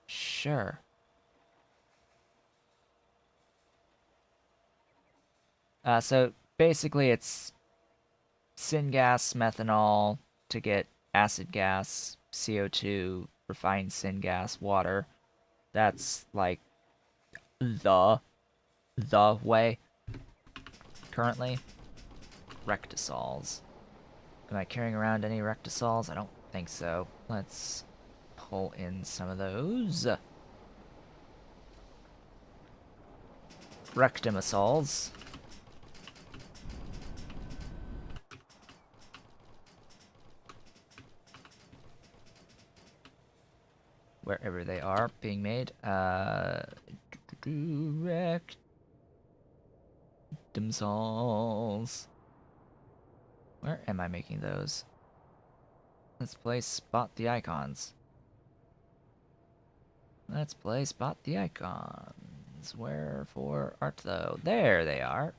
Sure. So basically it's syngas methanol to get acid gas, CO2, refined syngas, water. That's like the way currently. Rectisols. Am I carrying around any rectisols? I don't think so. Let's pull in some of those. Rectimasols. Wherever they are being made. Rectimasols. Where am I making those? Let's play Spot the Icons. Let's play Spot the Icons. Wherefore art thou? There they are.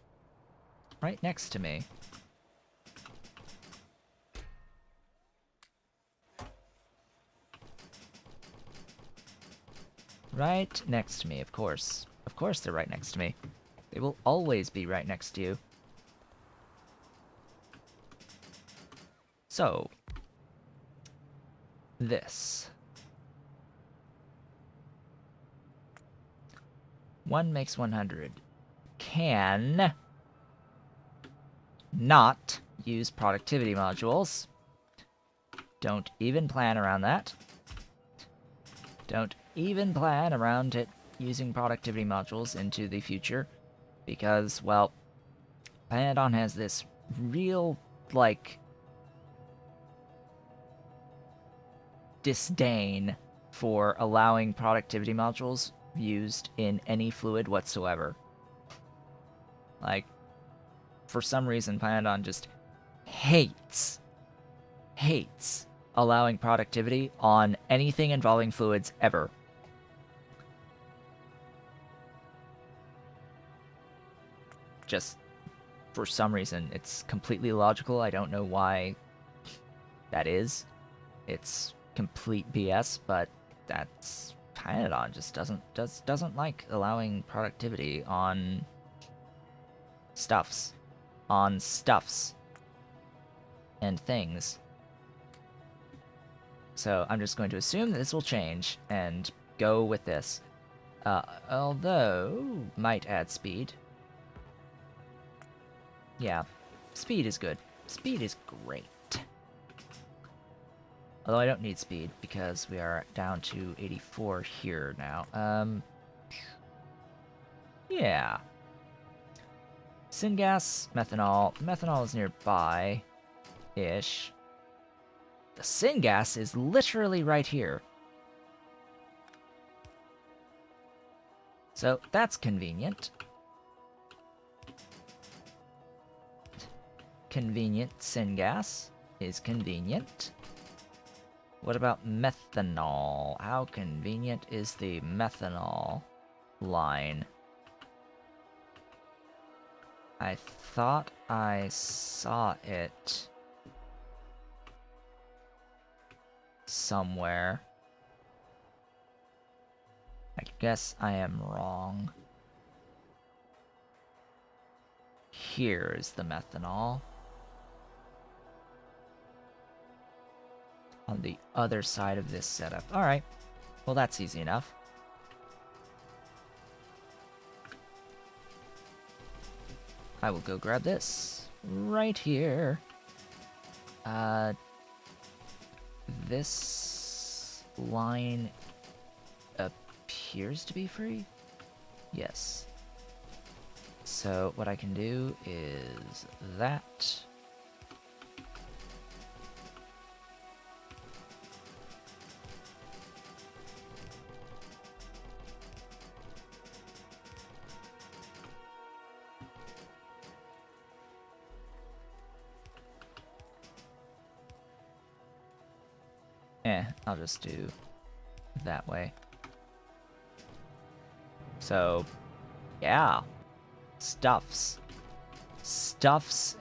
Right next to me. Right next to me, of course. Of course they're right next to me. They will always be right next to you. So, this. 1 makes 100. Can not use productivity modules. Don't even plan around that. Don't even plan around it using productivity modules into the future. Because, well, Pyanodon has this real, like, disdain for allowing productivity modules used in any fluid whatsoever. Like, for some reason, Pyanodon just hates allowing productivity on anything involving fluids ever. Just for some reason, it's completely logical. I don't know why that is. It's complete BS, but that's Pyanodon just doesn't like allowing productivity on stuffs and things. So I'm just going to assume that this will change and go with this. Although, might add speed. Yeah, speed is good. Speed is great. Although I don't need speed because we are down to 84 here now. Yeah. Syngas, methanol. Methanol is nearby-ish. The syngas is literally right here. So that's convenient. Convenient syngas is convenient. What about methanol? How convenient is the methanol line? I thought I saw it somewhere. I guess I am wrong. Here is the methanol. On the other side of this setup. Alright. Well, that's easy enough. I will go grab this. Right here. This line appears to be free? Yes. So what I can do is that. I'll just do that way. So, yeah. Stuffs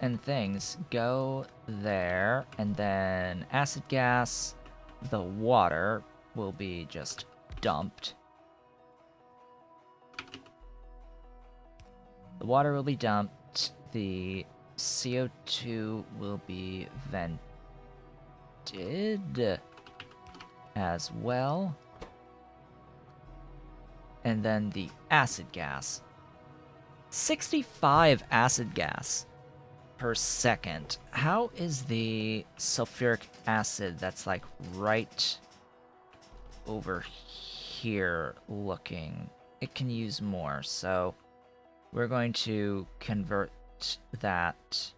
and things go there, and then acid gas, the water will be just dumped. The water will be dumped, the CO2 will be vented as well. And then the acid gas. 65 acid gas per second. How is the sulfuric acid that's like right over here looking? It can use more, so we're going to convert that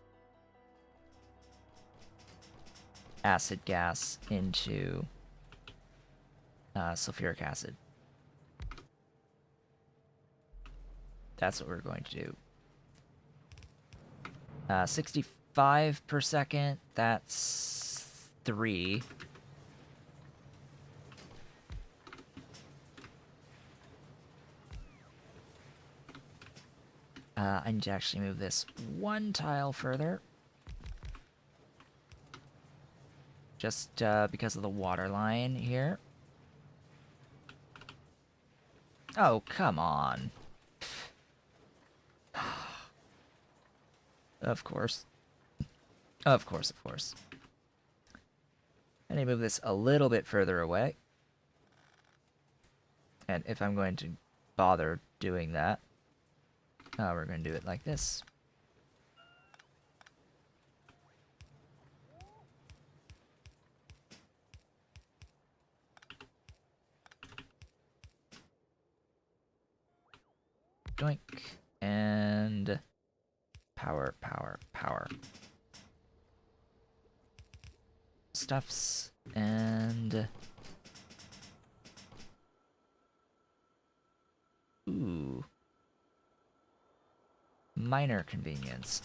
acid gas into sulfuric acid. That's what we're going to do. 65 per second, that's 3. I need to actually move this one tile further. Just because of the water line here. Oh, come on. Of course. Of course, of course. I need to move this a little bit further away. And if I'm going to bother doing that, we're going to do it like this. Doink. And power, power, power. Stuffs and... Ooh. Minor convenience.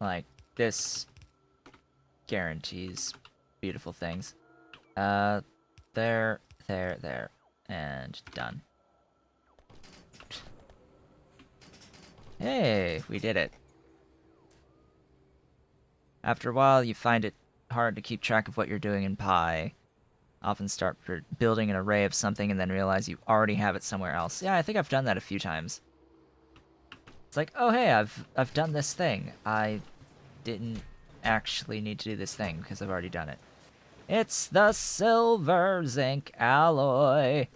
Like, this guarantees beautiful things. There, there, and done. Hey, we did it. After a while, you find it hard to keep track of what you're doing in Pi. Often start building an array of something and then realize you already have it somewhere else. Yeah, I think I've done that a few times. It's like, oh hey, I've done this thing. I didn't actually need to do this thing because I've already done it. It's the Silver-Zinc alloy.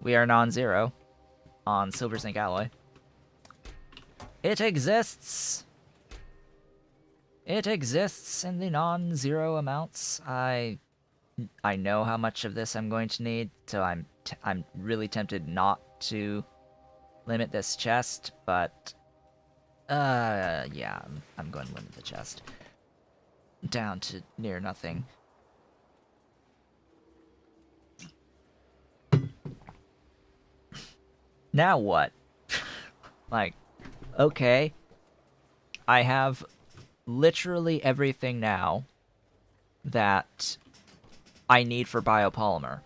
We are non-zero on Silver-Zinc alloy. It exists. It exists in the non-zero amounts. I know how much of this I'm going to need, so I'm really tempted not to limit this chest, but yeah, I'm going to limit the chest down to near nothing. Now what? Like, okay, I have literally everything now that I need for biopolymer.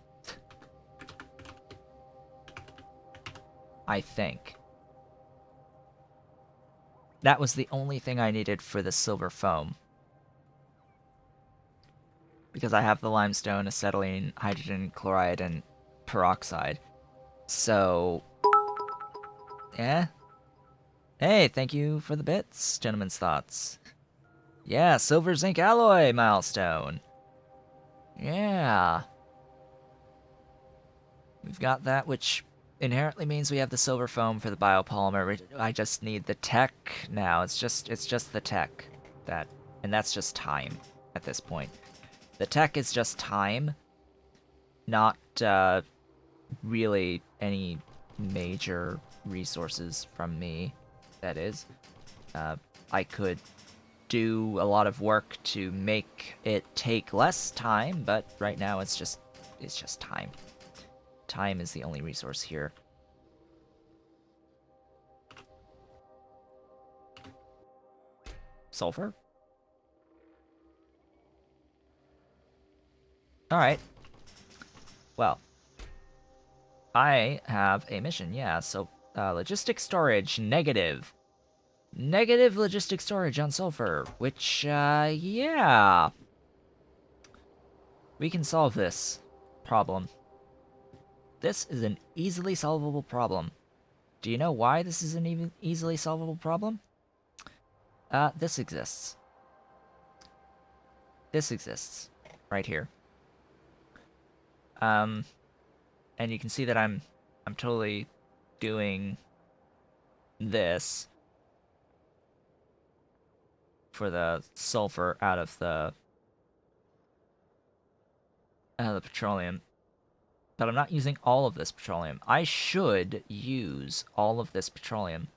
I think. That was the only thing I needed for the silver foam. Because I have the limestone, acetylene, hydrogen chloride, and peroxide. So... yeah? Hey, thank you for the bits, gentlemen's thoughts. Yeah, Silver-Zinc alloy milestone. Yeah. We've got that, which inherently means we have the silver foam for the biopolymer. I just need the tech now. It's just the tech. And that's just time at this point. The tech is just time, not really any major resources from me, that is. I could do a lot of work to make it take less time, but right now it's just time. Time is the only resource here. Sulfur? Alright. Well. I have a mission, yeah, so logistic storage, negative. Negative logistic storage on sulfur, which, yeah. We can solve this problem. This is an easily solvable problem. Do you know why this is an even easily solvable problem? This exists. This exists. Right here. And you can see that I'm totally doing this for the sulfur out of the petroleum. But I'm not using all of this petroleum. I should use all of this petroleum.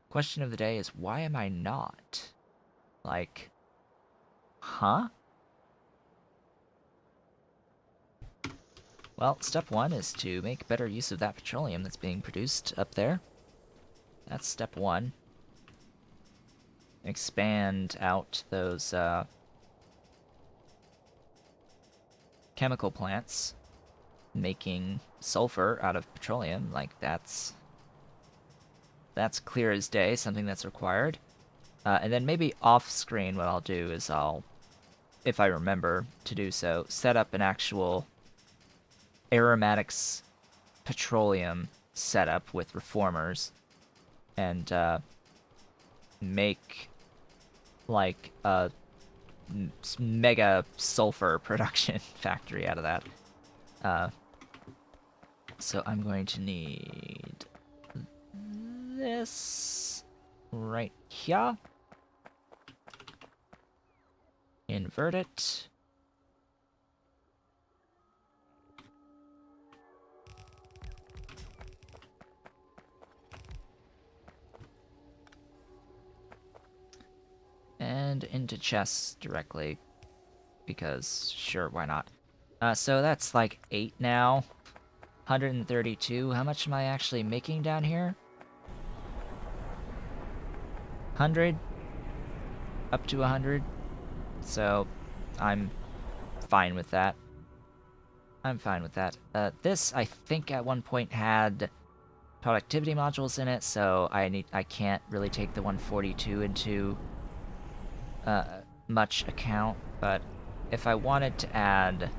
Question of the day is, why am I not? Like, huh? Well, step one is to make better use of that petroleum that's being produced up there. That's step one. Expand out those, chemical plants. making sulfur out of petroleum. Like, that's clear as day, something that's required. And then maybe off-screen what I'll do is I'll, if I remember to do so, set up an actual aromatics petroleum setup with reformers and make like a mega sulfur production factory out of that. So I'm going to need this right here. Invert it. And into chests directly, because sure, why not? So that's like 8 now. 132. How much am I actually making down here? 100? Up to 100? So, I'm fine with that. I'm fine with that. This, I think, at one point had productivity modules in it, so I can't really take the 142 into much account, but if I wanted to add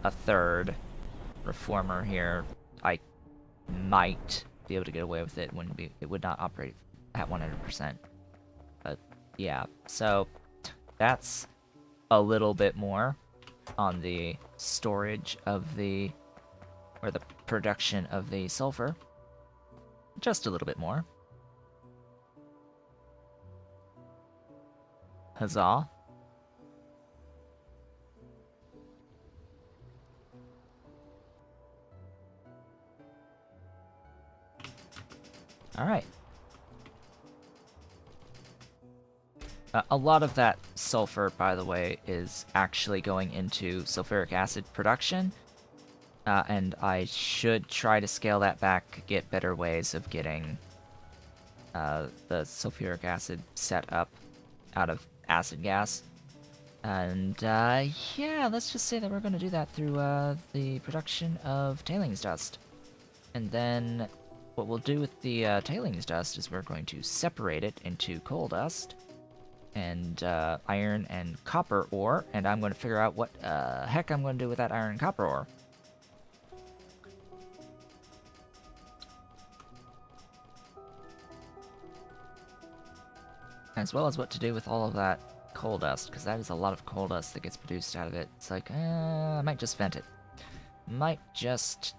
a third reformer here, I might be able to get away with it. It would not operate at 100%. But yeah, so that's a little bit more on the storage of the, or the production of the sulfur. Just a little bit more. Huzzah. Alright. A lot of that sulfur, by the way, is actually going into sulfuric acid production. And I should try to scale that back, get better ways of getting the sulfuric acid set up out of acid gas. And yeah, let's just say that we're going to do that through the production of tailings dust. And then what we'll do with the tailings dust is we're going to separate it into coal dust and iron and copper ore, and I'm going to figure out what heck I'm going to do with that iron and copper ore. As well as what to do with all of that coal dust, because that is a lot of coal dust that gets produced out of it. It's like, I might just vent it. Might just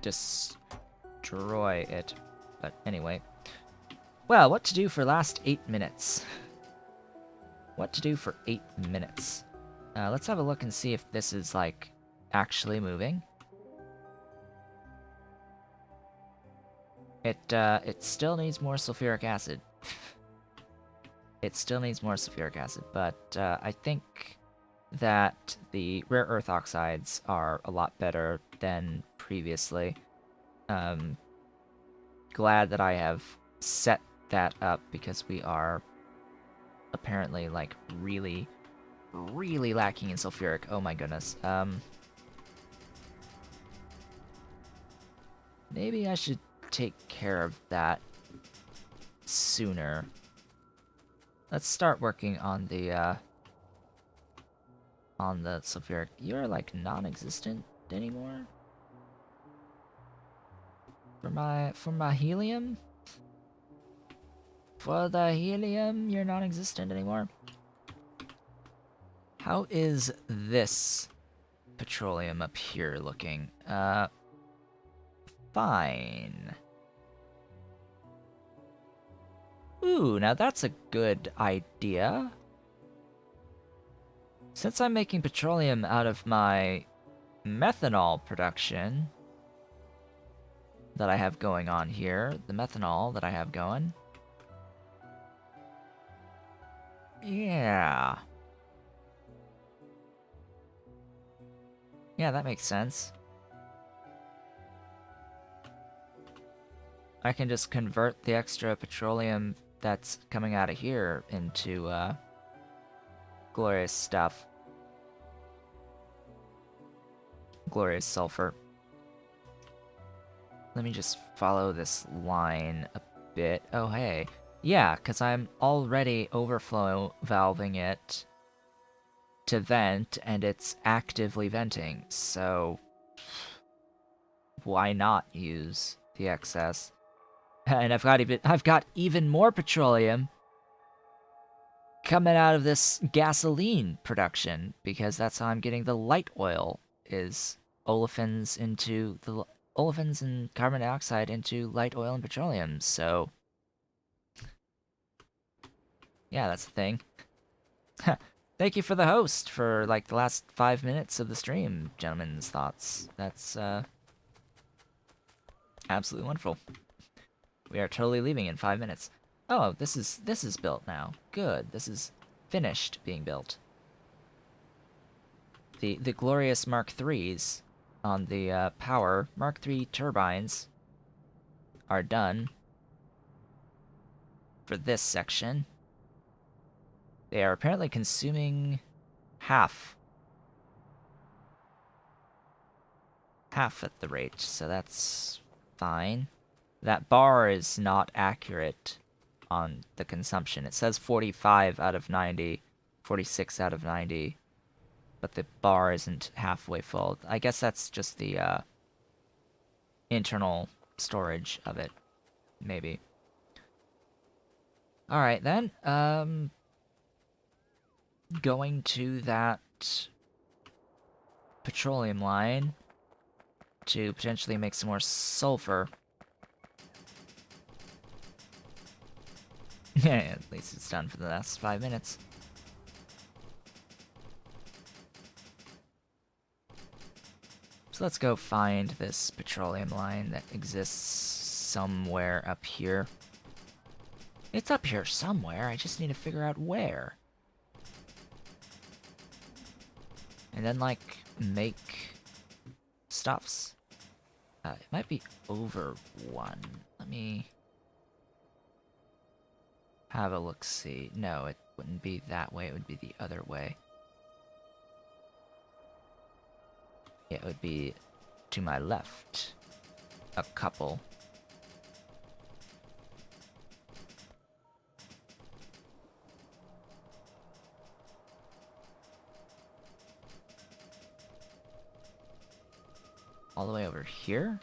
destroy it. But anyway. Well, what to do for last 8 minutes? What to do for 8 minutes? Let's have a look and see if this is, like, actually moving. It still needs more sulfuric acid. It still needs more sulfuric acid, but I think that the rare earth oxides are a lot better than previously. Glad that I have set that up, because we are apparently, like, really, really lacking in sulfuric. Oh my goodness. Maybe I should take care of that sooner. Let's start working on the sulfuric. You're, like, non-existent anymore? For my helium? For the helium, you're non-existent anymore? How is this petroleum up here looking? Fine. Ooh, now that's a good idea. Since I'm making petroleum out of my methanol production that I have going on here, the methanol that I have going. Yeah. Yeah, that makes sense. I can just convert the extra petroleum that's coming out of here into glorious stuff. glorious sulfur. Let me just follow this line a bit. Oh, hey. Yeah, because I'm already overflow valving it to vent, and it's actively venting, so why not use the excess? And I've got even more petroleum coming out of this gasoline production, because that's how I'm getting the light oil, is olefins and carbon dioxide into light oil and petroleum. So yeah, that's the thing. Thank you for the host for like the last 5 minutes of the stream, gentlemen's thoughts. That's absolutely wonderful. We are totally leaving in 5 minutes. Oh, this is built now. Good. This is finished being built. The glorious Mark IIIs on the power Mark III turbines are done for this section. They are apparently consuming half at the rate, so that's fine. That bar is not accurate on the consumption. It says 45 out of 90, 46 out of 90, but the bar isn't halfway full. I guess that's just the internal storage of it, maybe. Alright then, going to that petroleum line to potentially make some more sulfur. Yeah, at least it's done for the last 5 minutes. So let's go find this petroleum line that exists somewhere up here. It's up here somewhere, I just need to figure out where. And then, like, make stuffs. It might be over one. Let me have a look-see. No, it wouldn't be that way, it would be the other way. It would be to my left. A couple. All the way over here?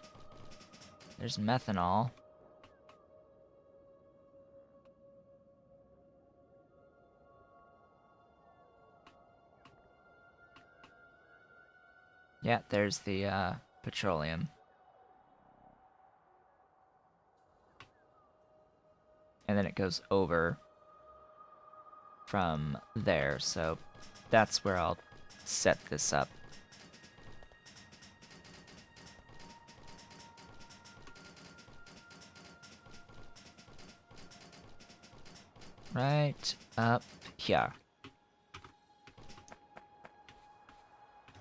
There's methanol. Yeah, there's the petroleum. And then it goes over from there, so that's where I'll set this up. Right up here.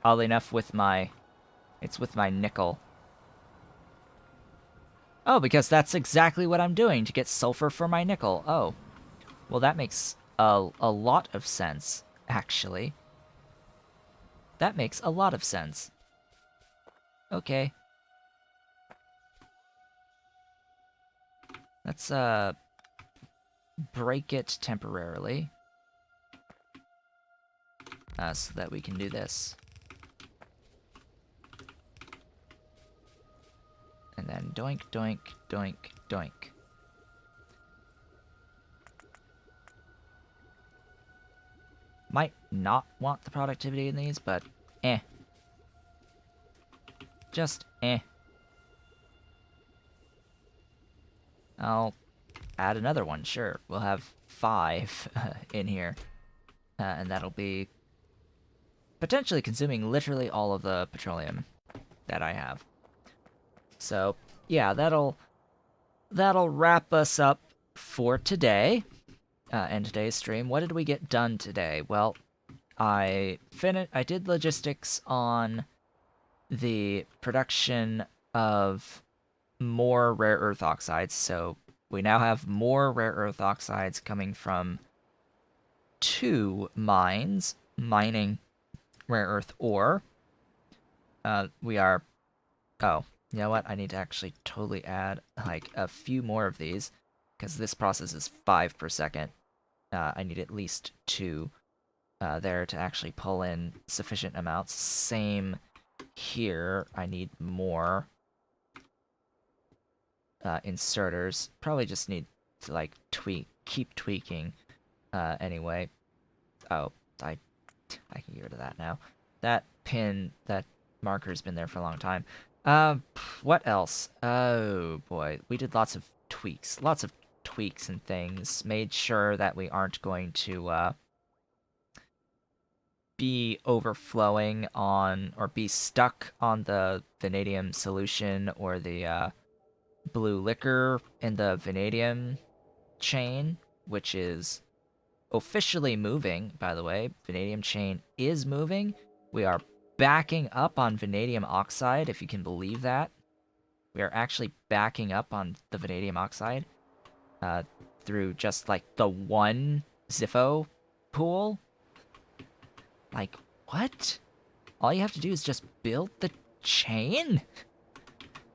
Oddly enough, it's with my nickel. Oh, because that's exactly what I'm doing to get sulfur for my nickel. Oh. Well, that makes a lot of sense, actually. That makes a lot of sense. Okay. Let's, break it temporarily. So that we can do this. And then doink, doink, doink, doink. Might not want the productivity in these, but eh. Just eh. I'll add another one, sure. We'll have 5 in here. And that'll be potentially consuming literally all of the petroleum that I have. So, yeah, that'll wrap us up for today, and today's stream. What did we get done today? Well, I did logistics on the production of more rare earth oxides, so we now have more rare earth oxides coming from 2 mines mining rare earth ore. We are... Oh, you know what? I need to actually totally add, like, a few more of these, because this process is 5 per second. I need at least 2 there to actually pull in sufficient amounts. Same here. I need more inserters. Probably just need to, like, keep tweaking anyway. Oh, I can get rid of that now. That marker's been there for a long time. What else? Oh boy, we did lots of tweaks and things. Made sure that we aren't going to be overflowing on or be stuck on the vanadium solution or the blue liquor in the vanadium chain, which is officially moving, by the way. Vanadium chain is moving. We are backing up on vanadium oxide, if you can believe that. We are actually backing up on the vanadium oxide through just like the one Ziffo pool. Like, what? All you have to do is just build the chain?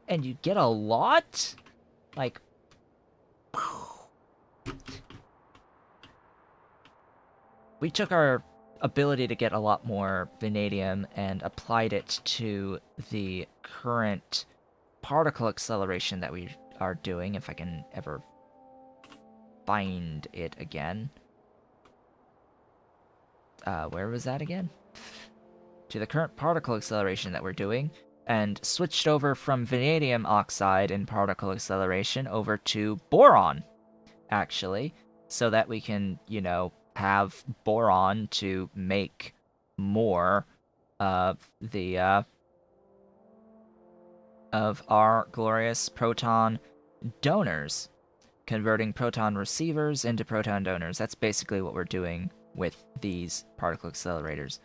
And you get a lot? Like, we took our ability to get a lot more vanadium and applied it to the current particle acceleration that we are doing, if I can ever find it again. Where was that again? To the current particle acceleration that we're doing, and switched over from vanadium oxide and particle acceleration over to boron, actually, so that we can, you know, have boron to make more of the of our glorious proton donors, converting proton receivers into proton donors. That's basically what we're doing with these particle accelerators.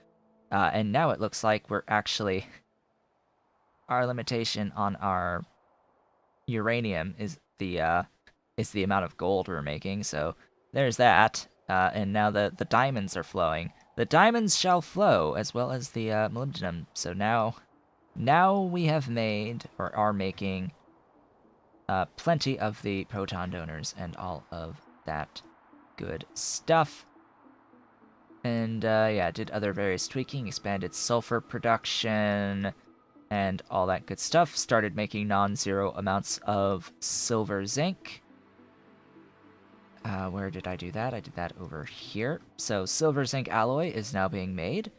And now it looks like we're actually... Our limitation on our uranium is the amount of gold we're making, so there's that. And now the diamonds are flowing. The diamonds shall flow, as well as the molybdenum. So now we have made, or are making, plenty of the proton donors and all of that good stuff. And yeah, did other various tweaking, expanded sulfur production, and all that good stuff. Started making non-zero amounts of Silver-Zinc. Where did I do that? I did that over here. So Silver-Zinc alloy is now being made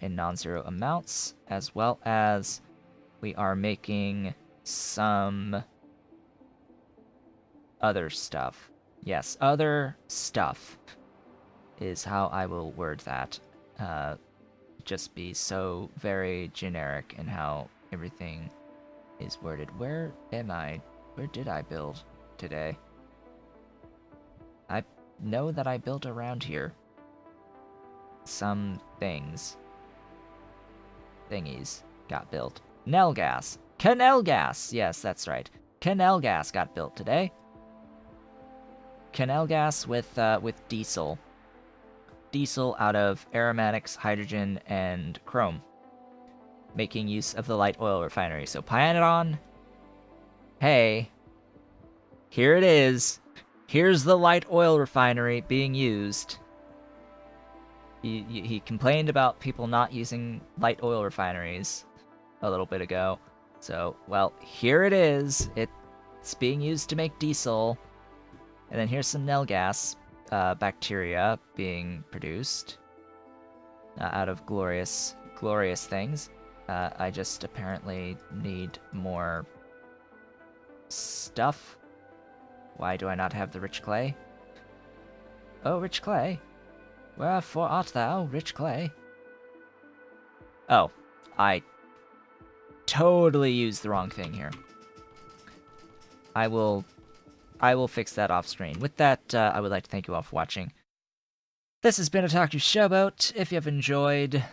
in non-zero amounts, as well as we are making some other stuff. Yes, other stuff is how I will word that. Just be so very generic in how everything is worded. Where am I? Where did I build today? I know that I built around here. Some things. Thingies got built. Knellgas. Knellgas! Yes, that's right. Knellgas got built today. Knellgas with diesel. Diesel out of aromatics, hydrogen, and chrome, making use of the light oil refinery. So Pyanodon, hey, here it is. Here's the light oil refinery being used. He complained about people not using light oil refineries a little bit ago. So, well, here it is. It's being used to make diesel. And then here's some Knellgas bacteria being produced out of glorious things. I just apparently need more stuff. Why do I not have the rich clay? Oh, rich clay? Wherefore art thou, rich clay? Oh, I totally used the wrong thing here. I will fix that off screen. With that, I would like to thank you all for watching. This has been Otaku Showboat. If you have enjoyed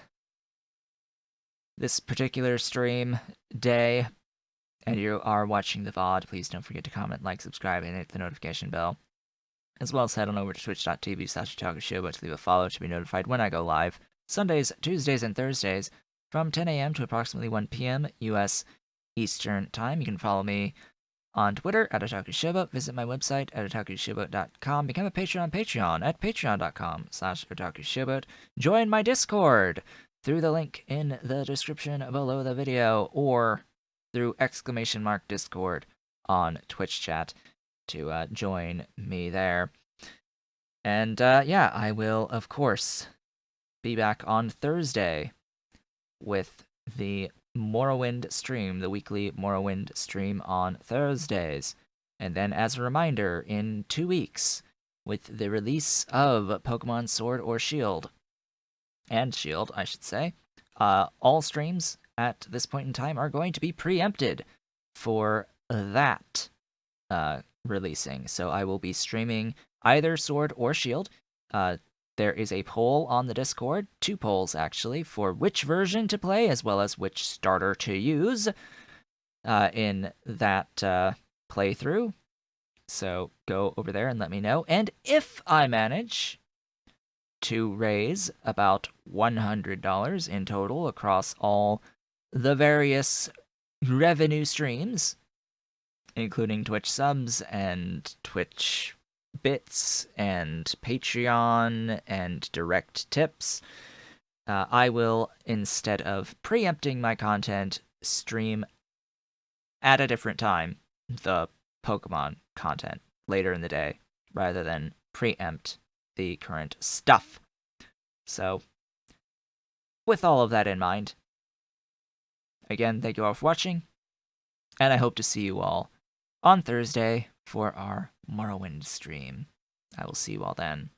this particular stream day, and you are watching the VOD, please don't forget to comment, like, subscribe, and hit the notification bell. As well as head on over to twitch.tv/Otaku Showboat to leave a follow to be notified when I go live. Sundays, Tuesdays, and Thursdays. from 10 a.m. to approximately 1 p.m. U.S. Eastern Time. You can follow me on Twitter at Otaku Showboat. Visit my website at otakushowboat.com. Become a patron on Patreon at patreon.com/Otaku Showboat. Join my Discord through the link in the description below the video or through !Discord on Twitch chat to join me there. And yeah, I will, of course, be back on Thursday with the Morrowind stream, the weekly Morrowind stream on Thursdays. And then, as a reminder, in 2 weeks, with the release of Pokemon Sword or Shield, and Shield, I should say, all streams at this point in time are going to be preempted for that releasing. So I will be streaming either Sword or Shield. There is a poll on the Discord, 2 polls actually, for which version to play as well as which starter to use in that playthrough. So go over there and let me know. And if I manage to raise about $100 in total across all the various revenue streams, including Twitch subs and Twitch bits and Patreon and direct tips, I will, instead of preempting my content, stream at a different time the Pokemon content later in the day rather than preempt the current stuff. So, with all of that in mind, again, thank you all for watching, and I hope to see you all on Thursday for our Morrowind stream. I will see you all then.